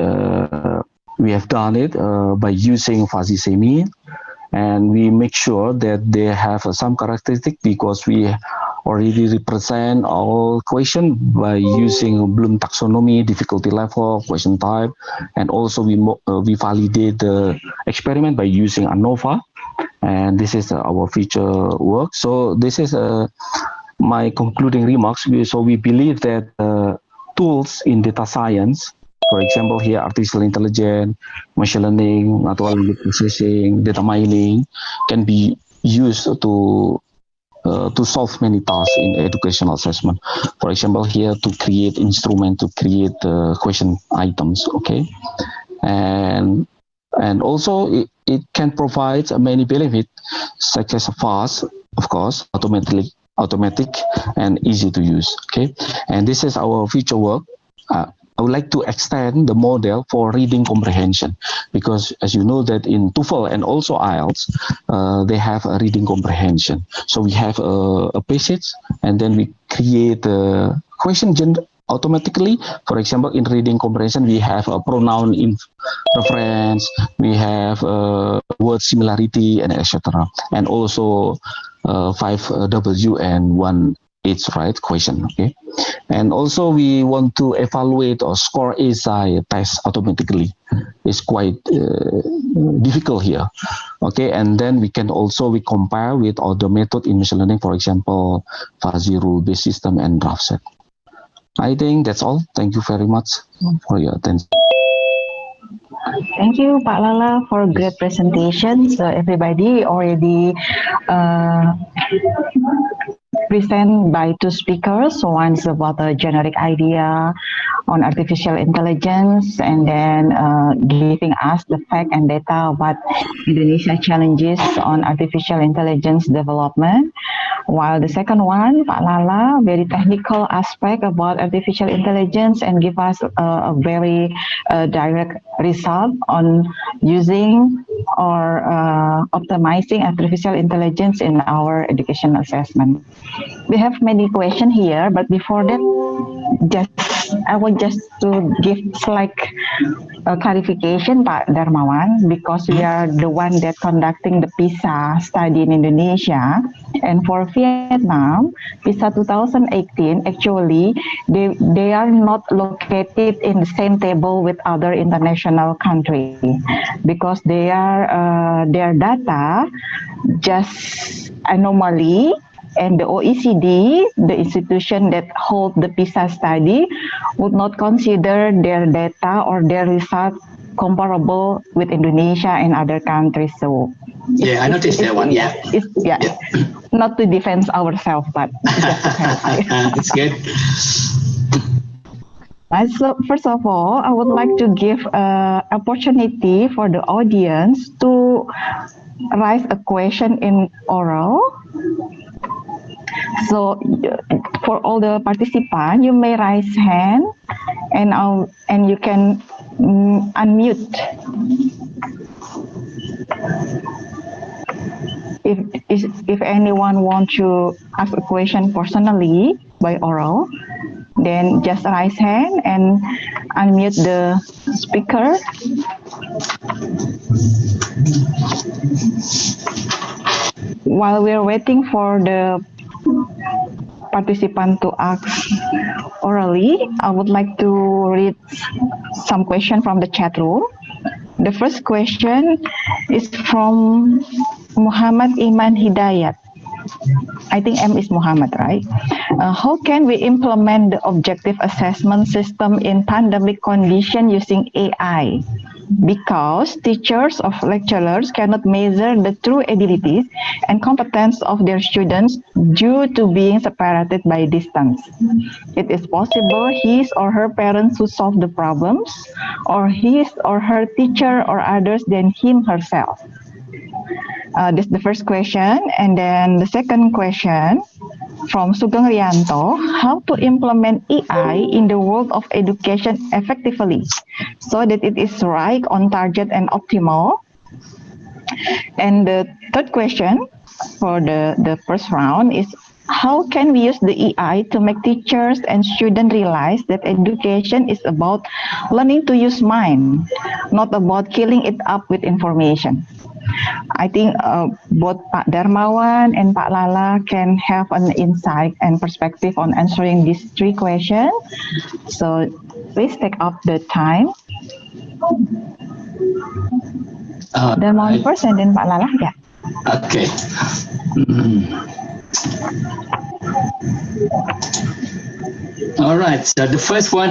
have done it by using fuzzy semi, and we make sure that they have some characteristic because we already represent all question by using Bloom taxonomy, difficulty level, question type, and also we validate the experiment by using ANOVA, and this is our feature work. So this is my concluding remarks. So we believe that tools in data science, for example, here artificial intelligence, machine learning, natural language processing, data mining, can be used to solve many tasks in educational assessment. For example, here to create instrument, to create question items. Okay, and also it can provide many benefits such as fast, of course, automatic, and easy to use. Okay, and this is our future work. I would like to extend the model for reading comprehension, because as you know that in TOEFL and also IELTS, they have a reading comprehension. So we have a passage, and then we create a question automatically. For example, in reading comprehension, we have a pronoun in reference, we have word similarity, and etc. And also 5 W and 1 H right question. Okay, and also we want to evaluate or score ASI test automatically. It's quite difficult here. Okay, and then we can also compare with other method in machine learning, for example, fuzzy rule-based system and graph set. I think that's all. Thank you very much for your attention. Thank you, Pak Lala, for a great presentation. So everybody already presented by two speakers. One is about a generic idea on artificial intelligence, and then giving us the fact and data about Indonesia challenges on artificial intelligence development. While the second one, Pak Lala, very technical aspect about artificial intelligence and give us a very direct result on using or optimizing artificial intelligence in our education assessment. We have many questions here, but before that, I want just to give like a clarification, Pak Darmawan, because we are the one that conducting the PISA study in Indonesia, and for Vietnam, PISA 2018, actually, they are not located in the same table with other international country, because their data just anomaly, and the OECD, the institution that hold the PISA study, would not consider their data or their results comparable with Indonesia and other countries. So yeah, I noticed that one. Yeah, not to defend ourselves, but just to clarify. It's good. So first of all, I would like to give an opportunity for the audience to raise a question in oral. So for all the participants, you may raise hand, and you can unmute. If anyone wants to ask a question personally by oral, then just raise hand and unmute the speaker. While we're waiting for the participant to ask orally, I would like to read some questions from the chat room. The first question is from Muhammad Iman Hidayat. I think M is Muhammad, right? How can we implement the objective assessment system in pandemic condition using AI? Because teachers or lecturers cannot measure the true abilities and competence of their students due to being separated by distance. It is possible his or her parents who solve the problems, or his or her teacher or others than him herself. That's the first question. And then the second question from Sugeng Rianto, how to implement AI in the world of education effectively so that it is right, on target, and optimal. And the third question for the first round is, how can we use the AI to make teachers and students realize that education is about learning to use mind, not about killing it up with information? I think both Pak Darmawan and Pak Lala can have an insight and perspective on answering these three questions. So please take up the time. Darmawan first and then Pak Lala. Yeah. Okay. All right. So the first one,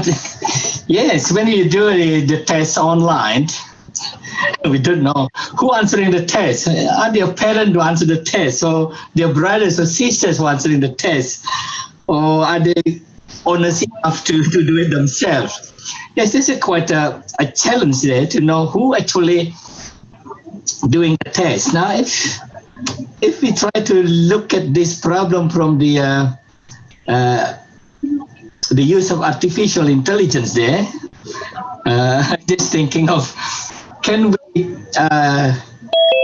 yes, when you do the test online, we don't know who answering the test. Are their parents who answer the test, or their brothers or sisters who answering the test, or are they honest enough to do it themselves? Yes, this is quite a challenge there to know who actually doing the test. Now, if we try to look at this problem from the use of artificial intelligence there, just thinking of, can we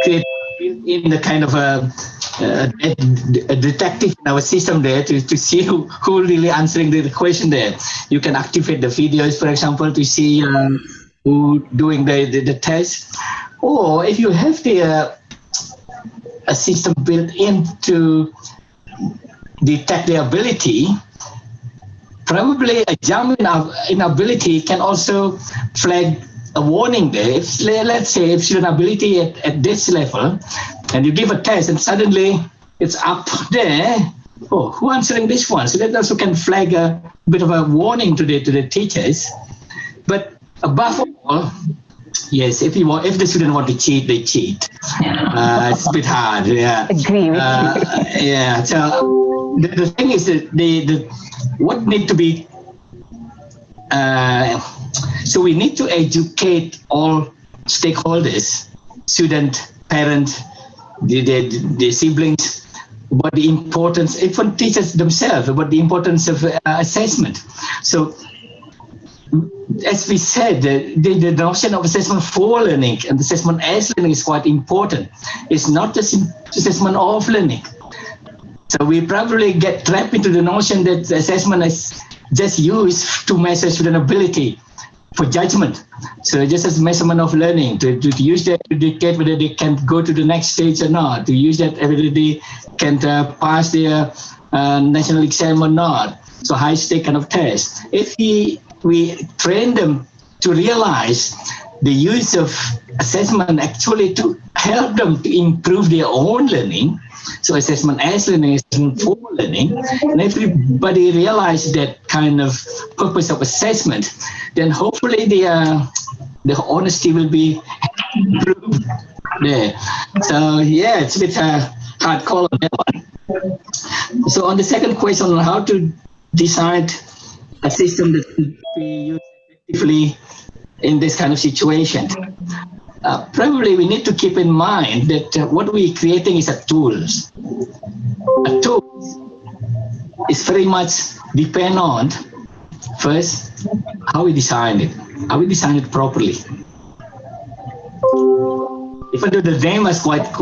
create in the kind of a detective in our system there to see who really answering the question there? You can activate the videos, for example, to see who doing the test. Or if you have a system built in to detect the ability, probably a jump in ability can also flag a warning there. If, let's say, if student ability at this level, and you give a test and suddenly it's up there, oh, who answering this one? So that also can flag a bit of a warning to the teachers. But above all, yes, if the student want to cheat, they cheat. It's a bit hard. Yeah. Agree with you. Yeah. So the thing is that what need to be, so we need to educate all stakeholders, student, parent, the siblings, about the importance, even teachers themselves, about the importance of assessment. So, as we said, the notion of assessment for learning and assessment as learning is quite important. It's not just assessment of learning. So we probably get trapped into the notion that assessment is just used to measure student ability for judgment. So just as measurement of learning, to use that to indicate whether they can go to the next stage or not, to use that whether they can pass their national exam or not. So high stake kind of test. If we train them to realize the use of assessment actually to help them to improve their own learning. So assessment as learning, assessment for learning, and everybody realize that kind of purpose of assessment, then hopefully the honesty will be improved there. So yeah, it's a bit hard call on that one. So on the second question on how to decide a system that can be used effectively in this kind of situation. Probably we need to keep in mind that what we're creating is a tool. A tool is very much depend on, first, how we design it. How we design it properly. Even though the name is quite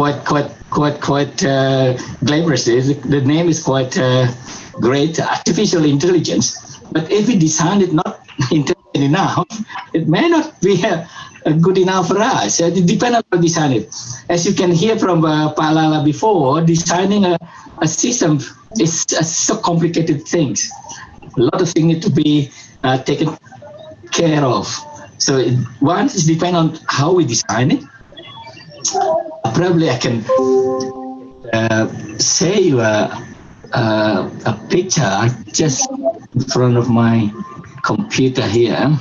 glamorous, the name is quite great, artificial intelligence. But if we design it not intelligent enough, it may not be good enough for us. It depends on how we design it. As you can hear from Pak Lala before, designing a system is so complicated things. A lot of things need to be taken care of. So once it depends on how we design it. Probably I can say you a picture just in front of my computer here.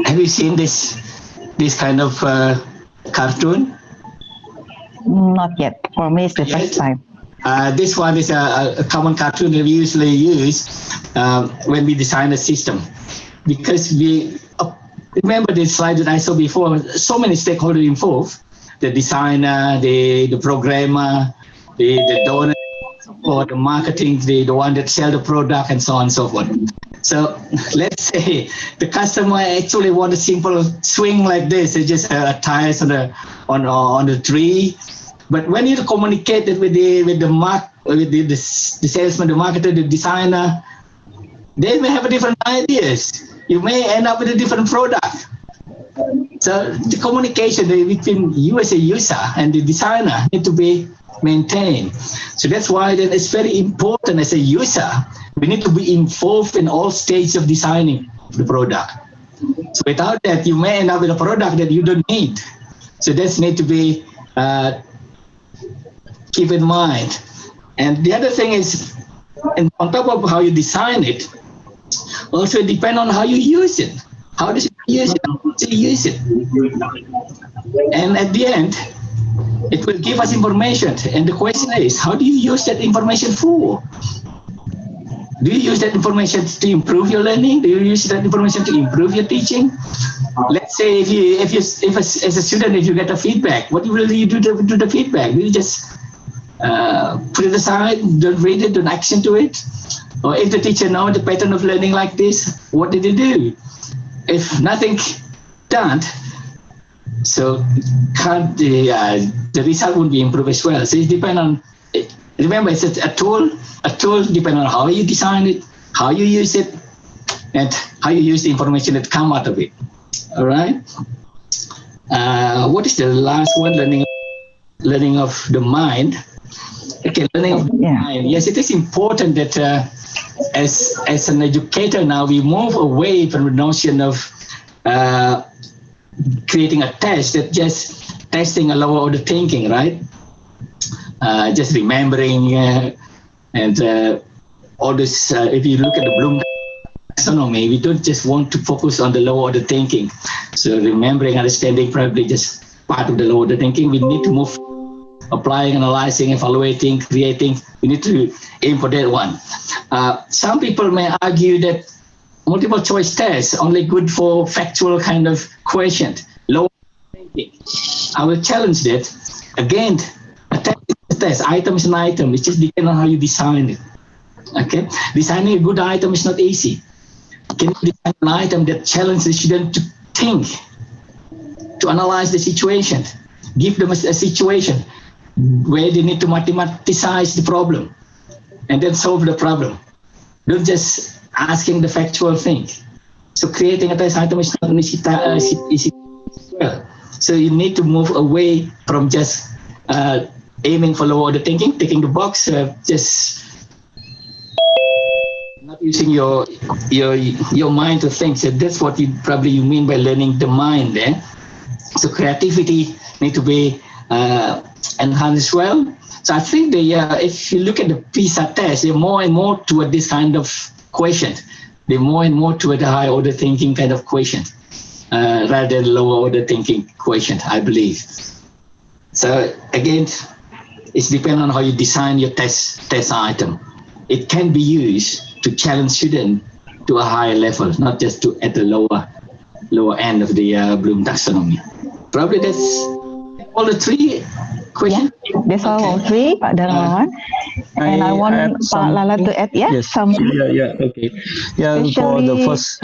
Have you seen this kind of cartoon? Not yet. For me, it's the first time. This one is a common cartoon that we usually use when we design a system, because we remember the slide that I saw before. So many stakeholders involved: the designer, the programmer, the donor, or the marketing, the one that sell the product, and so on and so forth. So let's say the customer actually want a simple swing like this. They just ties on the tree. But when you communicate it with the salesman, the marketer, the designer, they may have different ideas. You may end up with a different product. So the communication between you as a user and the designer need to be maintained. So that's why then it's very important as a user, we need to be involved in all stages of designing the product. So without that, you may end up with a product that you don't need. So that's need to be keep in mind. And the other thing is, and on top of how you design it, also depend on how you use it. How does you use it? How do you use it? And at the end, it will give us information. And the question is, how do you use that information for? Do you use that information to improve your learning? Do you use that information to improve your teaching? Let's say if as a student, if you get a feedback, what will you do to the feedback? Will you just put it aside, don't read it, don't action to it? Or if the teacher knows the pattern of learning like this, what did he do? If nothing done, so can't the result won't be improved as well. So it depends on, remember it's a tool depends on how you design it, how you use it, and how you use the information that come out of it. All right. What is the last one? Learning of the mind. Okay, learning of the mind. Yes, it is important that as an educator now, we move away from the notion of creating a test that just testing a lower order thinking, right? Just remembering and all this. If you look at the Bloom taxonomy, we don't just want to focus on the lower order thinking. So remembering, understanding, probably just part of the lower order thinking. We need to move applying, analyzing, evaluating, creating. We need to aim for that one. Some people may argue that multiple choice tests only good for factual kind of questions. Low thinking. I will challenge that. Again, a test is a test. Item is an item. It just depends on how you design it. Okay, designing a good item is not easy. Can you design an item that challenges the student to think, to analyze the situation, give them a situation where they need to mathematicize the problem and then solve the problem. Don't just asking the factual thing. So creating a test item is not easy as well. So you need to move away from just aiming for low order thinking, ticking the box, just not using your mind to think. So that's what you mean by learning the mind. So creativity need to be enhanced as well. So I think if you look at the PISA test, they're more and more toward this kind of questions. They're more and more toward the high order thinking kind of questions rather than lower order thinking questions, I believe. So again, it's dependent on how you design your test item. It can be used to challenge students to a higher level, not just to at the lower end of the Bloom taxonomy. Probably that's all the three questions. Yeah, that's all three, Pak Darmawan. And I want Pak Lala to add, some. Okay. Yeah, for the first,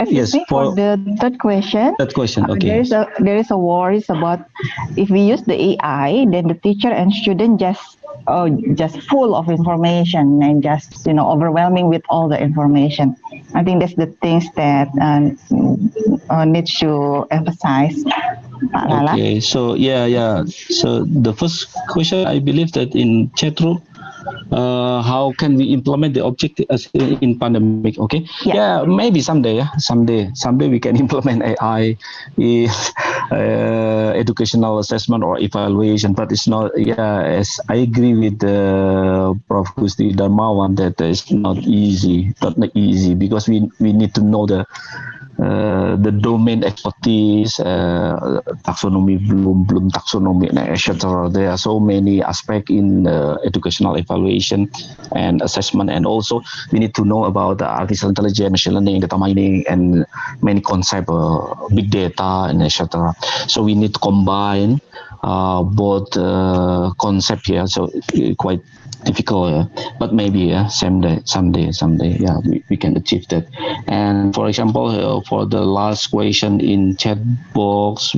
for the third question. Okay. There is a worries about if we use the AI, then the teacher and student just full of information and just overwhelming with all the information. I think that's the things that needs to emphasize. Pak Lala. Okay, so so the first question, I believe that in chat room, how can we implement the objective as in pandemic? Okay, maybe someday we can implement AI in educational assessment or evaluation, but it's not. As I agree with Prof. Gusti Darmawan that it's not easy, because we need to know the domain expertise, taxonomy, Bloom taxonomy, etc. There are so many aspects in educational evaluation and assessment, and also we need to know about artificial intelligence, machine learning, data mining, and many concepts, big data, and etc. So we need to combine both concepts here. So quite difficult, but maybe someday, we can achieve that. And for example, for the last question in chat box,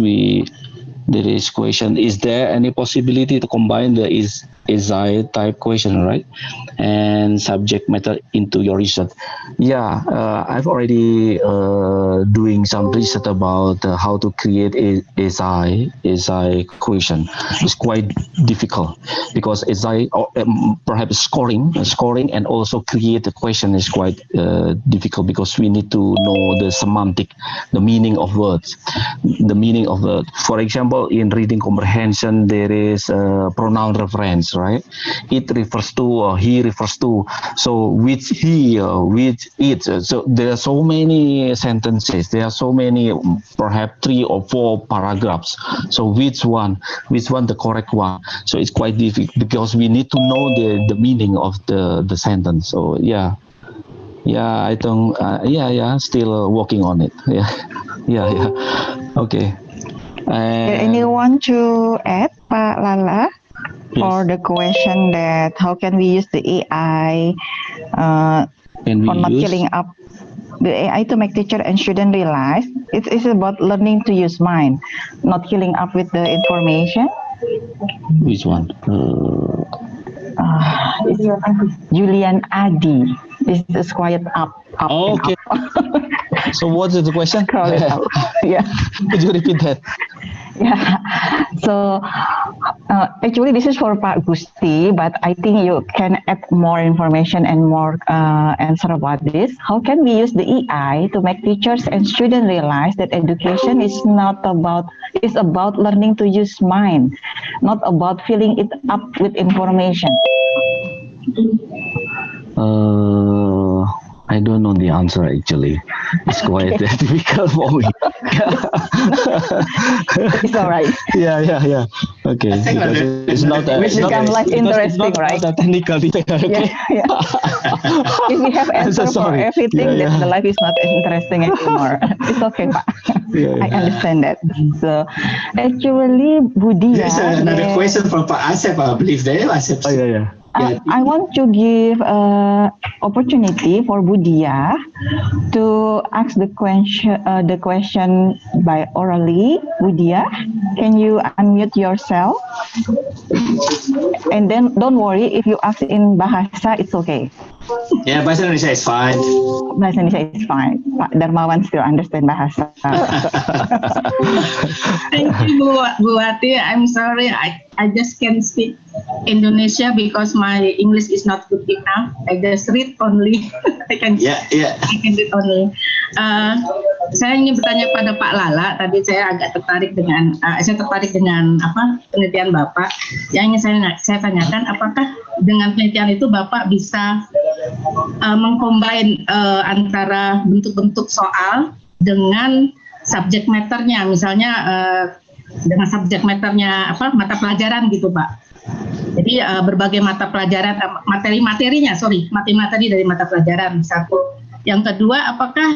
there is question: is there any possibility to combine the SAIAE type question, right, and subject matter into your research? I've already doing some research about how to create a SAIAE question. It's quite difficult because SAIAE, perhaps scoring and also create a question is quite difficult, because we need to know the semantic, the meaning of words. For example, in reading comprehension, there is pronoun reference, right? It refers to, or he refers to. So which he, which it. So there are so many sentences. There are so many, perhaps 3 or 4 paragraphs. So which one the correct one? So it's quite difficult because we need to know the meaning of the sentence. So I don't. Still working on it. Okay. Anyone to add, Pak Lala, for the question that how can we use the AI for not killing up the AI to make teacher and student realize it's about learning to use mind, not killing up with the information? Which one? Julian Adi is quite up. Okay. So what is the question? Call it up. Could you repeat that? So actually this is for Pak Gusti, but I think you can add more information and more answer about this. How can we use the AI to make teachers and students realize that education is about learning to use mind, not about filling it up with information? I don't know the the answer actually. It's quite difficult for me. It's all right. Yeah. Okay. It's not interesting, right? Not a technical detail. Okay. Yeah. If we have answer for everything, then the life is not interesting anymore. It's okay, Pak. I understand that. So actually, Budia. There's another question from Pak Asep, I believe there. Asep. Oh, yeah. I want to give opportunity for Budia to ask the question by orally. Budia, can you unmute yourself? And then don't worry if you ask in bahasa, it's okay. Yeah, bahasa Indonesia is fine. Bahasa Indonesia is fine. Pak Darmawan still understand bahasa. Thank you, Bu Wati. I'm sorry, I just can't speak Indonesia because my English is not good enough. I just read only. I can read only. Saya ingin bertanya pada Pak Lala. Tadi saya agak tertarik dengan penelitian Bapak. Yang ingin saya tanyakan, apakah dengan penelitian itu Bapak bisa mengcombine antara bentuk-bentuk soal dengan subject matter-nya, misalnya dengan subject matter-nya mata pelajaran gitu, Pak. Jadi berbagai mata pelajaran, materi dari mata pelajaran satu. Yang kedua, apakah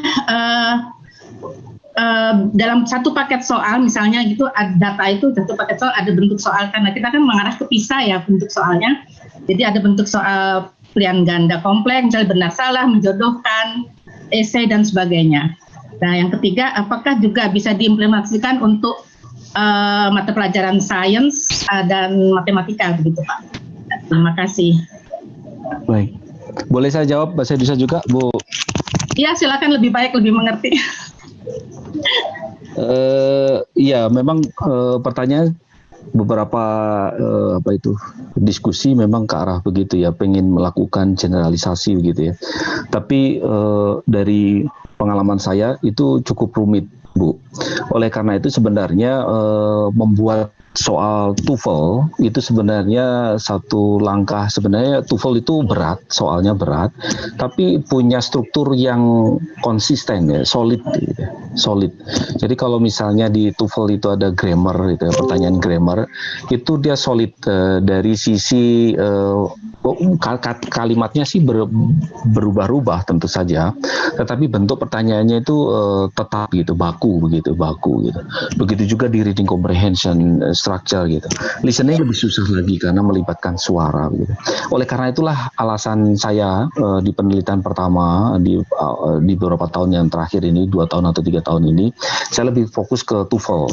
dalam satu paket soal misalnya gitu, data itu satu paket soal ada bentuk soal, karena kita kan mengarah ke PISA ya bentuk soalnya. Jadi ada bentuk soal pilihan ganda kompleks, misalnya benar salah, menjodohkan, esai dan sebagainya. Nah, yang ketiga, apakah juga bisa diimplementasikan untuk mata pelajaran sains dan matematika begitu, Pak? Terima kasih. Baik. Boleh saya jawab bahasa Indonesia juga, Bu? Iya, silakan, lebih baik, lebih mengerti. Iya, memang pertanyaan beberapa diskusi memang ke arah begitu ya, pengen melakukan generalisasi begitu ya. Tapi dari pengalaman saya itu cukup rumit, Bu. Oleh karena itu sebenarnya membuat soal TOEFL itu sebenarnya satu langkah. Sebenarnya TOEFL itu berat, soalnya berat, tapi punya struktur yang konsisten ya, solid gitu. Solid. Jadi kalau misalnya di TOEFL itu ada grammar gitu, pertanyaan grammar, itu dia solid dari sisi kalimatnya sih berubah-ubah tentu saja, tetapi bentuk pertanyaannya itu tetap gitu, baku gitu. Begitu juga di reading comprehension structure gitu. Listening lebih susah lagi karena melibatkan suara gitu. Oleh karena itulah alasan saya di penelitian pertama di beberapa tahun yang terakhir ini, 2 tahun atau 3 tahun ini, saya lebih fokus ke TOEFL.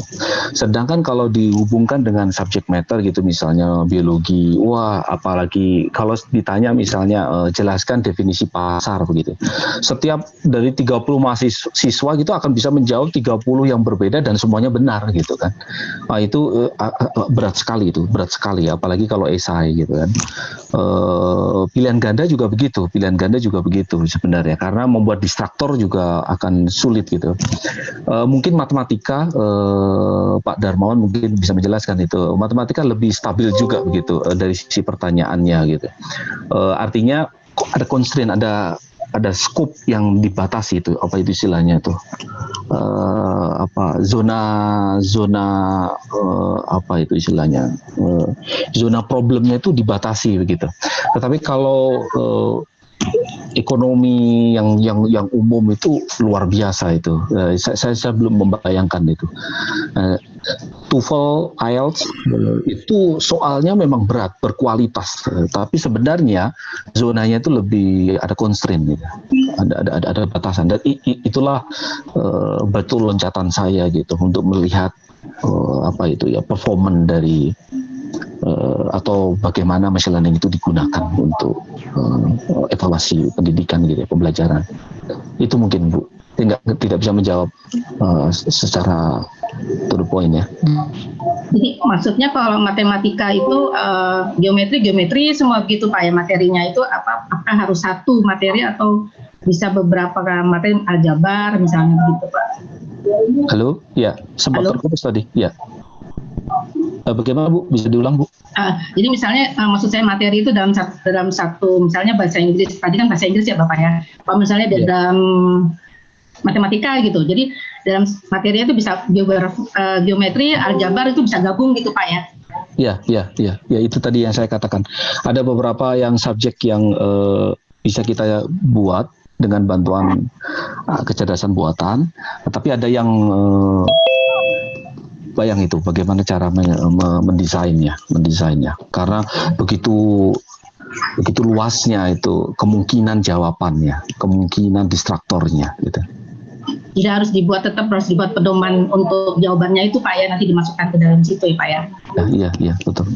Sedangkan kalau dihubungkan dengan subject matter gitu, misalnya biologi, wah apalagi kalau ditanya misalnya jelaskan definisi pasar begitu. Setiap dari 30 mahasiswa gitu akan bisa menjawab 30 yang berbeda dan semuanya benar gitu kan. Nah, itu berat sekali apalagi kalau esai gitu kan. Pilihan ganda juga begitu sebenarnya, karena membuat distraktor juga akan sulit gitu. Mungkin matematika, Pak Darmawan mungkin bisa menjelaskan itu. Matematika lebih stabil juga begitu dari sisi pertanyaannya gitu. Artinya ada constraint, ada scope yang dibatasi itu, apa itu istilahnya itu, zona apa itu istilahnya, zona problemnya itu dibatasi begitu. Tetapi kalau ekonomi yang umum itu luar biasa itu. Saya belum membayangkan itu. TOEFL, IELTS itu soalnya memang berat, berkualitas, tapi sebenarnya zonanya itu lebih ada constraint gitu. Ada batasan, dan itulah betul loncatan saya gitu untuk melihat performan dari atau bagaimana machine learning itu digunakan untuk evaluasi pendidikan gitu ya, pembelajaran. Itu mungkin Bu, tidak bisa menjawab secara to the point ya. Jadi maksudnya kalau matematika itu geometri semua begitu Pak ya, materinya itu apakah harus satu materi atau bisa beberapa materi, aljabar misalnya begitu Pak? Halo, ya sempat terputus tadi ya. Bagaimana Bu? Bisa diulang Bu? Jadi misalnya maksud saya materi itu dalam satu misalnya bahasa Inggris, tadi kan bahasa Inggris ya Bapak ya. Kalau misalnya dalam matematika gitu, jadi dalam materinya itu bisa geometri, aljabar itu bisa gabung gitu Pak ya. Ya itu tadi yang saya katakan. Ada beberapa yang subjek yang bisa kita buat dengan bantuan kecerdasan buatan, tapi ada yang bayang itu bagaimana cara mendesainnya, karena begitu luasnya itu kemungkinan jawabannya, kemungkinan distraktornya gitu. Tidak harus harus dibuat pedoman untuk jawabannya itu Pak ya, nanti dimasukkan ke dalam situ ya Pak ya. Iya betul.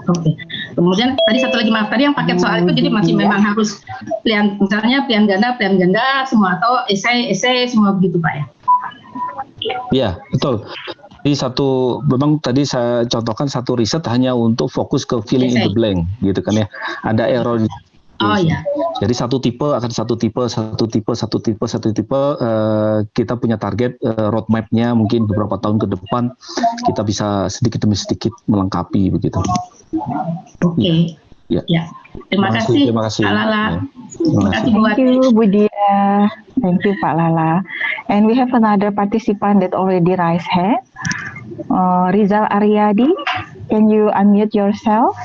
Oke. Kemudian tadi satu lagi maaf, tadi yang paket soal itu jadi masih memang harus pilihan ganda semua atau esai semua begitu Pak ya. Iya betul. Jadi memang tadi saya contohkan satu riset hanya untuk fokus ke filling in the blank gitu kan ya. Ada error. Oh iya. Jadi satu tipe, kita punya target roadmap-nya mungkin beberapa tahun ke depan kita bisa sedikit demi sedikit melengkapi begitu. Oke. Ya. Terima kasih Pak Lala. Terima kasih buat. Thank you Bu Dia. Thank you Pak Lala. And we have another participant that already raised hand. Rizal Aryadi, can you unmute yourself?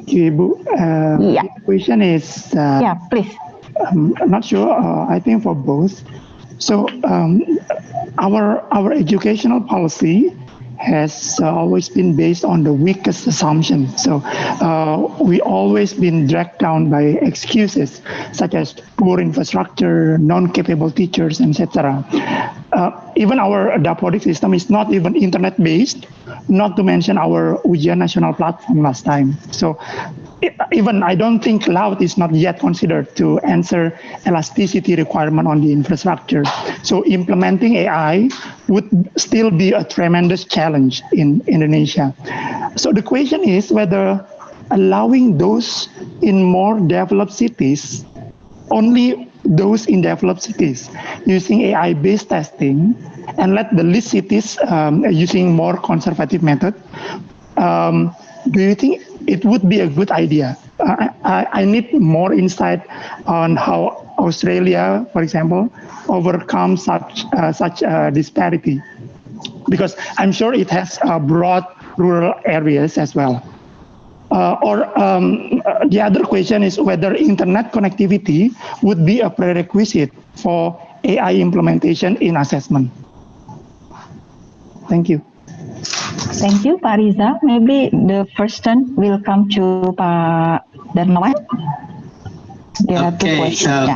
Okay, Bu. The question is, please. I'm not sure. I think for both. So, our educational policy has always been based on the weakest assumption. So, we always been dragged down by excuses such as poor infrastructure, non-capable teachers, etc. Even our dapodik system is not even internet-based, not to mention our ujian nasional platform last time. So even I don't think cloud is not yet considered to answer elasticity requirement on the infrastructure. So implementing AI would still be a tremendous challenge in Indonesia. So the question is whether allowing those in more developed cities, only those in developed cities using AI-based testing, and let the least cities using more conservative method. Do you think it would be a good idea? I need more insight on how Australia, for example, overcomes such disparity, because I'm sure it has broad rural areas as well. The other question is whether internet connectivity would be a prerequisite for AI implementation in assessment. Thank you. Thank you, Pak Riza. Maybe the first turn will come to Pak Darmawan. There are two questions.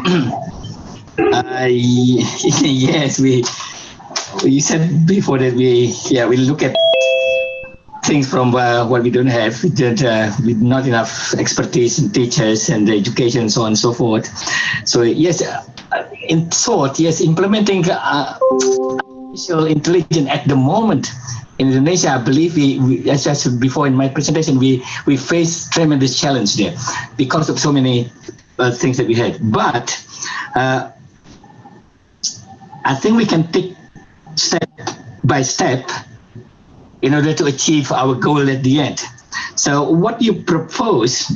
Yes, you said before that we look at things from what we don't have, that with not enough expertise in teachers and the education, so on and so forth. So yes, in short, yes, implementing artificial intelligence at the moment in Indonesia, I believe we as I said before in my presentation, we face tremendous challenge there because of so many things that we had. But I think we can take step by step in order to achieve our goal at the end. So what you propose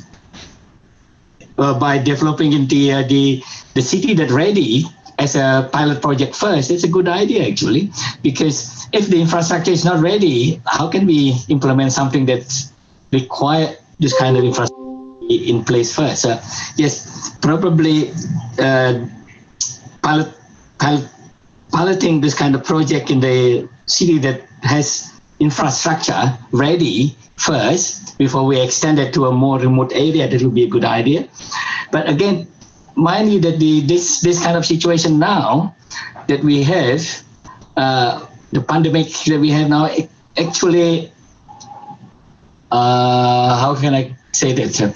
by developing into the city that ready as a pilot project first, it's a good idea actually, because if the infrastructure is not ready, how can we implement something that require this kind of infrastructure in place first? So yes, probably piloting this kind of project in the city that has infrastructure ready first before we extend it to a more remote area, that would be a good idea. But again, mind you that this kind of situation now that we have, the pandemic that we have now, actually, how can I say that?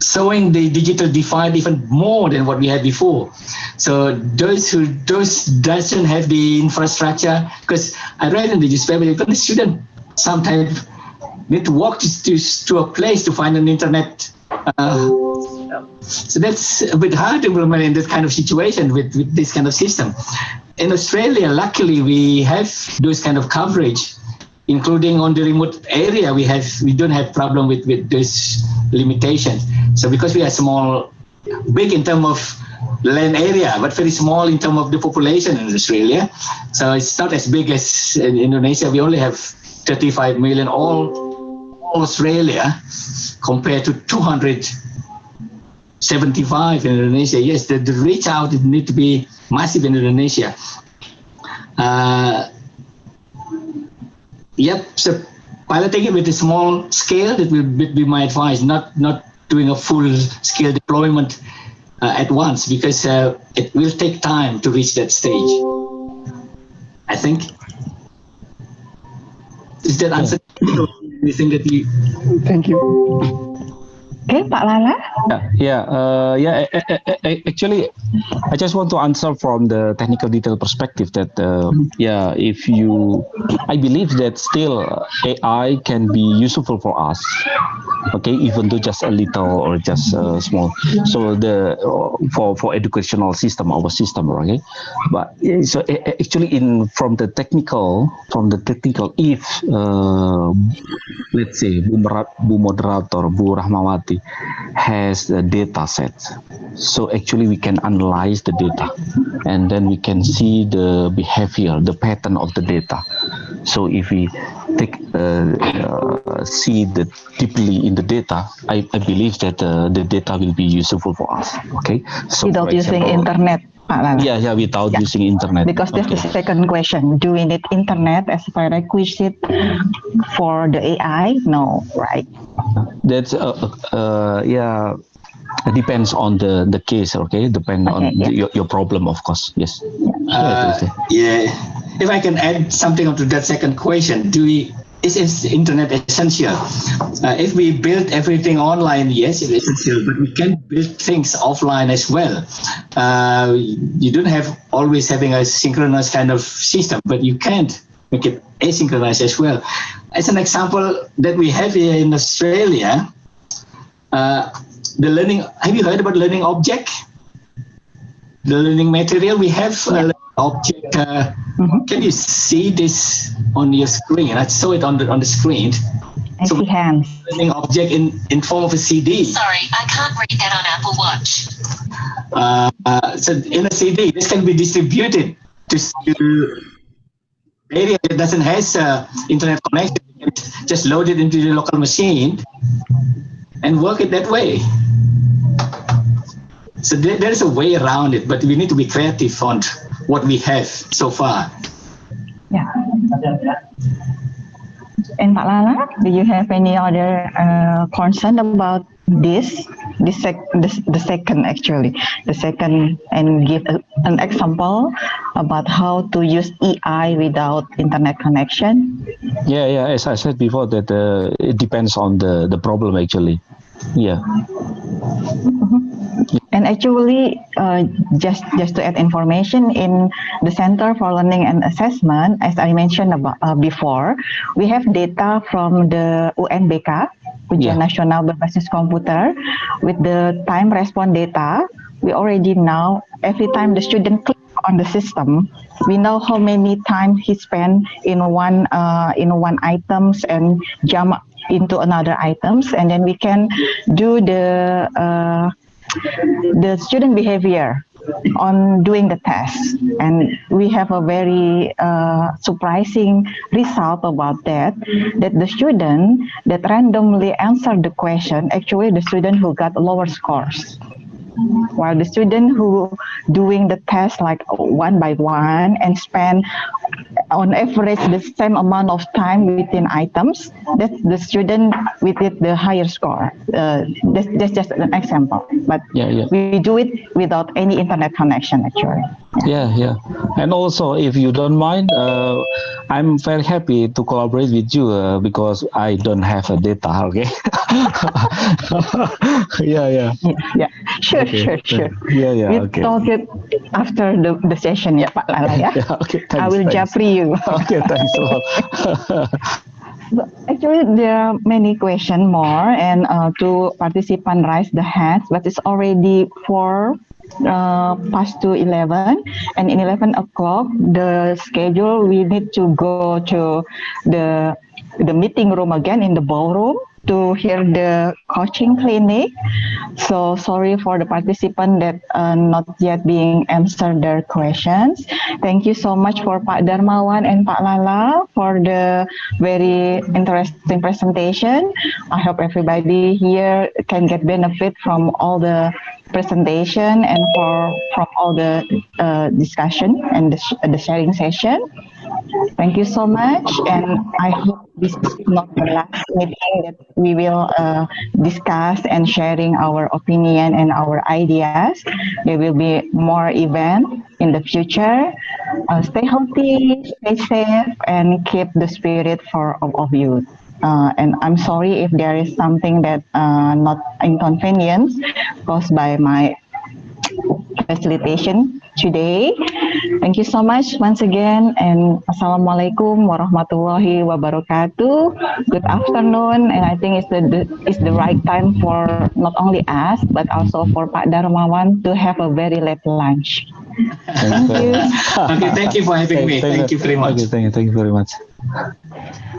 Showing the digital divide even more than what we had before. So those doesn't have the infrastructure, because I read in the newspaper, even the student sometimes need to walk to a place to find an internet. So that's a bit hard to implement in this kind of situation with this kind of system. in Australia, luckily, we have those kind of coverage, including on the remote area. We don't have problem with those limitations. So because we are small, big in terms of land area, but very small in terms of the population in Australia. So it's not as big as in Indonesia. We only have 35 million all Australia compared to 275 in Indonesia. Yes, the reach out need to be massive in Indonesia. Yep. So piloting it with a small scale, that will be my advice. Not doing a full scale deployment at once, because it will take time to reach that stage, I think. Is that answer anything that you? Thank you. Okay, Pak Lala. Actually, I just want to answer from the technical detail perspective that, if you, I believe that still AI can be useful for us. Okay, even though just a little or just small. So for educational system, our system, okay. But so actually, from the technical, if let's say Bu Moderator, Bu Rahmawati has the data set, so actually we can analyze the data, and then we can see the behavior, the pattern of the data. So if we see deeply in the data, I believe that the data will be useful for us. Okay, so without using internet. Yeah, without using internet. Because that's the second question. Do we need internet as a prerequisite for the AI? No, right? That's it depends on the case. Okay, depend on your problem, of course. Yes. If I can add something onto that second question, is internet essential? If we build everything online, yes, it is essential, but we can build things offline as well. You don't have always having a synchronous kind of system, but you can't make it asynchronous as well. As an example that we have here in Australia, the learning, have you heard about learning object? The learning material, we have a object. Can you see this on your screen? I saw it on the screen. I see hands. Learning object in form of a CD. Sorry, I can't read that on Apple Watch. So in a CD, this can be distributed to area that doesn't have internet connection. You can just load it into the local machine and work it that way. So there is a way around it, but we need to be creative on what we have so far. Yeah. And Pak Lala, do you have any other concern about this? The second, and give an example about how to use AI without internet connection? Yeah. As I said before, that it depends on the problem actually. Yeah. And actually, just to add information, in the Center for Learning and Assessment, as I mentioned before, we have data from the UNBK, Ujian Nasional Berbasis Komputer, with the time response data. We already know every time the student clicks on the system, we know how many time he spent in one items and jump into another items, and then we can do the student behavior on doing the test, and we have a very surprising result about that the student that randomly answered the question, actually the student who got lower scores, while the student who doing the test like one by one and spend on average the same amount of time within items, that's the student with the higher score. That's just an example, but we do it without any internet connection actually. Yeah. And also, if you don't mind, I'm very happy to collaborate with you because I don't have a data. Okay. Yeah. Sure. Yeah. We'll talk it after the session, ya Pak Lala. Yeah. Okay. Thanks, I will japri you. Okay. Thanks a lot. Actually, there are many questions more, and two participants raised the hands, but it's already 4 past to 11, and in 11 o'clock the schedule we need to go to the meeting room again in the ballroom to hear the coaching clinic. So sorry for the participant that not yet being answered their questions. Thank you so much for Pak Darmawan and Pak Lala for the very interesting presentation. I hope everybody here can get benefit from all the presentation and from all the discussion and the sharing session. Thank you so much, and I hope this is not the last meeting that we will discuss and sharing our opinion and our ideas. There will be more events in the future. Stay healthy, stay safe, and keep the spirit for all of you. And I'm sorry if there is something that not inconvenience caused by my facilitation today. Thank you so much once again, and Assalamualaikum warahmatullahi wabarakatuh. Good afternoon, and I think it's the right time for not only us but also for Pak Darmawan to have a very late lunch. Thank you. Okay, thank you for having me. Thank you very much. Okay, thank you very much.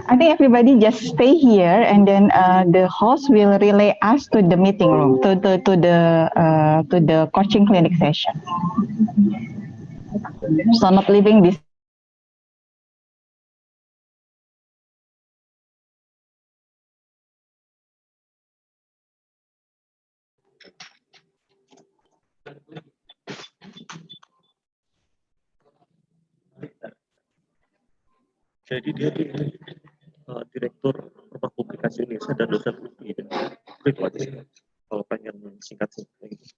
I think everybody just stay here, and then the host will relay us to the meeting room, to the coaching clinic session. So not leaving this. Jadi dia direktur rumah publikasi Indonesia dan dosen UI. Itu aja kalau pengen singkat-singkat.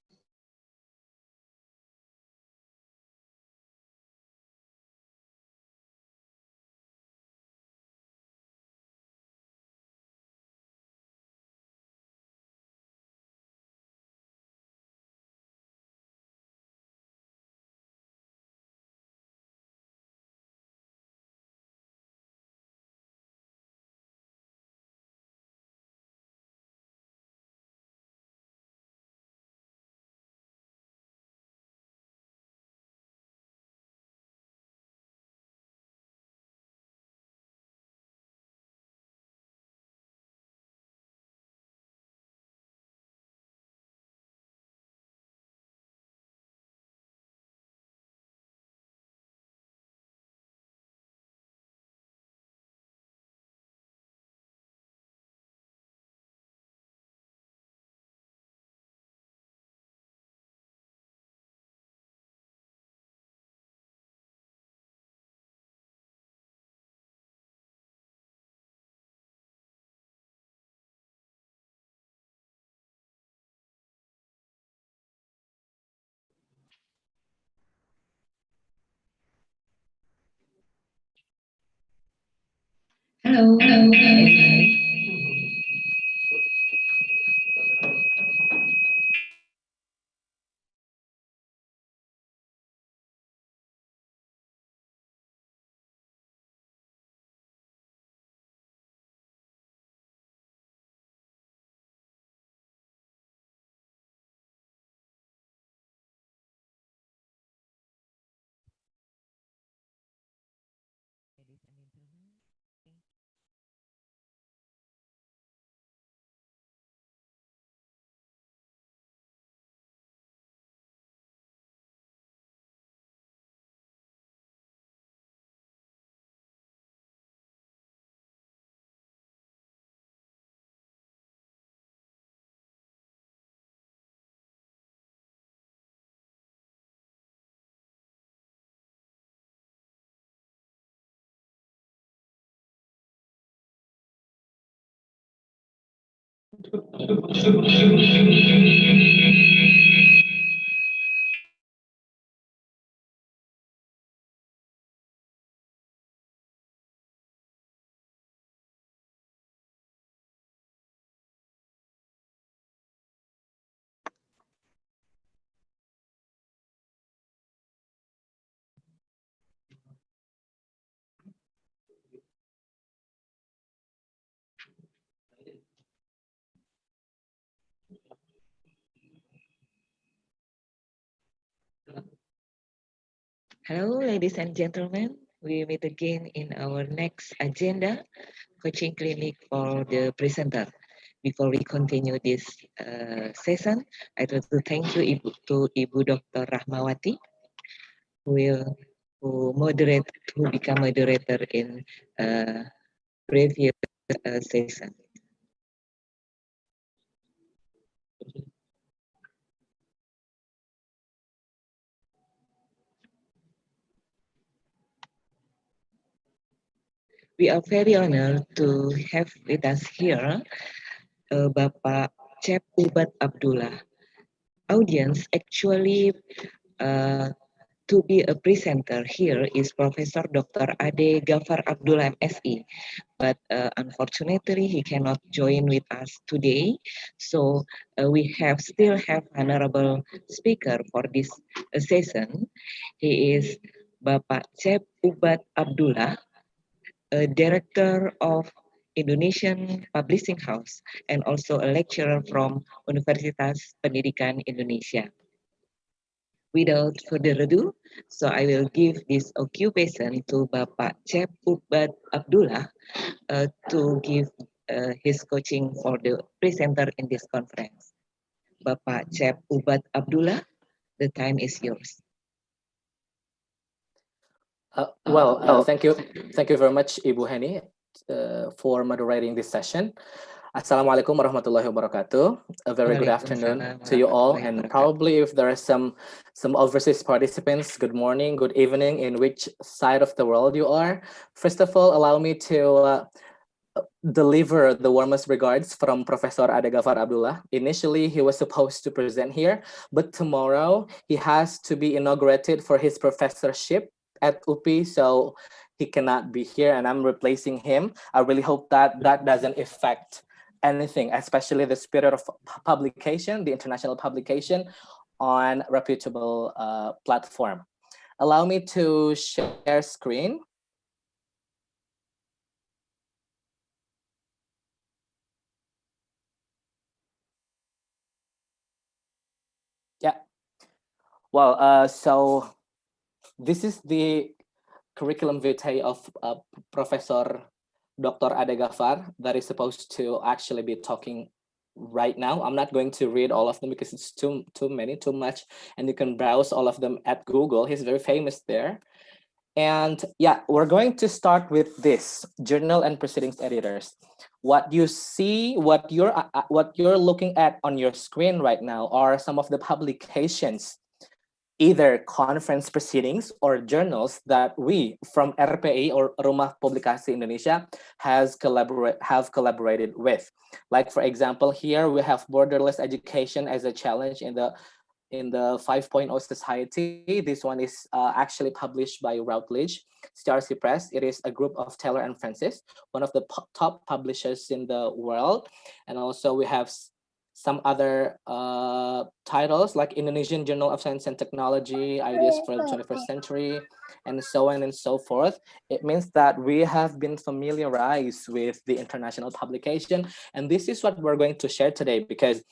Hello. Hello, ladies and gentlemen. We meet again in our next agenda, coaching clinic for the presenter. Before we continue this session, I'd like to thank you Ibu Dr. Rahmawati, who become moderator in previous session. We are very honored to have with us here Bapak Cep Ubat Abdullah. Audience actually to be a presenter here is Professor Dr. Ade Gafar Abdullah MSE, but unfortunately he cannot join with us today. So we still have honorable speaker for this session. He is Bapak Cep Ubat Abdullah, a director of Indonesian Publishing House and also a lecturer from Universitas Pendidikan Indonesia. Without further ado, so I will give this occupation to Bapak Cep Ubat Abdullah to give his coaching for the presenter in this conference. Bapak Cep Ubat Abdullah, the time is yours. Thank you very much, Ibu Hani, for moderating this session. Assalamualaikum warahmatullahi wabarakatuh. A very good afternoon to you all, and probably if there are some overseas participants, good morning, good evening, in which side of the world you are. First of all, allow me to deliver the warmest regards from Professor Ade Gafar Abdullah. Initially, he was supposed to present here, but tomorrow he has to be inaugurated for his professorship at UPI, so he cannot be here, and I'm replacing him. I really hope that that doesn't affect anything, especially the spirit of publication, the international publication on reputable platform. Allow me to share screen. Yeah. Well, so this is the curriculum vitae of Professor Dr. Ade Gafar that is supposed to actually be talking right now. I'm not going to read all of them because it's too much, and you can browse all of them at Google. He's very famous there. And yeah, we're going to start with this, journal and proceedings editors. What you see, what you're looking at on your screen right now are some of the publications, either conference proceedings or journals that we from RPI or Rumah Publikasi Indonesia have collaborated with. Like for example, here we have Borderless Education as a challenge in the 5.0 society. This one is actually published by Routledge, Starcy Press. It is a group of Taylor and Francis, one of the top publishers in the world. And also we have some other titles like Indonesian Journal of Science and Technology, Ideas for the 21st Century, and so on and so forth. It means that we have been familiarized with the international publication, and this is what we're going to share today, because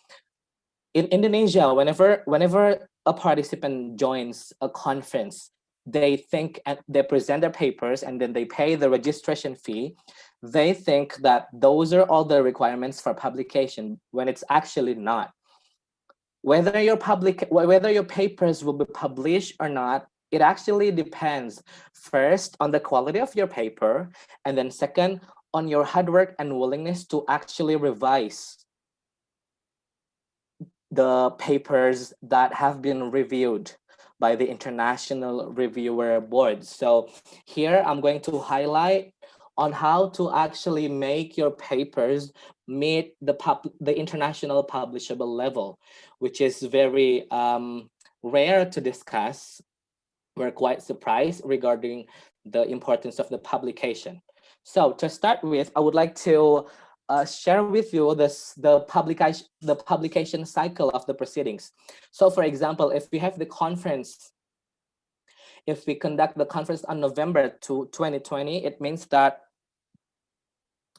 in Indonesia, whenever a participant joins a conference, they think and they present their papers and then they pay the registration fee. They think that those are all the requirements for publication, when it's actually not. Whether your papers will be published or not, it actually depends first on the quality of your paper, and then second on your hard work and willingness to actually revise the papers that have been reviewed by the International Reviewer Board. So here I'm going to highlight on how to actually make your papers meet the international publishable level, which is very rare to discuss. We're quite surprised regarding the importance of the publication. So to start with, I would like to share with you the publication cycle of the proceedings. So for example, if we have the conference, if we conduct the conference on November 2020, it means that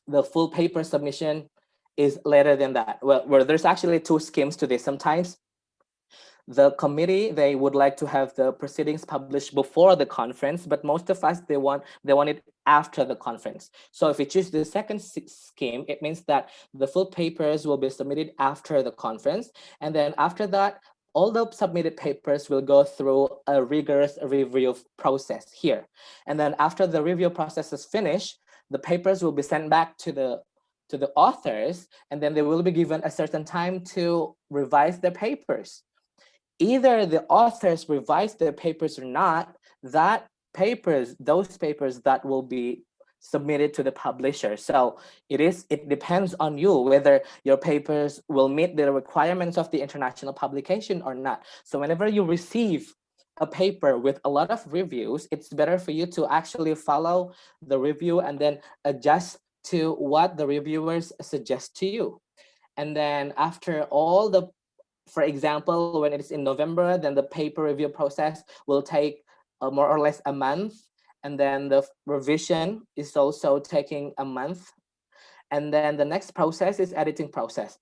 the full paper submission is later than that. Well, there's actually two schemes to this. Sometimes The committee, they would like to have the proceedings published before the conference, but most of us, they want it after the conference. So if we choose the second scheme, it means that the full papers will be submitted after the conference. And then after that, all the submitted papers will go through a rigorous review process here. And then after the review process is finished, the papers will be sent back to the authors, and then they will be given a certain time to revise their papers. Either the authors revise their papers or not, those papers that will be submitted to the publisher. So it depends on you whether your papers will meet the requirements of the international publication or not. So whenever you receive a paper with a lot of reviews, it's better for you to actually follow the review and then adjust to what the reviewers suggest to you. And then after all the, for example, when it's in November, then the paper review process will take more or less a month. And then the revision is also taking a month. And then the next process is editing process.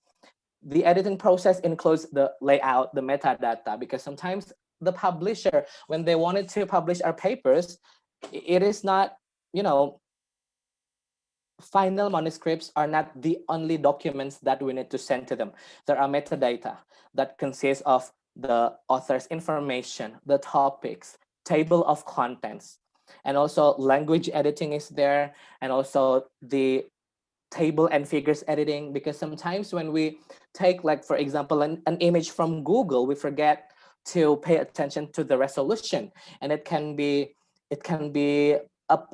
The editing process includes the layout, the metadata, because sometimes the publisher, when they wanted to publish our papers, it is not, final manuscripts are not the only documents that we need to send to them. There are metadata that consists of the author's information, the topics, table of contents, and also language editing is there, and also the table and figures editing, because sometimes when we take, like, for example, an image from Google, we forget to pay attention to the resolution, and it can be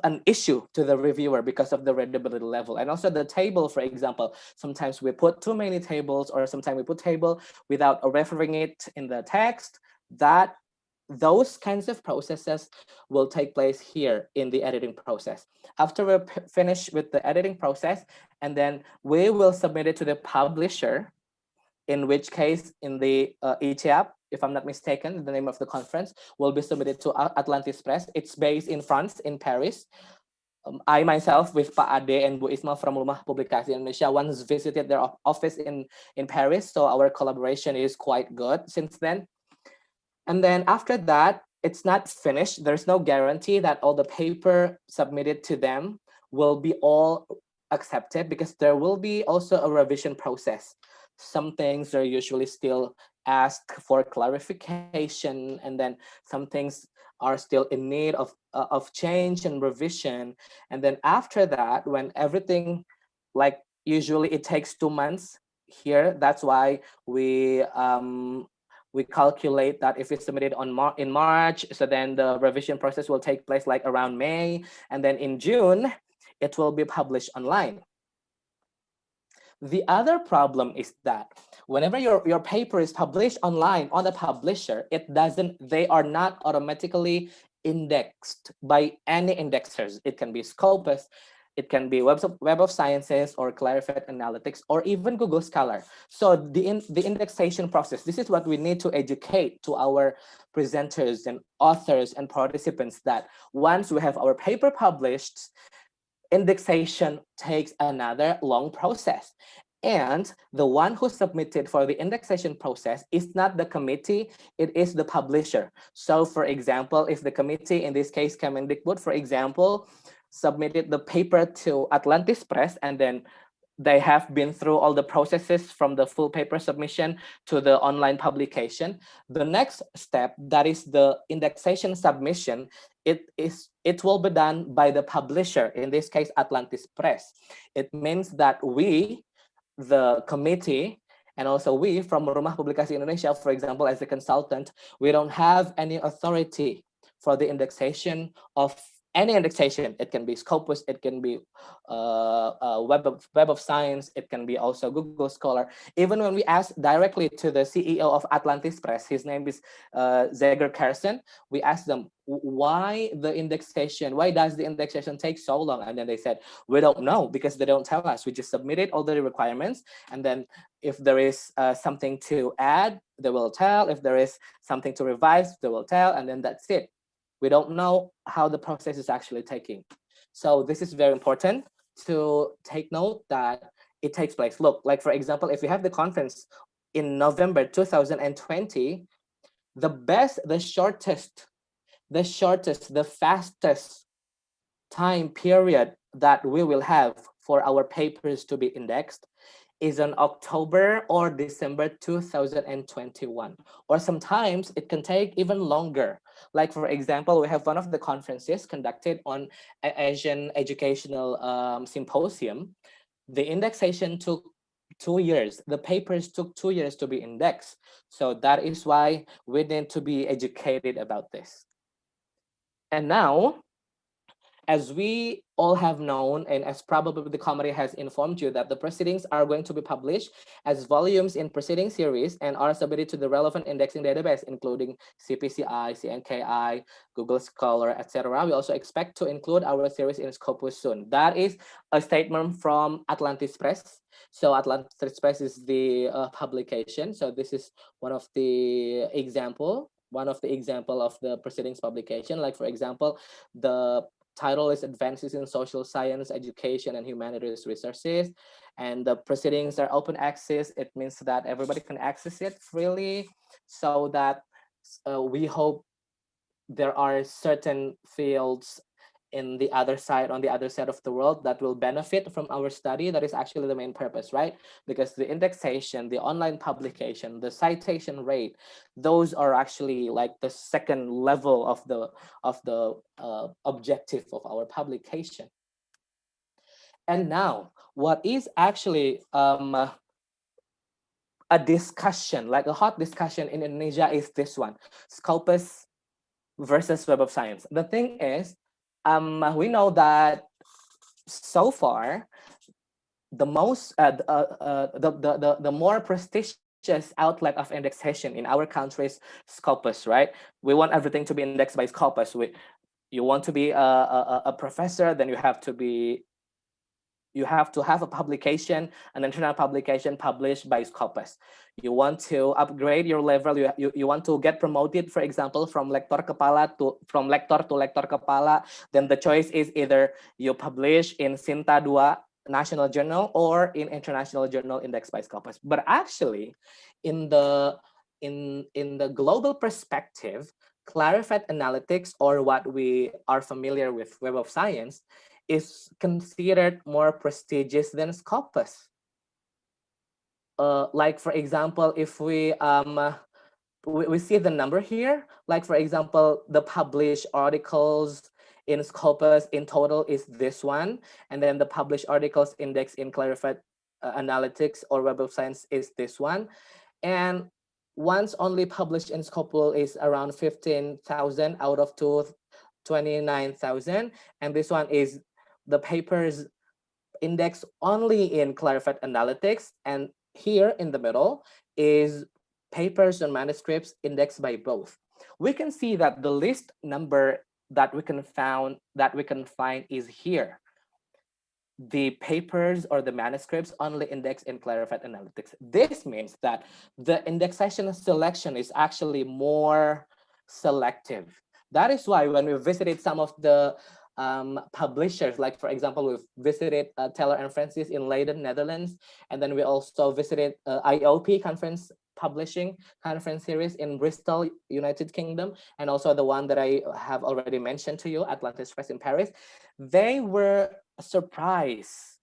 an issue to the reviewer because of the readability level. And also the table, for example, sometimes we put too many tables, or sometimes we put table without referring it in the text. Those kinds of processes will take place here in the editing process. After we finish with the editing process, and then we will submit it to the publisher, in which case in the ICEAP, if I'm not mistaken, the name of the conference will be submitted to Atlantis Press. It's based in France, in Paris. I myself, with Pak Ade and Bu Isma from Rumah Publikasi Indonesia, once visited their office in Paris. So our collaboration is quite good since then. And then after that, it's not finished. There's no guarantee that all the paper submitted to them will be all accepted, because there will be also a revision process. Some things are usually still asked for clarification, and then some things are still in need of change and revision. And then after that, when everything, like, usually it takes 2 months here, that's why we calculate that if it's submitted in March, so then the revision process will take place like around May, and then in June, it will be published online. The other problem is that whenever your paper is published online on the publisher, they are not automatically indexed by any indexers. It can be Scopus, it can be Web of Sciences, or Clarified Analytics, or even Google Scholar. So the indexation process, this is what we need to educate to our presenters and authors and participants, that once we have our paper published, indexation takes another long process. And the one who submitted for the indexation process is not the committee, it is the publisher. So for example, if the committee, in this case, Kemendikbud, for example, submitted the paper to Atlantis Press, and then they have been through all the processes from the full paper submission to the online publication. The next step, that is the indexation submission, it will be done by the publisher, in this case, Atlantis Press. It means that we, the committee, and also we from Rumah Publikasi Indonesia, for example, as a consultant, we don't have any authority for the indexation of any indexation. It can be Scopus, it can be Web of Science, it can be also Google Scholar. Even when we ask directly to the CEO of Atlantis Press, his name is Zeger Kersen, we asked them, why does the indexation take so long? And then they said, we don't know, because they don't tell us. We just submitted all the requirements, and then if there is something to add, they will tell. If there is something to revise, they will tell, and then that's it. We don't know how the process is actually taking. So this is very important to take note that it takes place. Look, like for example, if we have the conference in November 2020, the shortest, the fastest time period that we will have for our papers to be indexed is on October or December 2021, or sometimes it can take even longer. Like for example, we have one of the conferences conducted on Asian Educational Symposium. The indexation took 2 years. The papers took 2 years to be indexed. So that is why we need to be educated about this. And now, as we all have known, and as probably the committee has informed you, that the proceedings are going to be published as volumes in proceeding series and are submitted to the relevant indexing database, including CPCI, CNKI, Google Scholar, etc. We also expect to include our series in Scopus soon. That is a statement from Atlantis Press. So Atlantis Press is the publication. So this is one of the example of the proceedings publication. Like for example, the title is Advances in Social Science, Education, and Humanities Resources. And the proceedings are open access. It means that everybody can access it freely, so that we hope there are certain fields on the other side of the world that will benefit from our study. That is actually the main purpose, right? Because the indexation, the online publication, the citation rate, those are actually like the second level of the objective of our publication. And now, what is actually a discussion, like a hot discussion in Indonesia, is this one: Scopus versus Web of Science. The thing is, we know that so far, the most the more prestigious outlet of indexation in our country is Scopus, right? We want everything to be indexed by Scopus. You want to be a professor, then you have to have a publication, an internal publication published by Scopus. You want to upgrade your level, you want to get promoted, for example, from lector kepala to lector kepala, then the choice is either you publish in Sinta 2 National Journal or in International Journal indexed by Scopus. But actually, in the global perspective, clarified analytics, or what we are familiar with, Web of Science, is considered more prestigious than Scopus. Like for example, if we see the number here, like for example, the published articles in Scopus in total is this one, and then the published articles index in clarified analytics or Web of Science is this one, and once only published in Scopus is around 15,000 out of 29,000, and this one is the papers indexed only in clarified analytics, and here in the middle is papers and manuscripts indexed by both. We can see that the list number that we can find is here. The papers or the manuscripts only indexed in clarified analytics. This means that the indexation selection is actually more selective. That is why when we visited some of the publishers, like for example, we've visited Taylor and Francis in Leiden, Netherlands, and then we also visited IOP Conference Publishing Conference Series in Bristol, United Kingdom, and also the one that I have already mentioned to you, Atlantis Press in Paris. They were surprised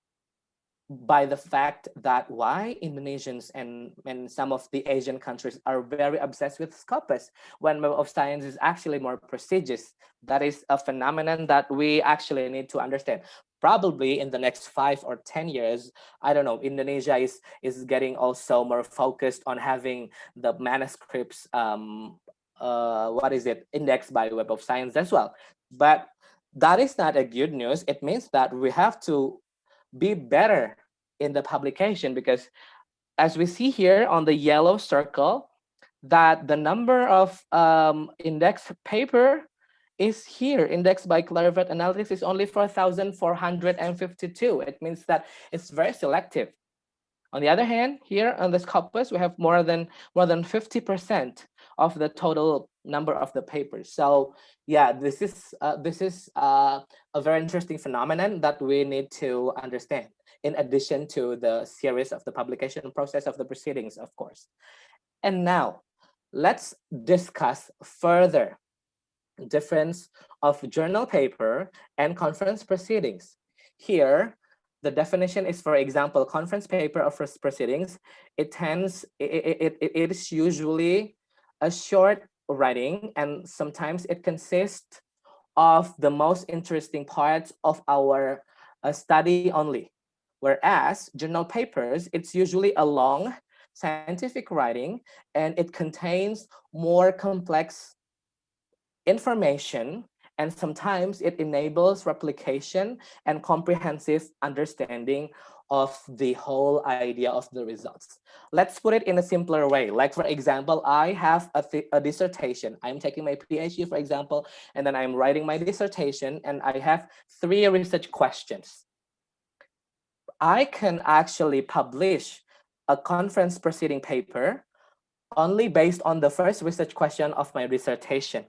by the fact that why Indonesians and some of the Asian countries are very obsessed with Scopus when Web of Science is actually more prestigious. That is a phenomenon that we actually need to understand. Probably in the next 5 or 10 years, I don't know, Indonesia is getting also more focused on having the manuscripts indexed by Web of Science as well. But that is not a good news. It means that we have to be better in the publication, because as we see here on the yellow circle, that the number of indexed paper is here, indexed by clarified analytics is only 4,452. It means that it's very selective. On the other hand, here on the Scopus, we have more than 50% of the total number of the papers. So yeah, this is a very interesting phenomenon that we need to understand, in addition to the series of the publication process of the proceedings, of course. And now, let's discuss further the difference of journal paper and conference proceedings. Here, the definition is, for example, conference paper or proceedings. It is usually a short writing, and sometimes it consists of the most interesting parts of our study only. Whereas journal papers, it's usually a long scientific writing, and it contains more complex information, and sometimes it enables replication and comprehensive understanding of the whole idea of the results. Let's put it in a simpler way. Like, for example, I have a dissertation. I'm taking my PhD, for example, and then I'm writing my dissertation, and I have 3 research questions. I can actually publish a conference proceeding paper only based on the first research question of my dissertation.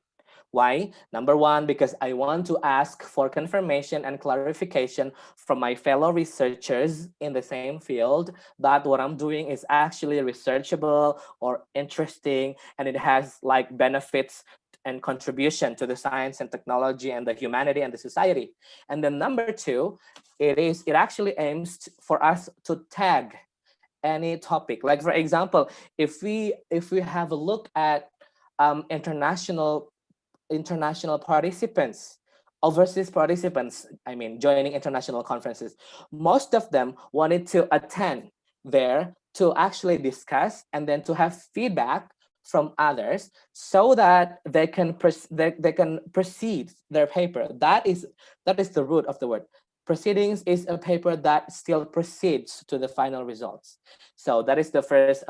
Why? Number one, because I want to ask for confirmation and clarification from my fellow researchers in the same field that what I'm doing is actually researchable or interesting, and it has like benefits and contribution to the science and technology and the humanity and the society. And then number two, it actually aims for us to tag any topic. Like, for example, if we have a look at international participants, overseas participants, I mean, joining international conferences, most of them wanted to attend there to actually discuss and then to have feedback from others so that they can proceed their paper. That is the root of the word. Proceedings is a paper that still proceeds to the final results. So that is the first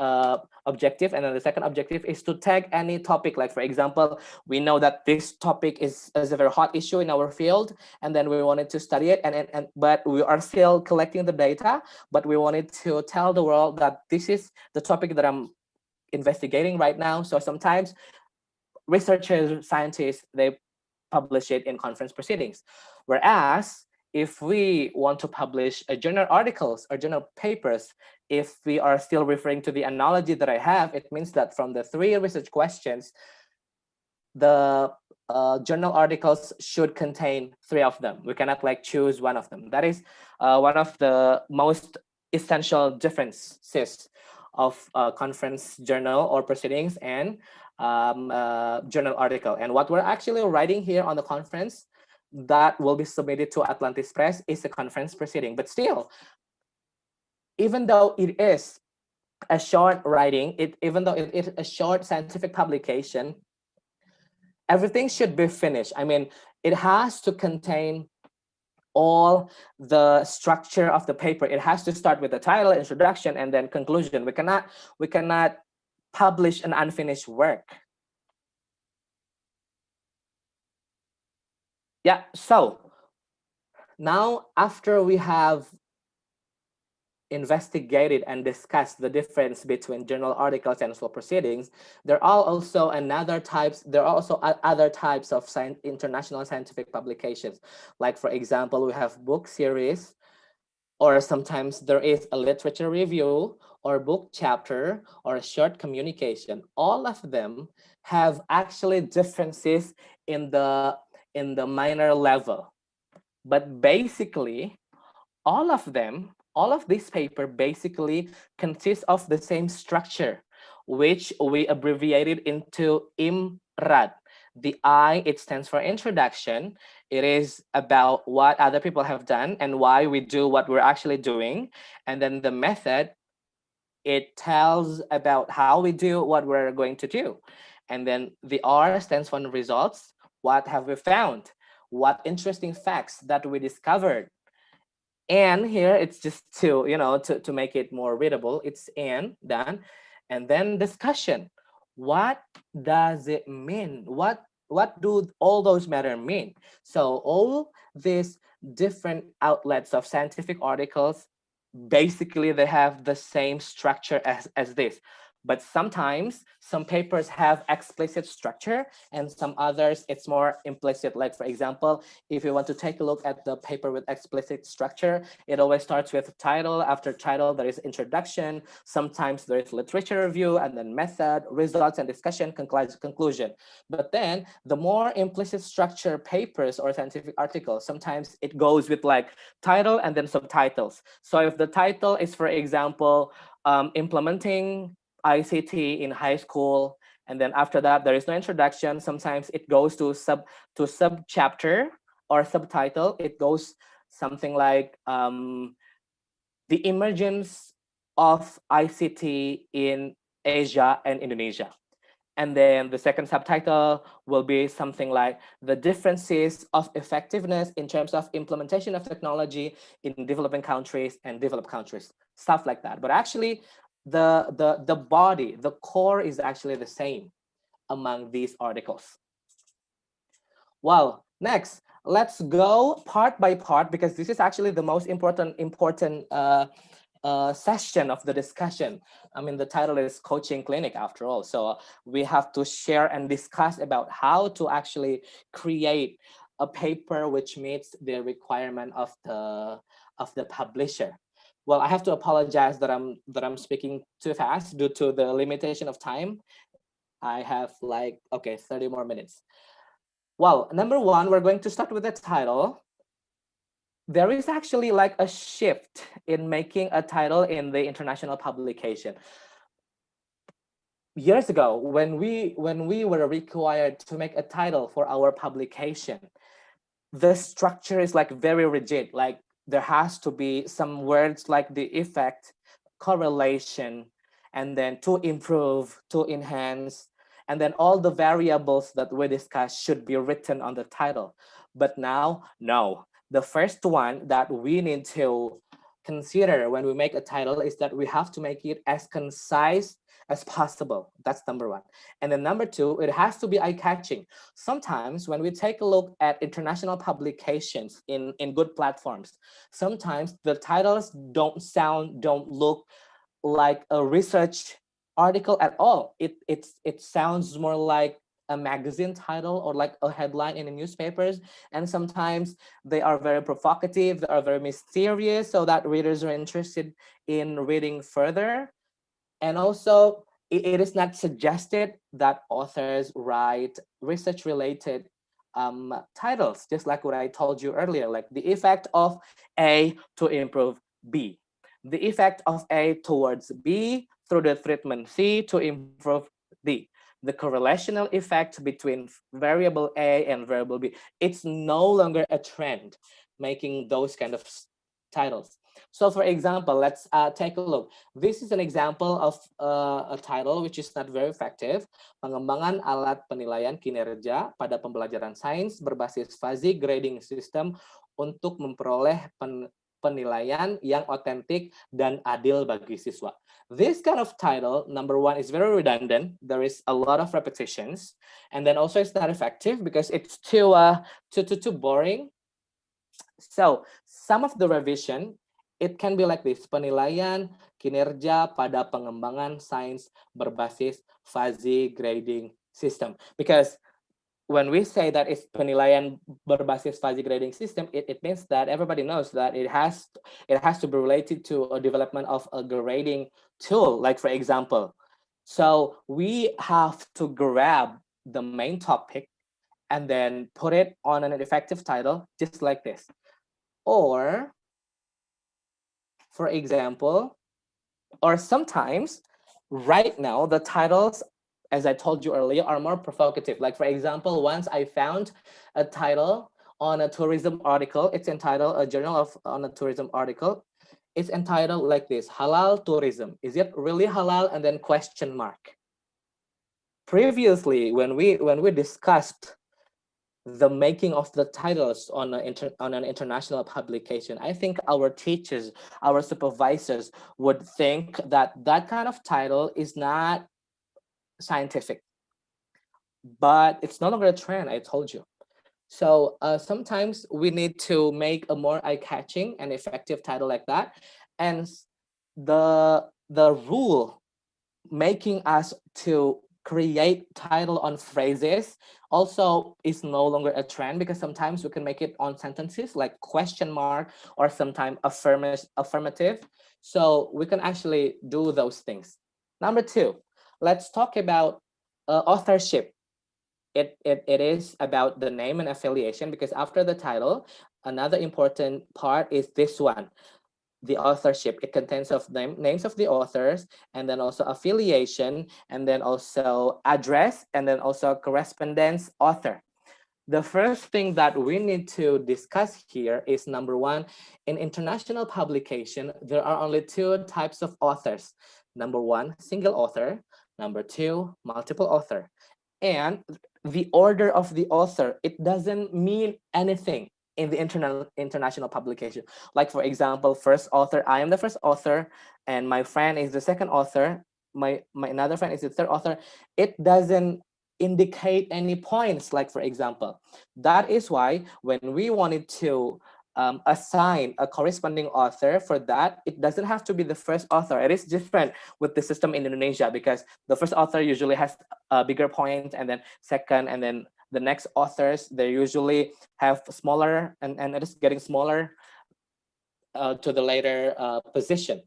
objective. And then the second objective is to tag any topic. Like, for example, we know that this topic is a very hot issue in our field, and then we wanted to study it, but we are still collecting the data, but we wanted to tell the world that this is the topic that I'm investigating right now. So sometimes researchers, scientists, they publish it in conference proceedings. Whereas if we want to publish a journal articles or journal papers, if we are still referring to the analogy that I have, it means that from the 3 research questions, the journal articles should contain 3 of them. We cannot like choose one of them. That is one of the most essential differences of conference journal or proceedings and journal article. And what we're actually writing here on the conference that will be submitted to Atlantis Press is a conference proceeding. But still, even though it is a short writing, even though it is a short scientific publication, everything should be finished. I mean, it has to contain all the structure of the paper. It has to start with the title, introduction, and then conclusion. We cannot publish an unfinished work. Yeah, so now after we have investigated and discussed the difference between journal articles and full proceedings, there are also other types of international scientific publications. Like, for example, we have book series, or sometimes there is a literature review or book chapter or a short communication. All of them have actually differences in the minor level. But basically, all of this paper basically consists of the same structure, which we abbreviated into IMRAD. The I, it stands for introduction. It is about what other people have done and why we do what we're actually doing. And then the method, it tells about how we do what we're going to do. And then the R stands for results. What have we found? What interesting facts that we discovered? And here it's just to make it more readable. It's and then discussion. What does it mean? What do all those matter mean? So all these different outlets of scientific articles, basically they have the same structure as this. But sometimes some papers have explicit structure and some others it's more implicit. Like for example, if you want to take a look at the paper with explicit structure, it always starts with title. After title, there is introduction. Sometimes there is literature review and then method, results and discussion, conclusion. But then the more implicit structure papers or scientific articles, sometimes it goes with like title and then subtitles. So if the title is, for example, implementing ICT in high school, and then after that there is no introduction, sometimes it goes to sub chapter or subtitle. It goes something like the emergence of ICT in Asia and Indonesia. And then the second subtitle will be something like the differences of effectiveness in terms of implementation of technology in developing countries and developed countries, stuff like that. But actually, the body, the core is actually the same among these articles. Well, next, let's go part by part, because this is actually the most important session of the discussion. I mean, the title is Coaching Clinic after all. So we have to share and discuss about how to actually create a paper which meets the requirement of the publisher. Well, I have to apologize that I'm speaking too fast due to the limitation of time. I have like, okay, 30 more minutes. Well, number one, we're going to start with the title. There is actually like a shift in making a title in the international publication. Years ago, when we were required to make a title for our publication, the structure is like very rigid. Like there has to be some words like the effect, correlation, and then to improve, to enhance, and then all the variables that we discussed should be written on the title. But now, no. The first one that we need to consider when we make a title is that we have to make it as concise as possible. That's number one. And then number two, it has to be eye-catching. Sometimes when we take a look at international publications in good platforms, sometimes the titles don't look like a research article at all. It sounds more like a magazine title or like a headline in the newspapers. And sometimes they are very provocative, they are very mysterious, so that readers are interested in reading further. And also, it is not suggested that authors write research-related titles, just like what I told you earlier, like the effect of A to improve B, the effect of A towards B through the treatment C to improve D, the correlational effect between variable A and variable B. It's no longer a trend making those kind of titles. So for example, let's take a look. This is an example of a title which is not very effective. Pengembangan alat penilaian kinerja pada pembelajaran sains berbasis fuzzy grading system untuk memperoleh penilaian yang otentik dan adil bagi siswa. This kind of title, number one, is very redundant. There is a lot of repetitions, and then also it's not effective because it's too boring. So some of the revision, it can be like this: penilaian kinerja pada pengembangan sains berbasis fuzzy grading system. Because when we say that it's penilaian berbasis fuzzy grading system, it means that everybody knows that it has to be related to a development of a grading tool, like for example. So we have to grab the main topic and then put it on an effective title, just like this. Or, for example, or sometimes right now the titles, as I told you earlier, are more provocative. Like for example, once I found a title on a tourism article, it's entitled a journal on a tourism article. It's entitled like this: halal tourism. Is it really halal? And then question mark. Previously, when we discussed the making of the titles on an international publication, I think our teachers, our supervisors would think that that kind of title is not scientific. But it's no longer a trend, I told you. So sometimes we need to make a more eye-catching and effective title like that. And the rule making us to create title on phrases also is no longer a trend, because sometimes we can make it on sentences like question mark or sometimes affirmative. So we can actually do those things. Number two, let's talk about authorship. It is about the name and affiliation, because after the title, another important part is this one, the authorship. It contains of names of the authors, and then also affiliation, and then also address, and then also correspondence author. The first thing that we need to discuss here is, number one, in international publication, there are only two types of authors. Number one, single author. Number two, multiple author. And the order of the author, it doesn't mean anything in the international publication. Like, for example, first author, I am the first author, and my friend is the second author, my another friend is the third author. It doesn't indicate any points. Like, for example, that is why when we wanted to assign a corresponding author for that, it doesn't have to be the first author. It is different with the system in Indonesia, because the first author usually has a bigger point, and then second, and then the next authors, they usually have smaller, and it is getting smaller to the later position.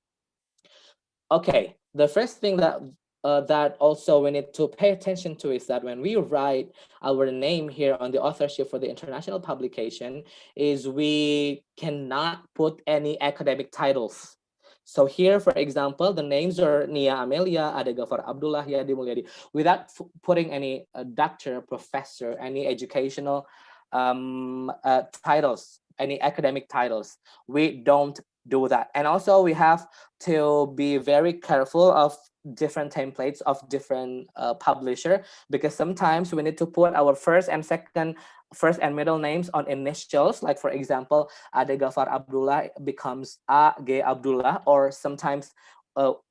Okay, the first thing that that also we need to pay attention to is that when we write our name here on the authorship for the international publication, is we cannot put any academic titles. So here, for example, the names are Nia Amelia, Ade Ghaffar Abdullah, Yadi Mulyadi, without putting any doctor, professor, any educational titles, any academic titles. We don't do that. And also we have to be very careful of different templates of different publisher, because sometimes we need to put our first and middle names on initials. Like, for example, Ade Ghaffar Abdullah becomes A.G. Abdullah, or sometimes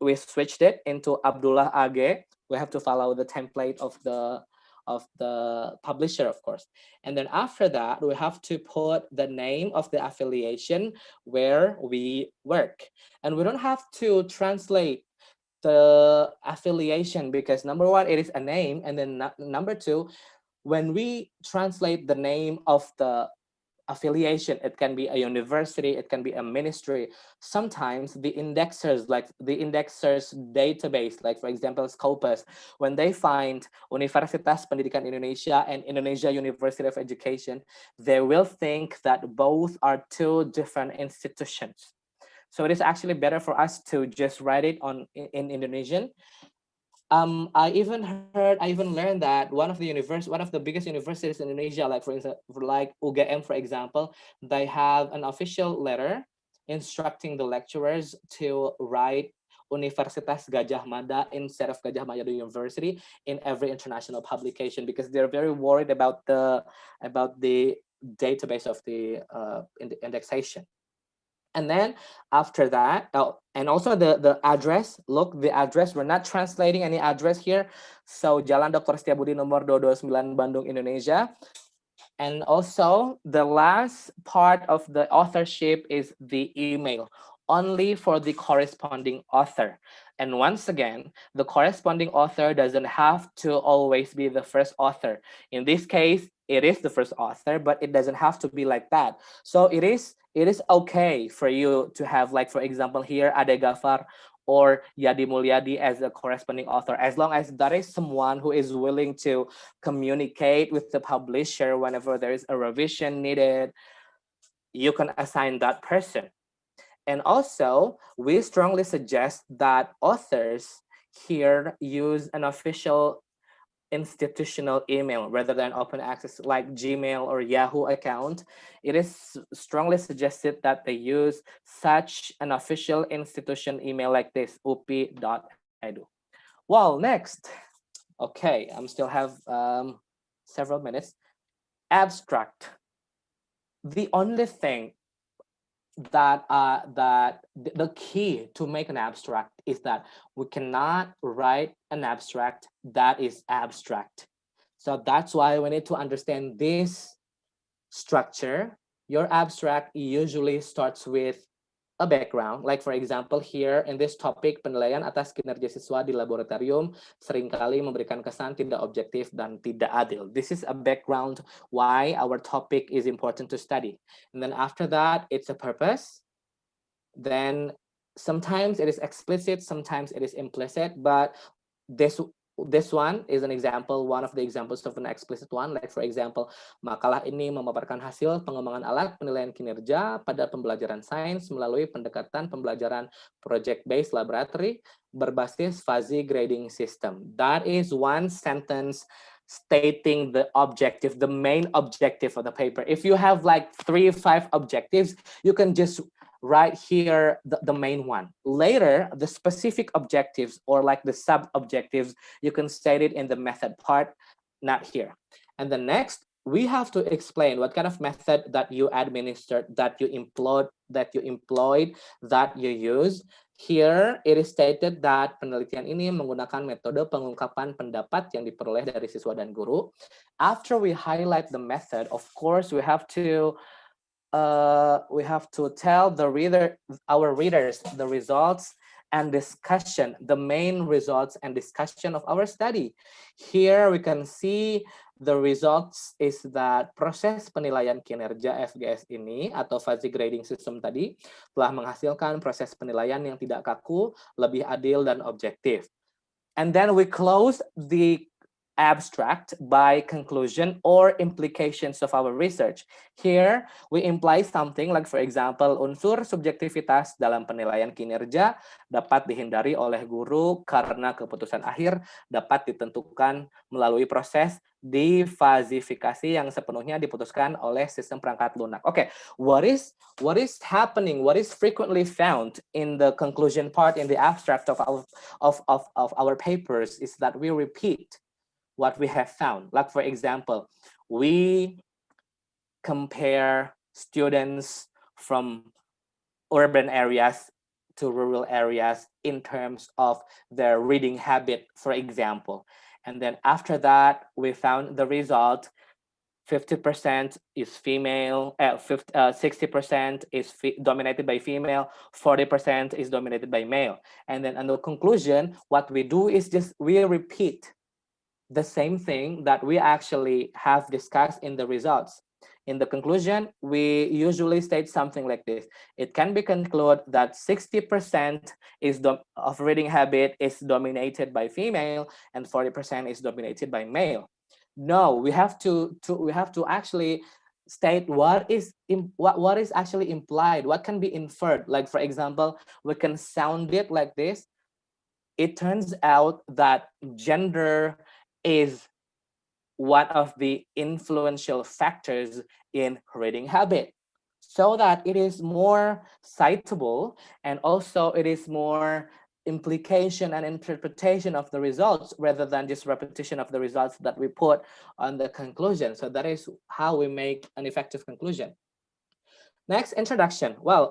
we switched it into Abdullah A.G. We have to follow the template of the publisher, of course. And then after that, we have to put the name of the affiliation where we work. And we don't have to translate the affiliation, because number one, it is a name, and then number two, when we translate the name of the affiliation, it can be a university, it can be a ministry. Sometimes the indexers, like the indexers database, like for example Scopus, when they find Universitas Pendidikan Indonesia and Indonesia University of Education, they will think that both are two different institutions. So it is actually better for us to just write it in Indonesian. I even learned that one of the biggest universities in Indonesia, like for instance, like UGM, for example, they have an official letter instructing the lecturers to write Universitas Gajah Mada instead of Gajah Mada University in every international publication, because they're very worried about the database of the indexation. And then after that, and also the address, look, the address, we're not translating any address here. So Jalan Dr. Setiabudi nomor 229 Bandung, Indonesia. And also the last part of the authorship is the email, only for the corresponding author. And once again, the corresponding author doesn't have to always be the first author. In this case, it is the first author, but it doesn't have to be like that. So it is okay for you to have, like, for example, here Ade Ghaffar or Yadi Mulyadi as a corresponding author, as long as that is someone who is willing to communicate with the publisher whenever there is a revision needed. You can assign that person. And also, we strongly suggest that authors here use an official institutional email rather than open access like Gmail or Yahoo account. It is strongly suggested that they use such an official institution email like this, upi.edu. Well, next, okay, I still have several minutes. Abstract. The only thing that the key to make an abstract is that we cannot write an abstract that is abstract. So that's why we need to understand this structure. Your abstract usually starts with a background, like for example here in this topic, penilaian atas kinerja siswa di laboratorium seringkali memberikan kesan tidak objektif dan tidak adil. This is a background why our topic is important to study. And then after that, it's a purpose. Then sometimes it is explicit, sometimes it is implicit, but this one is an example, one of the examples of an explicit one. Like for example, makalah ini memaparkan hasil pengembangan alat penilaian kinerja pada pembelajaran sains melalui pendekatan pembelajaran project-based laboratory berbasis fuzzy grading system. That is one sentence stating the objective, the main objective of the paper. If you have like 3 or 5 objectives, you can just right here the main one. Later, the specific objectives or like the sub-objectives, you can state it in the method part, not here. And the next, we have to explain what kind of method that you administered, that you employed, that you use. Here, it is stated that penelitian ini menggunakan metode pengungkapan pendapat yang diperoleh dari siswa dan guru. After we highlight the method, of course, we have to tell our readers the results and discussion, the main results and discussion of our study. Here we can see the results is that proses penilaian kinerja FGS ini atau fuzzy grading system tadi telah menghasilkan proses penilaian yang tidak kaku, lebih adil dan objektif. And then we close the abstract by conclusion or implications of our research. Here, we imply something like, for example, unsur subjektivitas dalam penilaian kinerja dapat dihindari oleh guru karena keputusan akhir dapat ditentukan melalui proses difazifikasi yang sepenuhnya diputuskan oleh sistem perangkat lunak. Okay, what is happening? What is frequently found in the conclusion part in the abstract of our papers is that we repeat what we have found. Like for example, we compare students from urban areas to rural areas in terms of their reading habit, for example. And then after that, we found the result, 50% is female, 60% is dominated by female, 40% is dominated by male. And then in the conclusion, what we do is just we repeat the same thing that we actually have discussed in the results. In the conclusion, we usually state something like this. It can be concluded that 60% of reading habit is dominated by female and 40% is dominated by male. No, we have to actually state what is actually implied, what can be inferred. Like for example, we can sound it like this. It turns out that gender is one of the influential factors in reading habit, so that it is more citable and also it is more implication and interpretation of the results rather than just repetition of the results that we put on the conclusion. So that is how we make an effective conclusion. Next, introduction. Well,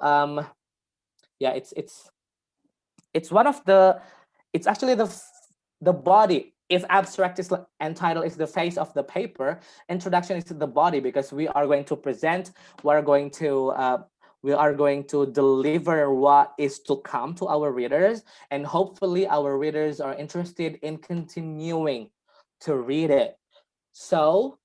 yeah, it's one of the, it's actually the body. If abstract is entitled is the face of the paper, introduction is the body, because we are going to present, we are going to deliver what is to come to our readers, and hopefully our readers are interested in continuing to read it. So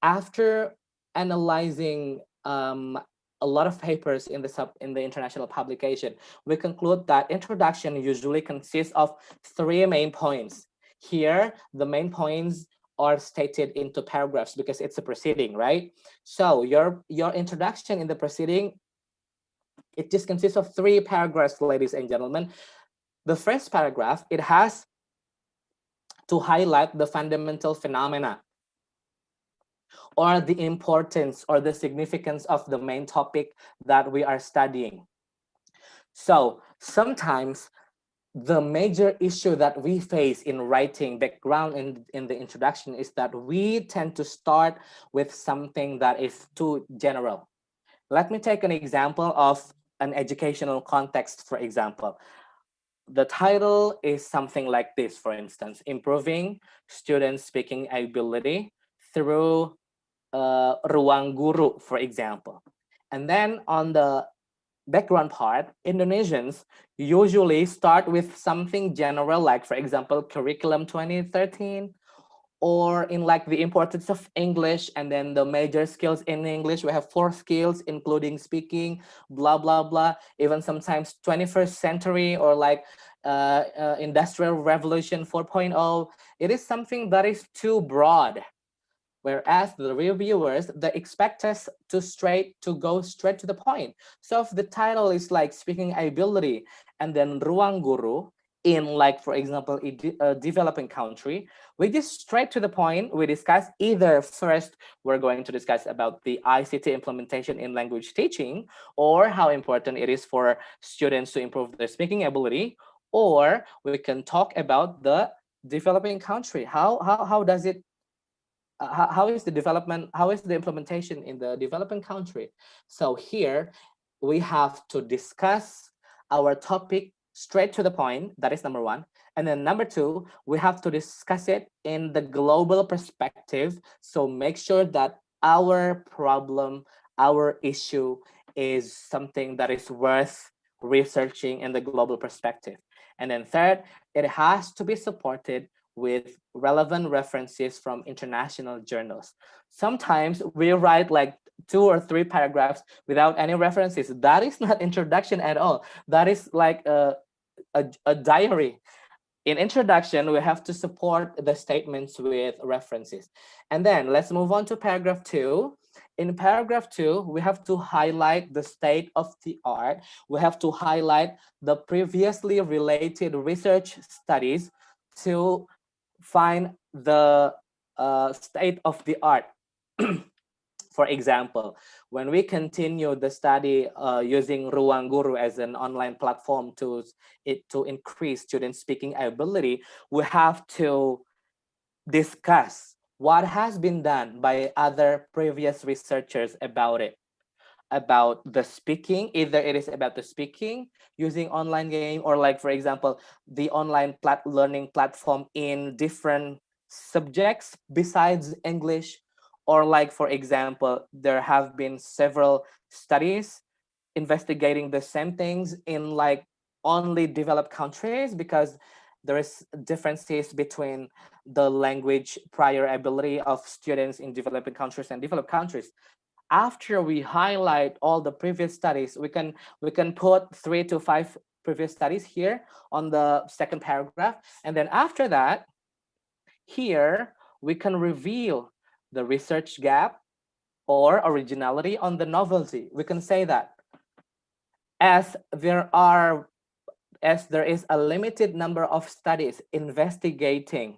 after analyzing a lot of papers in the international publication, we conclude that introduction usually consists of 3 main points. Here, the main points are stated into paragraphs because it's a proceeding, right? So your introduction in the proceeding, it just consists of 3 paragraphs, ladies and gentlemen. The first paragraph, it has to highlight the fundamental phenomena or the importance or the significance of the main topic that we are studying. So sometimes the major issue that we face in writing background in the introduction is that we tend to start with something that is too general. Let me take an example of an educational context, for example. The title is something like this, for instance, improving student speaking ability through ruang guru, for example. And then on the background part, Indonesians usually start with something general, like, for example, curriculum 2013, or in like the importance of English, and then the major skills in English. We have 4 skills, including speaking, blah, blah, blah. Even sometimes 21st century, or like Industrial Revolution 4.0. It is something that is too broad. Whereas the reviewers, they expect us to go straight to the point. So if the title is like speaking ability, and then ruang guru in, like, for example, a developing country, we just straight to the point. We discuss either first, we're going to discuss about the ICT implementation in language teaching, or how important it is for students to improve their speaking ability, or we can talk about the developing country. How does it how is the development, how is the implementation in the developing country? So here we have to discuss our topic straight to the point. That is number 1. And then number 2, we have to discuss it in the global perspective. So make sure that our problem, our issue is something that is worth researching in the global perspective. And then third, it has to be supported with relevant references from international journals. Sometimes we write like 2 or 3 paragraphs without any references. That is not introduction at all. That is like a diary. In introduction, we have to support the statements with references. And then let's move on to paragraph 2. In paragraph 2, we have to highlight the state of the art. We have to highlight the previously related research studies to find the state of the art. For example, when we continue the study using Ruang Guru as an online platform to increase student speaking ability, we have to discuss what has been done by other previous researchers about it, about the speaking. Either it is about the speaking using online game, or like, for example, the online learning platform in different subjects besides English, or like, for example, there have been several studies investigating the same things in like only developed countries, because there is differences between the language prior ability of students in developing countries and developed countries. After we highlight all the previous studies, we can put 3 to 5 previous studies here on the second paragraph. And then after that, here we can reveal the research gap or originality on the novelty. We can say that as there is a limited number of studies investigating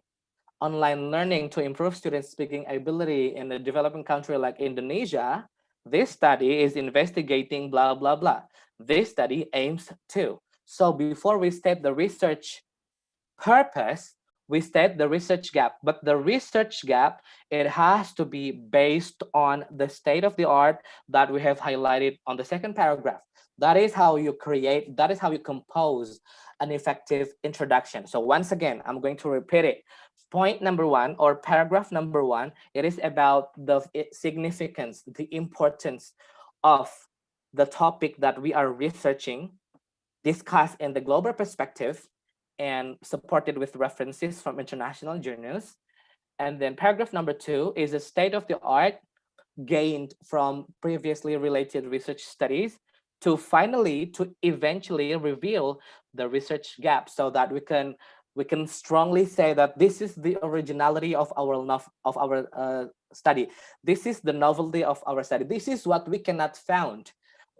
online learning to improve students' speaking ability in a developing country like Indonesia, this study is investigating blah, blah, blah. This study aims to. So before we state the research purpose, we state the research gap. But the research gap, it has to be based on the state of the art that we have highlighted on the second paragraph. That is how you create, that is how you compose an effective introduction. So once again, I'm going to repeat it. Point number 1, or paragraph number 1, it is about the significance, the importance of the topic that we are researching, discussed in the global perspective, and supported with references from international journals. And then paragraph number 2 is a state of the art gained from previously related research studies, to eventually reveal the research gap, so that we can strongly say that this is the originality of our study. This is the novelty of our study. This is what we cannot find.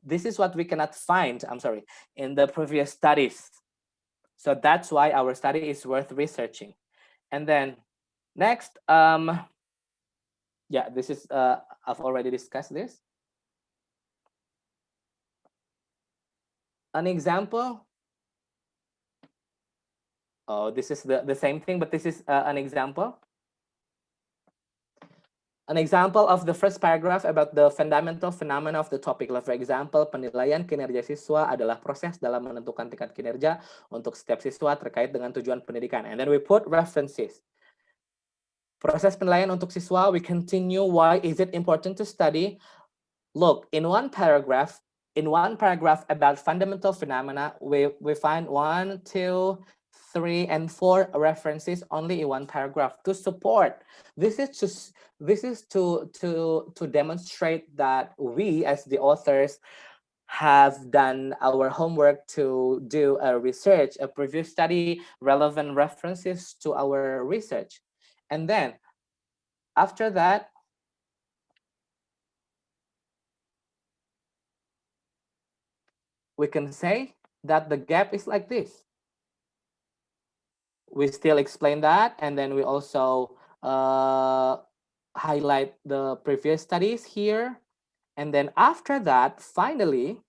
This is what we cannot find, in the previous studies. So that's why our study is worth researching. And then next, this is, I've already discussed this. An example. Oh, this is the same thing, but this is an example. An example of the first paragraph about the fundamental phenomena of the topic. For example, penilaian kinerja siswa adalah proses dalam menentukan tingkat kinerja untuk setiap siswa terkait dengan tujuan pendidikan. And then we put references. Proses penilaian untuk siswa, we continue. Why is it important to study? Look, in one paragraph, in one paragraph about fundamental phenomena, we find 1, 2, 3, and 4 references only in one paragraph to support. This is to demonstrate that we as the authors have done our homework to do a research, a previous study, relevant references to our research. And then after that, we can say that the gap is like this. We still explain that, and then we also highlight the previous studies here. And then after that, finally,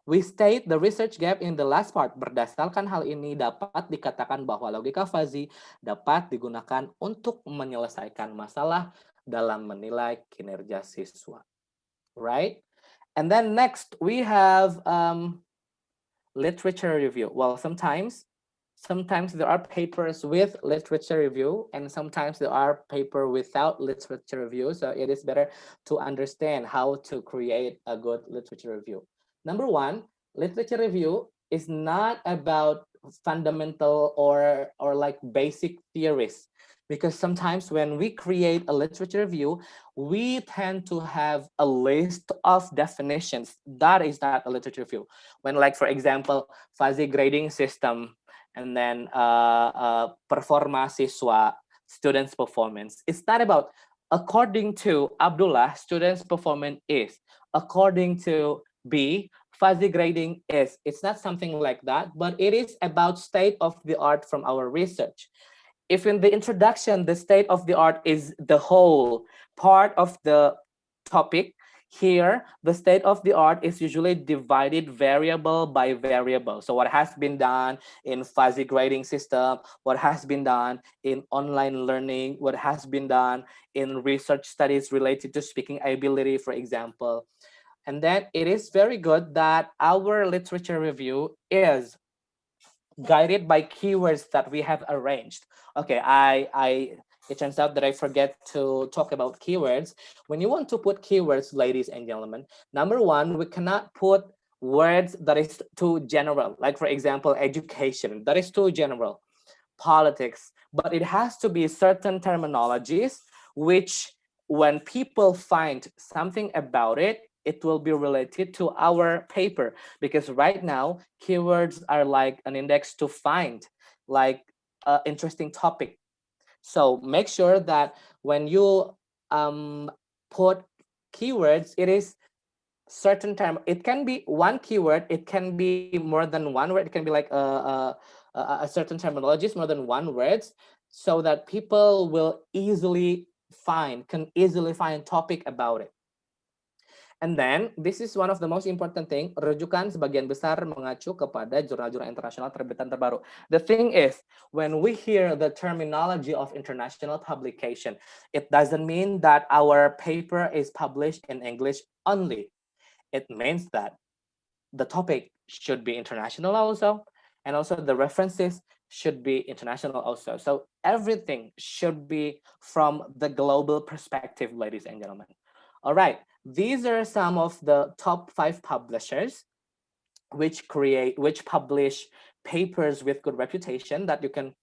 we state the research gap in the last part. Berdasarkan hal ini dapat dikatakan bahwa logika fuzzy dapat digunakan untuk menyelesaikan masalah dalam menilai kinerja siswa. Right? And then next we have literature review. Well, sometimes there are papers with literature review, and sometimes there are paper without literature review. So it is better to understand how to create a good literature review. Number one, literature review is not about fundamental or like basic theories, because sometimes when we create a literature review, we tend to have a list of definitions. That is not a literature review. When, like, for example, fuzzy grading system, and then performa siswa, students' performance. It's not about, according to Abdullah, students' performance is. According to B, fuzzy grading is. It's not something like that, but it is about state of the art from our research. If in the introduction, the state of the art is the whole part of the topic, here, the state of the art is usually divided variable by variable. So what has been done in fuzzy grading system, what has been done in online learning, what has been done in research studies related to speaking ability, for example. And then it is very good that our literature review is guided by keywords that we have arranged. Okay, it turns out that I forget to talk about keywords. When you want to put keywords, ladies and gentlemen, number one, we cannot put words that is too general. Like, for example, education, that is too general. Politics, but it has to be certain terminologies which, when people find something about it, it will be related to our paper. Because right now, keywords are like an index to find like an interesting topic. So make sure that when you put keywords, it is certain term. It can be one keyword, it can be more than one word, it can be like a certain terminologies, more than one words, so that people will can easily find topic about it. And then, this is one of the most important thing, rujukan sebagian besar mengacu kepada jurnal-jurnal internasional terbitan terbaru. The thing is, when we hear the terminology of international publication, it doesn't mean that our paper is published in English only. It means that the topic should be international also, and also the references should be international also. So everything should be from the global perspective, ladies and gentlemen. All right, these are some of the top 5 publishers which publish papers with good reputation that you can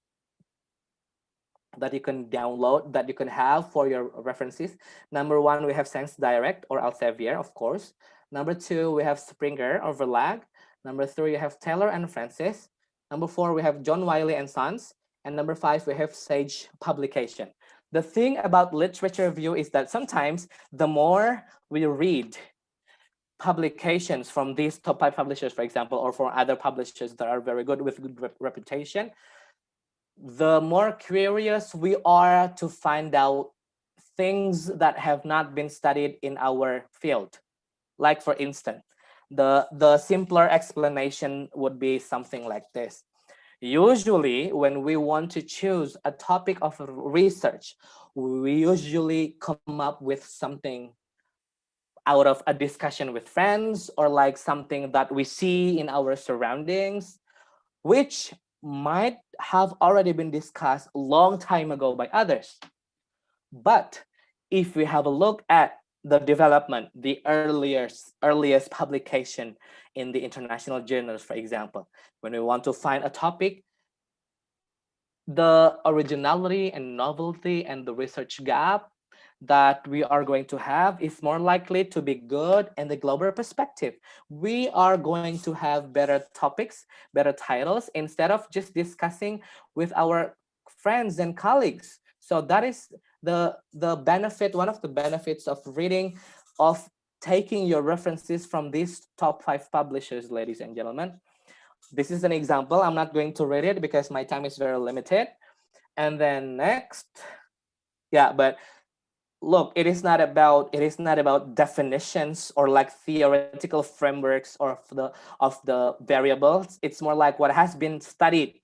download, that you can have for your references. Number 1, we have Science Direct or Elsevier, of course. Number 2, we have Springer or Verlag. Number 3, we have Taylor and Francis. Number 4, we have John Wiley and Sons. And number 5, we have Sage Publication. The thing about literature review is that sometimes the more we read publications from these top 5 publishers, for example, or for other publishers that are very good with good reputation, the more curious we are to find out things that have not been studied in our field. Like, for instance, the simpler explanation would be something like this. Usually, when we want to choose a topic of research, we usually come up with something out of a discussion with friends, or like something that we see in our surroundings, which might have already been discussed a long time ago by others. But if we have a look at the development, the earliest publication in the international journals, for example. When we want to find a topic, the originality and novelty and the research gap that we are going to have is more likely to be good in the global perspective. We are going to have better topics, better titles, instead of just discussing with our friends and colleagues. So that is the benefit, one of the benefits of reading, of taking your references from these top 5 publishers, ladies and gentlemen. This is an example. I'm not going to read it because my time is very limited. And then next, yeah, but look, it is not about definitions or like theoretical frameworks or of the variables. It's more like what has been studied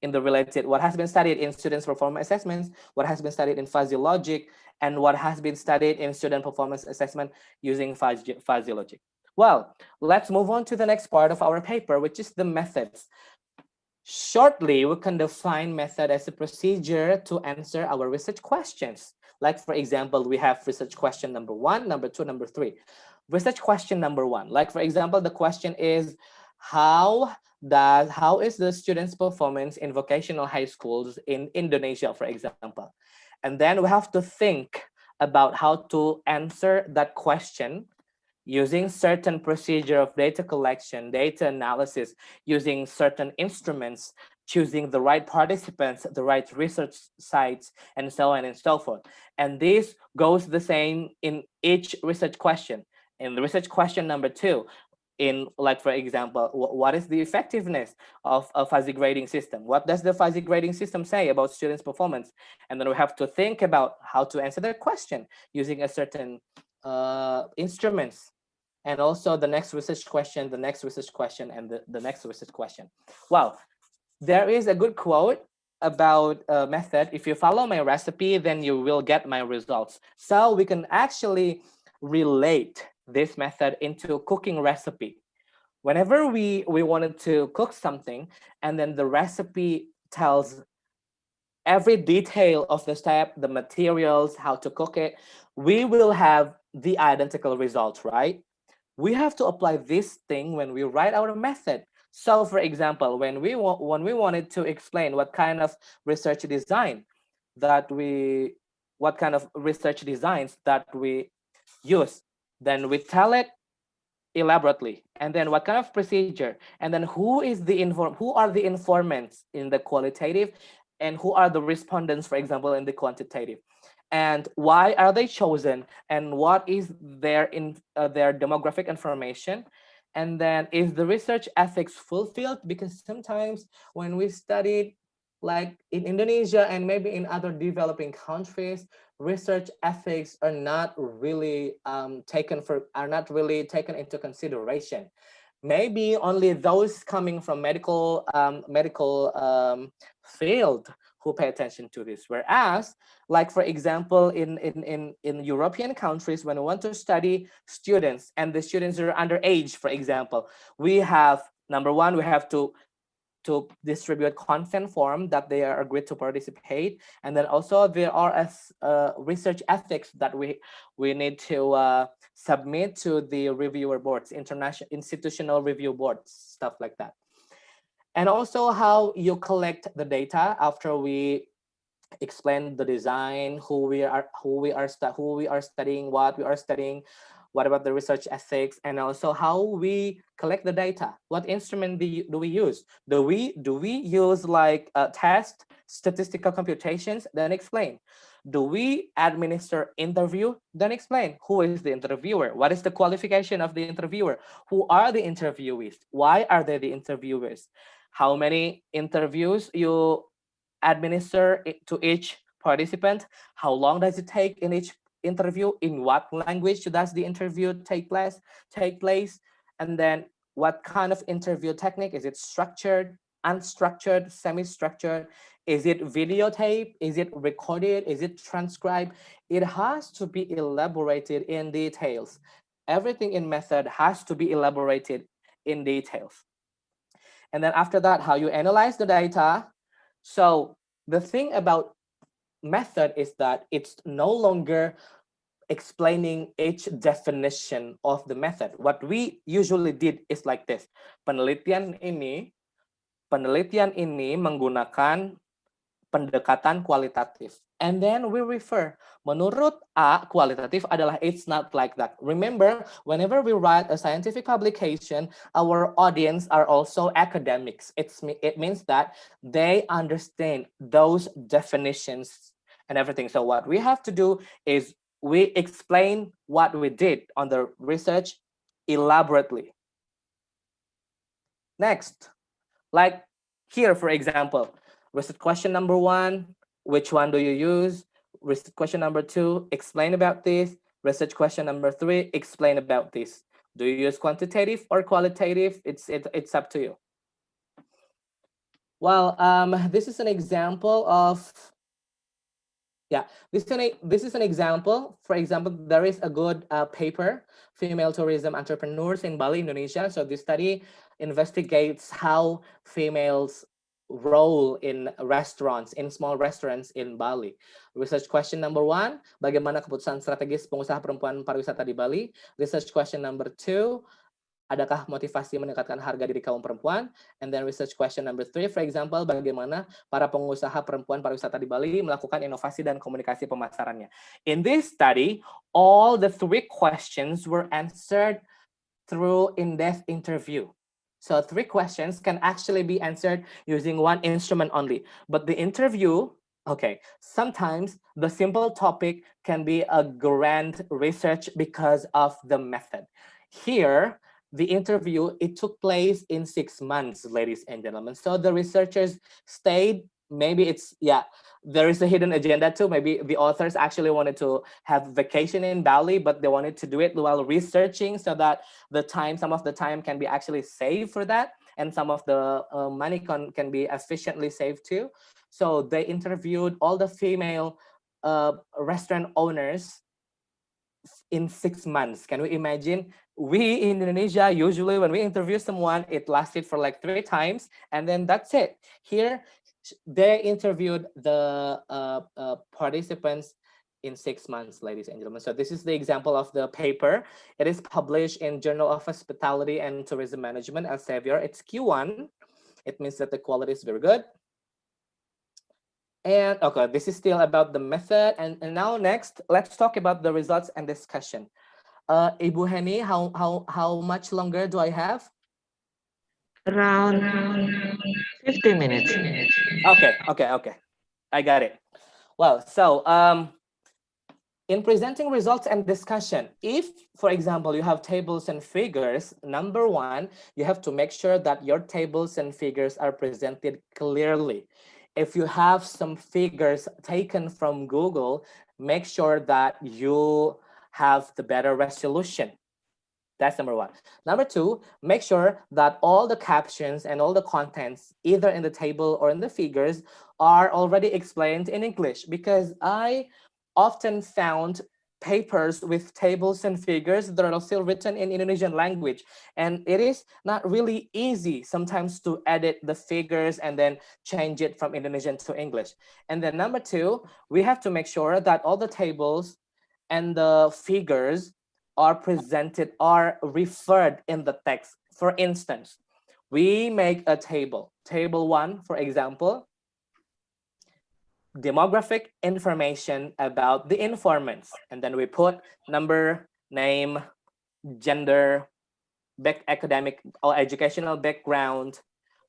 in the related, what has been studied in students' performance assessments, what has been studied in fuzzy logic, and what has been studied in student performance assessment using fuzzy logic. Well, let's move on to the next part of our paper, which is the methods. Shortly, we can define method as a procedure to answer our research questions. Like, for example, we have research question number 1, number 2, number 3. Research question number 1, like, for example, the question is, how is the students' performance in vocational high schools in Indonesia, for example? And then we have to think about how to answer that question using certain procedure of data collection, data analysis, using certain instruments, choosing the right participants, the right research sites, and so on and so forth. And this goes the same in each research question. In the research question number 2, in, like, for example, what is the effectiveness of a fuzzy grading system? What does the fuzzy grading system say about students' performance? And then we have to think about how to answer that question using a certain instruments. And also the next research question, the next research question, and the next research question. Well, there is a good quote about a method. If you follow my recipe, then you will get my results. So we can actually relate this method into cooking recipe. Whenever we wanted to cook something, and then the recipe tells every detail of the step, the materials, how to cook it, we will have the identical results, right? We have to apply this thing when we write our method. So, for example, when we wanted to explain what kind of research design what kind of research designs that we use, then we tell it elaborately, and then what kind of procedure, and then who are the informants in the qualitative, and who are the respondents, for example, in the quantitative, and why are they chosen, and what is their demographic information, and then is the research ethics fulfilled? Because sometimes when we studied, like in Indonesia and maybe in other developing countries, research ethics are not really taken into consideration. Maybe only those coming from medical field who pay attention to this. Whereas, like, for example, in European countries, when we want to study students and the students are underage, for example, we have, number one, we have to distribute consent form that they are agreed to participate, and then also there are research ethics that we need to submit to the reviewer boards, institutional review boards, stuff like that. And also how you collect the data after we explain the design, who we are studying, what we are studying, what about the research ethics, and also how we collect the data. What instrument do we use? Do we use like test, statistical computations? Then explain. Do we administer interview? Then explain. Who is the interviewer? What is the qualification of the interviewer? Who are the interviewees? Why are they the interviewers? How many interviews you administer to each participant? How long does it take in each interview? In what language does the interview take place? And then what kind of interview technique? Is it structured, unstructured, semi-structured? Is it videotape? Is it recorded? Is it transcribed? It has to be elaborated in details. Everything in method has to be elaborated in details. And then after that, how you analyze the data. So the thing about method is that it's no longer explaining each definition of the method. What we usually did is like this. Penelitian ini menggunakan pendekatan kualitatif. And then we refer, menurut A, kualitatif adalah it's not like that. Remember, whenever we write a scientific publication, our audience are also academics. It means that they understand those definitions and everything. So what we have to do is we explain what we did on the research elaborately. Next, like here, for example, research question number 1, which one do you use? Research question number 2, explain about this. Research question number 3, explain about this. Do you use quantitative or qualitative? It's up to you. Well, this is an example of, this is an example. For example, there is a good paper, Female Tourism Entrepreneurs in Bali, Indonesia. So this study investigates how females role in restaurants, in small restaurants in Bali. Research question number 1, bagaimana keputusan strategis pengusaha perempuan pariwisata di Bali. Research question number 2, adakah motivasi meningkatkan harga diri kaum perempuan? And then research question number 3, for example, bagaimana para pengusaha perempuan pariwisata di Bali melakukan inovasi dan komunikasi pemasarannya. In this study, all the 3 questions were answered through in-depth interview. So 3 questions can actually be answered using 1 instrument only. But the interview, okay, sometimes the simple topic can be a grand research because of the method. Here, the interview, it took place in 6 months, ladies and gentlemen. So the researchers stayed, maybe it's, there is a hidden agenda too. Maybe the authors actually wanted to have vacation in Bali, but they wanted to do it while researching so that some of the time can be actually saved for that. And some of the money can be efficiently saved too. So they interviewed all the female restaurant owners in 6 months. Can we imagine? We in Indonesia, usually when we interview someone, it lasted for like 3 times and then that's it. Here, they interviewed the participants in 6 months, ladies and gentlemen. So this is the example of the paper. It is published in Journal of Hospitality and Tourism Management, Elsevier. It's Q1. It means that the quality is very good. And okay, this is still about the method. And now next, let's talk about the results and discussion. Ibu Henny, how much longer do I have? Around 15 minutes. Okay. I got it. Well, so in presenting results and discussion, if, for example, you have tables and figures, number 1, you have to make sure that your tables and figures are presented clearly. If you have some figures taken from Google, make sure that you have the better resolution. That's number 1. Number 2, make sure that all the captions and all the contents, either in the table or in the figures, are already explained in English, because I often found papers with tables and figures that are still written in Indonesian language. And it is not really easy sometimes to edit the figures and then change it from Indonesian to English. And then number 2, we have to make sure that all the tables and the figures are presented, are referred in the text. For instance, we make a table. Table 1, for example, demographic information about the informants. And then we put number, name, gender, academic or educational background,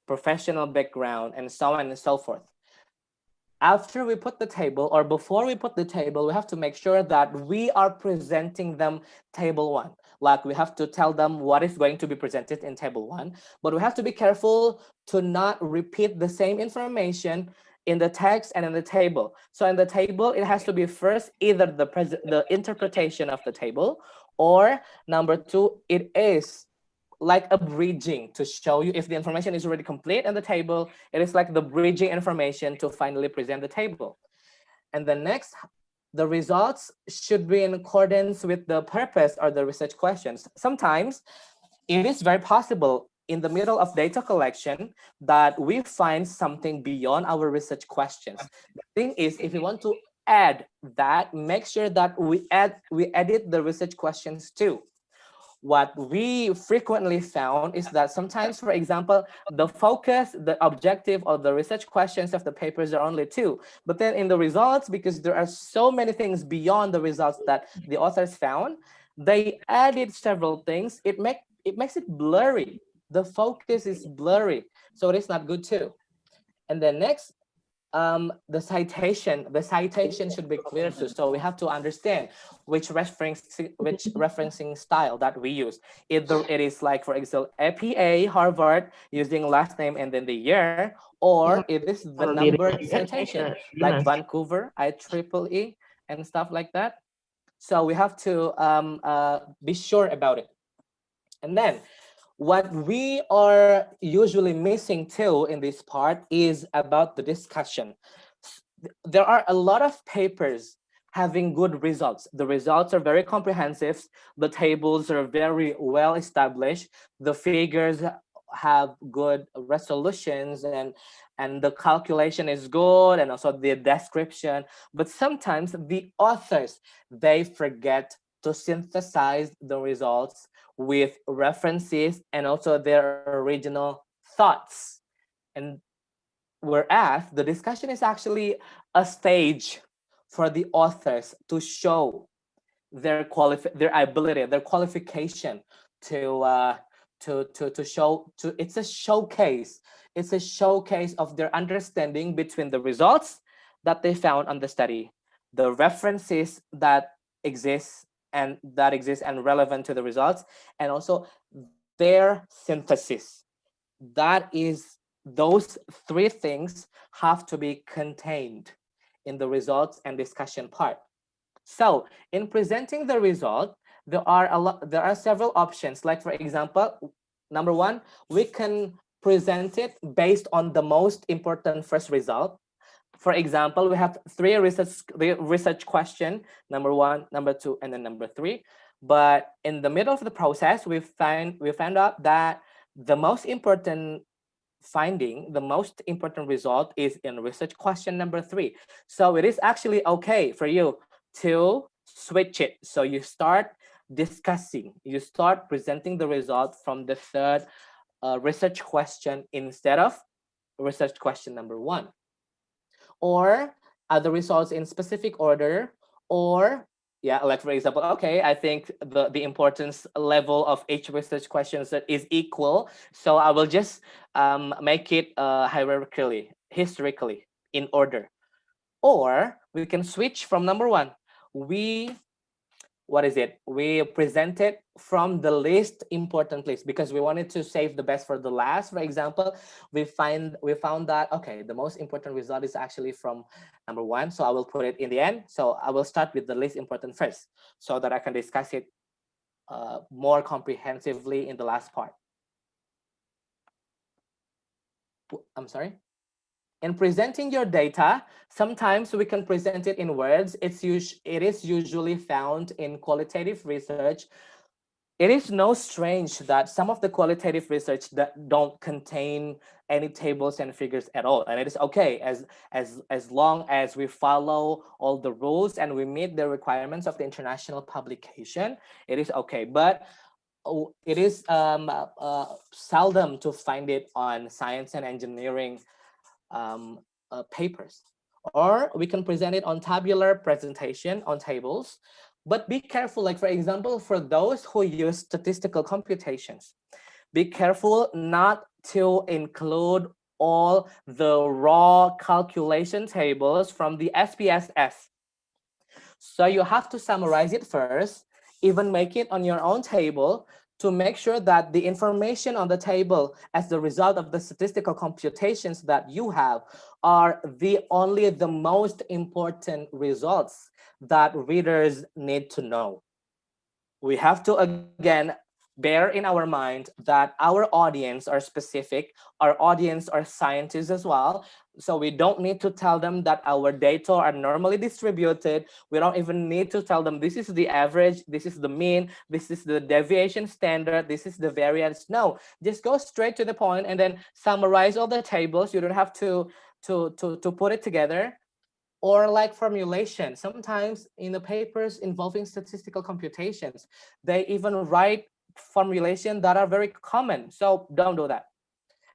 professional background, and so on and so forth. After we put the table, or before we put the table, we have to make sure that we are presenting them table 1. Like we have to tell them what is going to be presented in table 1, but we have to be careful to not repeat the same information in the text and in the table. So in the table, it has to be first either the interpretation of the table, or number 2, it is like a bridging to show you if the information is already complete in the table. It is like the bridging information to finally present the table. And then next, the results should be in accordance with the purpose or the research questions. Sometimes it is very possible in the middle of data collection that we find something beyond our research questions. The thing is, if you want to add that, make sure that we edit the research questions too. What we frequently found is that sometimes, for example, the focus, the objective of the research questions of the papers are only 2. But then in the results, because there are so many things beyond the results that the authors found, they added several things. It makes it blurry. The focus is blurry. So it is not good too. And then next, the citation should be clear too. So we have to understand which referencing style that we use. Either it is like, for example, APA, Harvard, using last name and then the year, or it is the numbered citation, like Vancouver, IEEE, and stuff like that. So we have to be sure about it. And then what we are usually missing too in this part is about the discussion. There are a lot of papers having good results. The results are very comprehensive. The tables are very well established. The figures have good resolutions, and the calculation is good, and also the description. But sometimes the authors, they forget to synthesize the results with references and also their original thoughts. And whereas the discussion is actually a stage for the authors to show their ability, their qualification to show. It's a showcase. It's a showcase of their understanding between the results that they found on the study, the references that exist and relevant to the results, and also their synthesis. That is, those 3 things have to be contained in the results and discussion part. So in presenting the result, there are several options. Like, for example, number 1, we can present it based on the most important first result. For example, we have 3 research question, number 1, number 2, and then number 3. But in the middle of the process, we found out that the most important finding, the most important result is in research question number 3. So it is actually okay for you to switch it. So you start discussing, you start presenting the result from the 3rd research question instead of research question number 1. Or other results in specific order, or like, for example, okay, I think the importance level of each research questions is equal, so I will just make it historically in order. Or we can switch from number 1. We present it from the least important place because we wanted to save the best for the last. For example, we found that, okay, the most important result is actually from number 1, so I will put it in the end. So I will start with the least important first so that I can discuss it more comprehensively in the last part. I'm sorry. In presenting your data, sometimes we can present it in words. It is usually found in qualitative research. It is no strange that some of the qualitative research that don't contain any tables and figures at all, and it is okay as long as we follow all the rules and we meet the requirements of the international publication. It is okay, but it is seldom to find it on science and engineering papers. Or we can present it on tabular presentation on tables. But be careful, like, for example, for those who use statistical computations, be careful not to include all the raw calculation tables from the SPSS. So you have to summarize it first, even make it on your own table, to make sure that the information on the table as the result of the statistical computations that you have are only the most important results that readers need to know. We have to, again, bear in our mind that our audience are specific, our audience are scientists as well. So we don't need to tell them that our data are normally distributed. We don't even need to tell them this is the average, this is the mean, this is the deviation standard, this is the variance. No, just go straight to the point and then summarize all the tables. You don't have to put it together. or like formulation. Sometimes in the papers involving statistical computations, they even write formulation that are very common. So don't do that.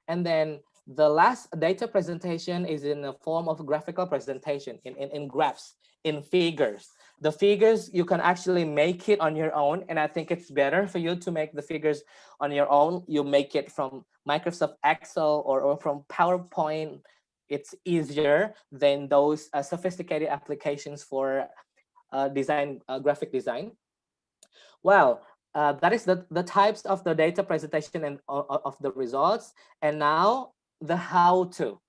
And then the last data presentation is in the form of graphical presentation, in graphs, in figures. The figures, you can actually make it on your own. And I think it's better for you to make the figures on your own. You make it from Microsoft Excel or from PowerPoint. It's easier than those sophisticated applications for graphic design. Well, that is the types of the data presentation and of the results. And now the how to.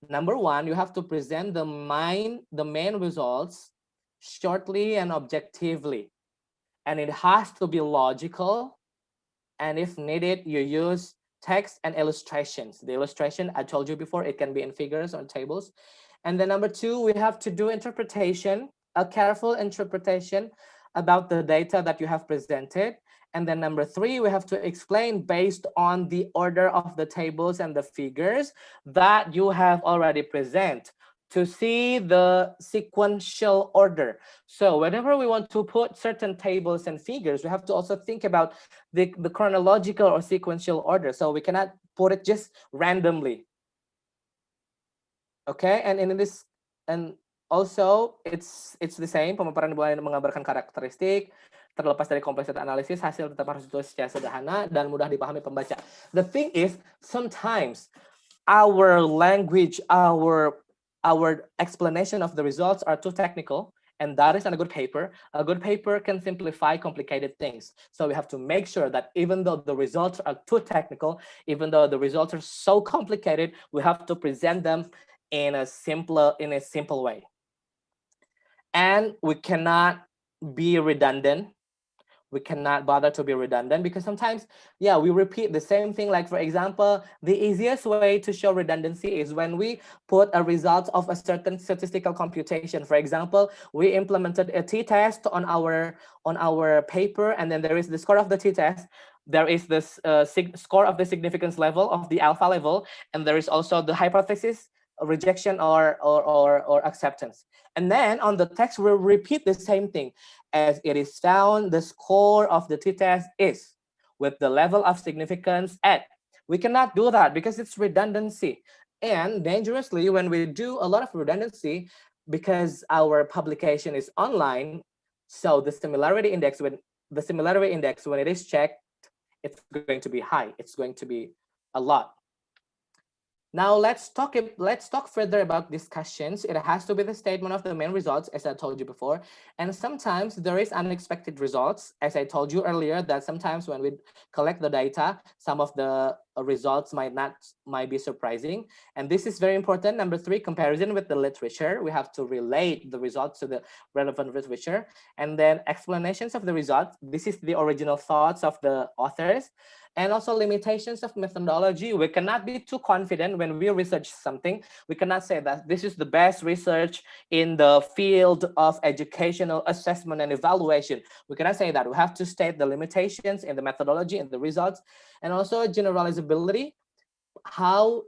Number one, you have to present the main results shortly and objectively. And it has to be logical. And if needed, you use text and illustrations. The illustration, I told you before, it can be in figures or tables. And then number two, we have to do interpretation, a careful interpretation about the data that you have presented. And then number three, we have to explain based on the order of the tables and the figures that you have already presented to see the sequential order. So whenever we want to put certain tables and figures, we have to also think about the chronological or sequential order. So we cannot put it just randomly. Okay, and in this, and also it's the same, pemaparan boleh menggambarkan karakteristik, terlepas dari kompleksitas analisis, hasil tetap harus ditulis secara sederhana dan mudah dipahami pembaca. The thing is, sometimes our language, our explanation of the results are too technical, and that is not a good paper. A good paper can simplify complicated things. So we have to make sure that even though the results are too technical, even though the results are so complicated, we have to present them in a simple way. And we cannot be redundant. We cannot bother to be redundant because sometimes, yeah, we repeat the same thing. Like for example, the easiest way to show redundancy is when we put a result of a certain statistical computation. For example, we implemented a t-test on our paper, and then there is the score of the t-test. There is this score of the significance level of the alpha level, and there is also the hypothesis, rejection or acceptance. And then on the text, we'll repeat the same thing. As it is found, the score of the t-test is with the level of significance at. We cannot do that because it's redundancy. And dangerously, when we do a lot of redundancy, because our publication is online, so the similarity index, when it is checked, it's going to be high. It's going to be a lot. Now let's talk further about discussions. It has to be the statement of the main results, as I told you before. And sometimes there is unexpected results, as I told you earlier, that sometimes when we collect the data, some of the results might be surprising. And this is very important. Number three, comparison with the literature. We have to relate the results to the relevant literature. And then explanations of the results. This is the original thoughts of the authors. And also limitations of methodology. We cannot be too confident when we research something. We cannot say that this is the best research in the field of educational assessment and evaluation. We cannot say that. We have to state the limitations in the methodology and the results, and also generalizability. How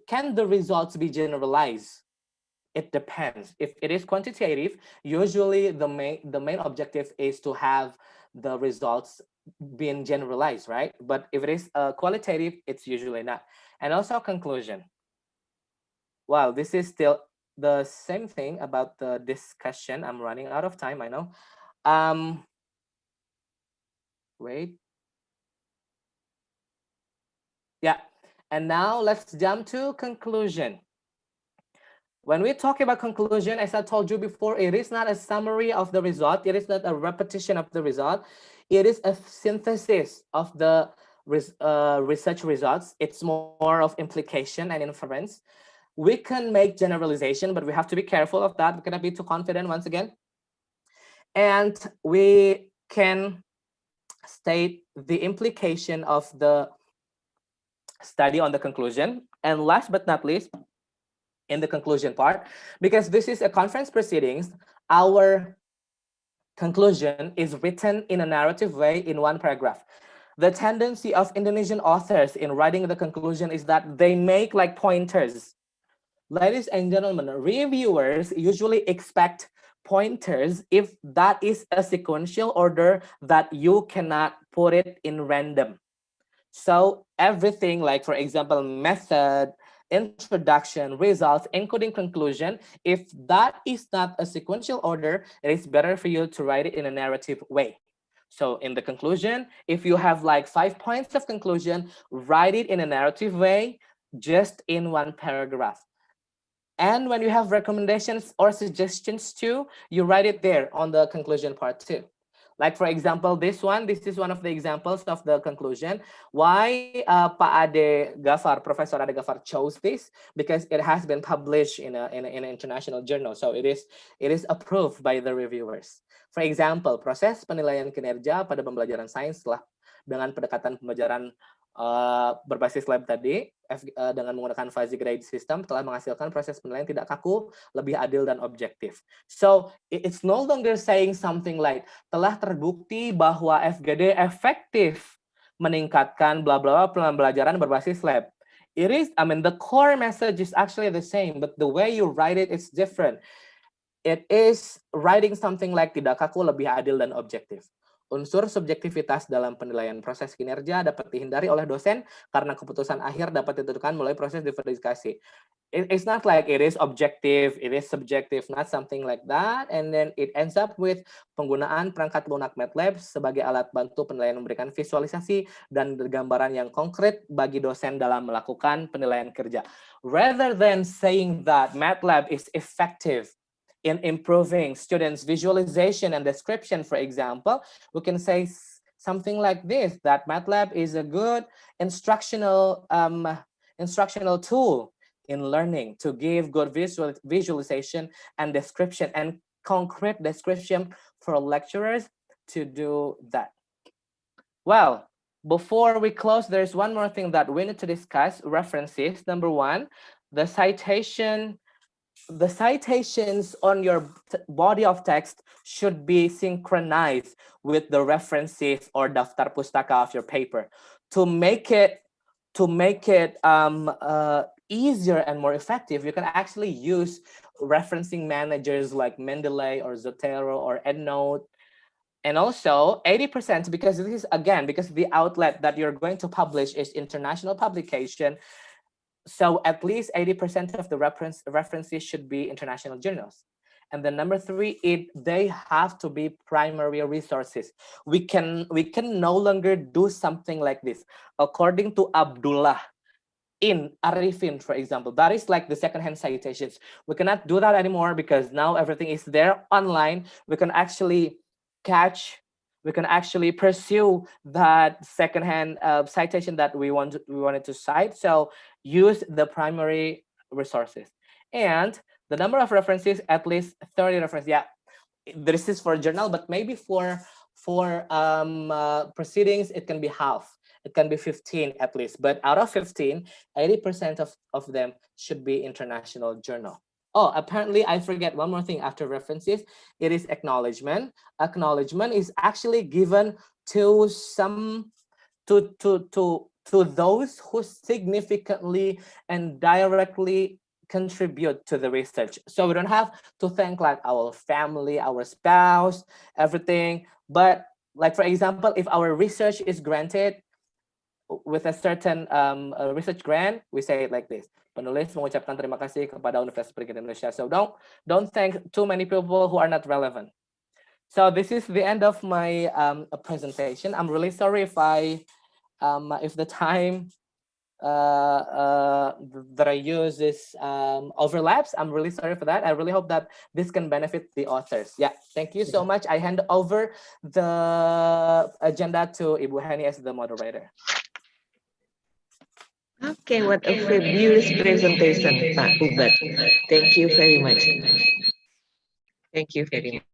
can the results be generalized? It depends. If it is quantitative, usually the main objective is to have the results being generalized, right? But if it is qualitative, it's usually not. And also conclusion. Well, this is still the same thing about the discussion. I'm running out of time, I know. Wait. Yeah, and now let's jump to conclusion. When we talk about conclusion, as I told you before, it is not a summary of the result. It is not a repetition of the result. It is a synthesis of the research results. It's more of implication and inference. We can make generalization, but we have to be careful of that. We cannot be too confident once again. And we can state the implication of the study on the conclusion. And last but not least, in the conclusion part, because this is a conference proceedings, our conclusion is written in a narrative way in one paragraph. The tendency of Indonesian authors in writing the conclusion is that they make like pointers. ladies and gentlemen, reviewers usually expect pointers if that is a sequential order that you cannot put it in random. So everything, like for example, method, introduction, results, including conclusion, if that is not a sequential order, it is better for you to write it in a narrative way. So in the conclusion, if you have like 5 points of conclusion, write it in a narrative way, just in one paragraph. And when you have recommendations or suggestions too, you write it there on the conclusion part too. Like for example, this is one of the examples of the conclusion. Why Pak Ade Ghaffar, Professor Ade Ghaffar chose this? Because it has been published in an international journal. So it is approved by the reviewers. For example, proses penilaian kinerja pada pembelajaran sains setelah dengan pendekatan pembelajaran berbasis lab tadi dengan menggunakan fuzzy grade system telah menghasilkan proses penilaian tidak kaku, lebih adil dan objektif. So it's no longer saying something like telah terbukti bahwa FGD efektif meningkatkan bla bla bla pembelajaran berbasis lab. It is, I mean, the core message is actually the same, but the way you write it is different. It is writing something like tidak kaku, lebih adil dan objektif. Unsur subjektivitas dalam penilaian proses kinerja dapat dihindari oleh dosen karena keputusan akhir dapat ditentukan melalui proses verifikasi. It's not like it is objective, it is subjective, not something like that. And then it ends up with penggunaan perangkat lunak MATLAB sebagai alat bantu penilaian memberikan visualisasi dan gambaran yang konkret bagi dosen dalam melakukan penilaian kerja. Rather than saying that MATLAB is effective in improving students' visualization and description, for example, we can say something like this, that MATLAB is a good instructional tool in learning to give good visualization and description and concrete description for lecturers to do that. Well, before we close, there's one more thing that we need to discuss, references. Number one, the citations on your body of text should be synchronized with the references or daftar pustaka of your paper to make it easier and more effective. You can actually use referencing managers like Mendeley or Zotero or EndNote. And also 80%, because this is, again, because the outlet that you're going to publish is international publication, so at least 80% of the references should be international journals. And then number three, they have to be primary resources. We can no longer do something like this. According to Abdullah in Arifin, for example, that is like the secondhand citations. We cannot do that anymore because now everything is there online. We can actually pursue that secondhand citation that we wanted to cite. So use the primary resources. And the number of references, at least 30 references. Yeah, this is for journal, but maybe for proceedings, it can be half. It can be 15 at least. But out of 15, 80% of them should be international journal. Oh, apparently I forget one more thing after references. It is acknowledgement. Acknowledgement is actually given to those who significantly and directly contribute to the research. So we don't have to thank like our family, our spouse, everything. But like, for example, if our research is granted with a certain research grant, we say it like this. Penulis mengucapkan terima kasih kepada Universitas Pendidikan Indonesia. So don't thank too many people who are not relevant. So this is the end of my presentation. I'm really sorry if the time that I use is overlaps. I'm really sorry for that. I really hope that this can benefit the authors. Yeah, thank you so much. I hand over the agenda to Ibu Hani as the moderator. Okay, what a fabulous presentation, Pak Hubert. Thank you very much. Thank you very much.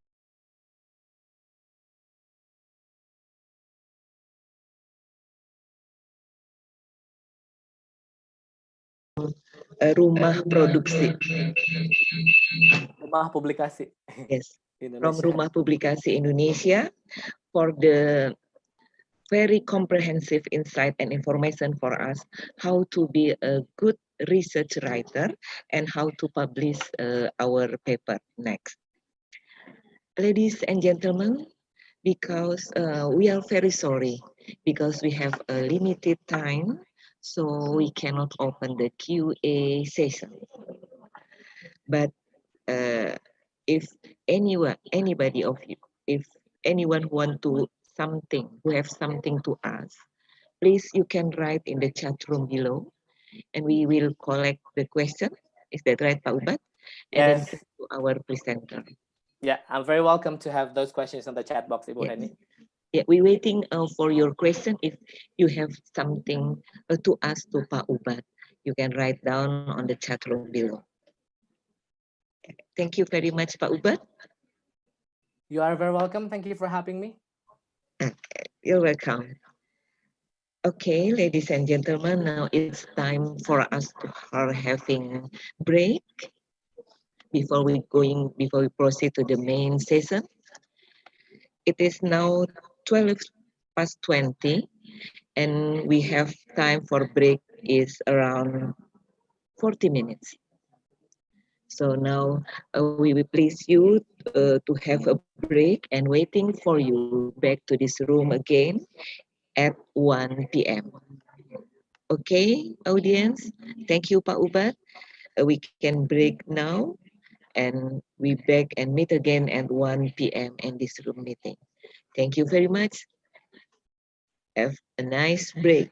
Rumah produksi. Rumah publikasi. Yes, Indonesia. From Rumah Publikasi Indonesia for the very comprehensive insight and information for us how to be a good research writer and how to publish our paper next. Ladies and gentlemen, because we are very sorry because we have a limited time, so we cannot open the QA session. But if anybody of you, if anyone want to who have something to ask, please you can write in the chat room below, and we will collect the question. Is that right, Pak Ubat? And then Yes. send to our presenter. Yeah, I'm very welcome to have those questions on the chat box, Ibu Heni. Yeah, we're waiting for your question. If you have something to ask to Pak Ubat, you can write down on the chat room below. Thank you very much, Pak Ubat. You are very welcome. Thank you for having me. You're welcome. Okay, ladies and gentlemen, now it's time for us to are having break before we proceed to the main session. It is now 12:20, and we have time for break is around 40 minutes. So now we will please you to have a break and waiting for you back to this room again at 1 p.m. Okay, audience, thank you, Pak Ubat. We can break now and we back and meet again at 1 p.m. in this room meeting. Thank you very much. Have a nice break.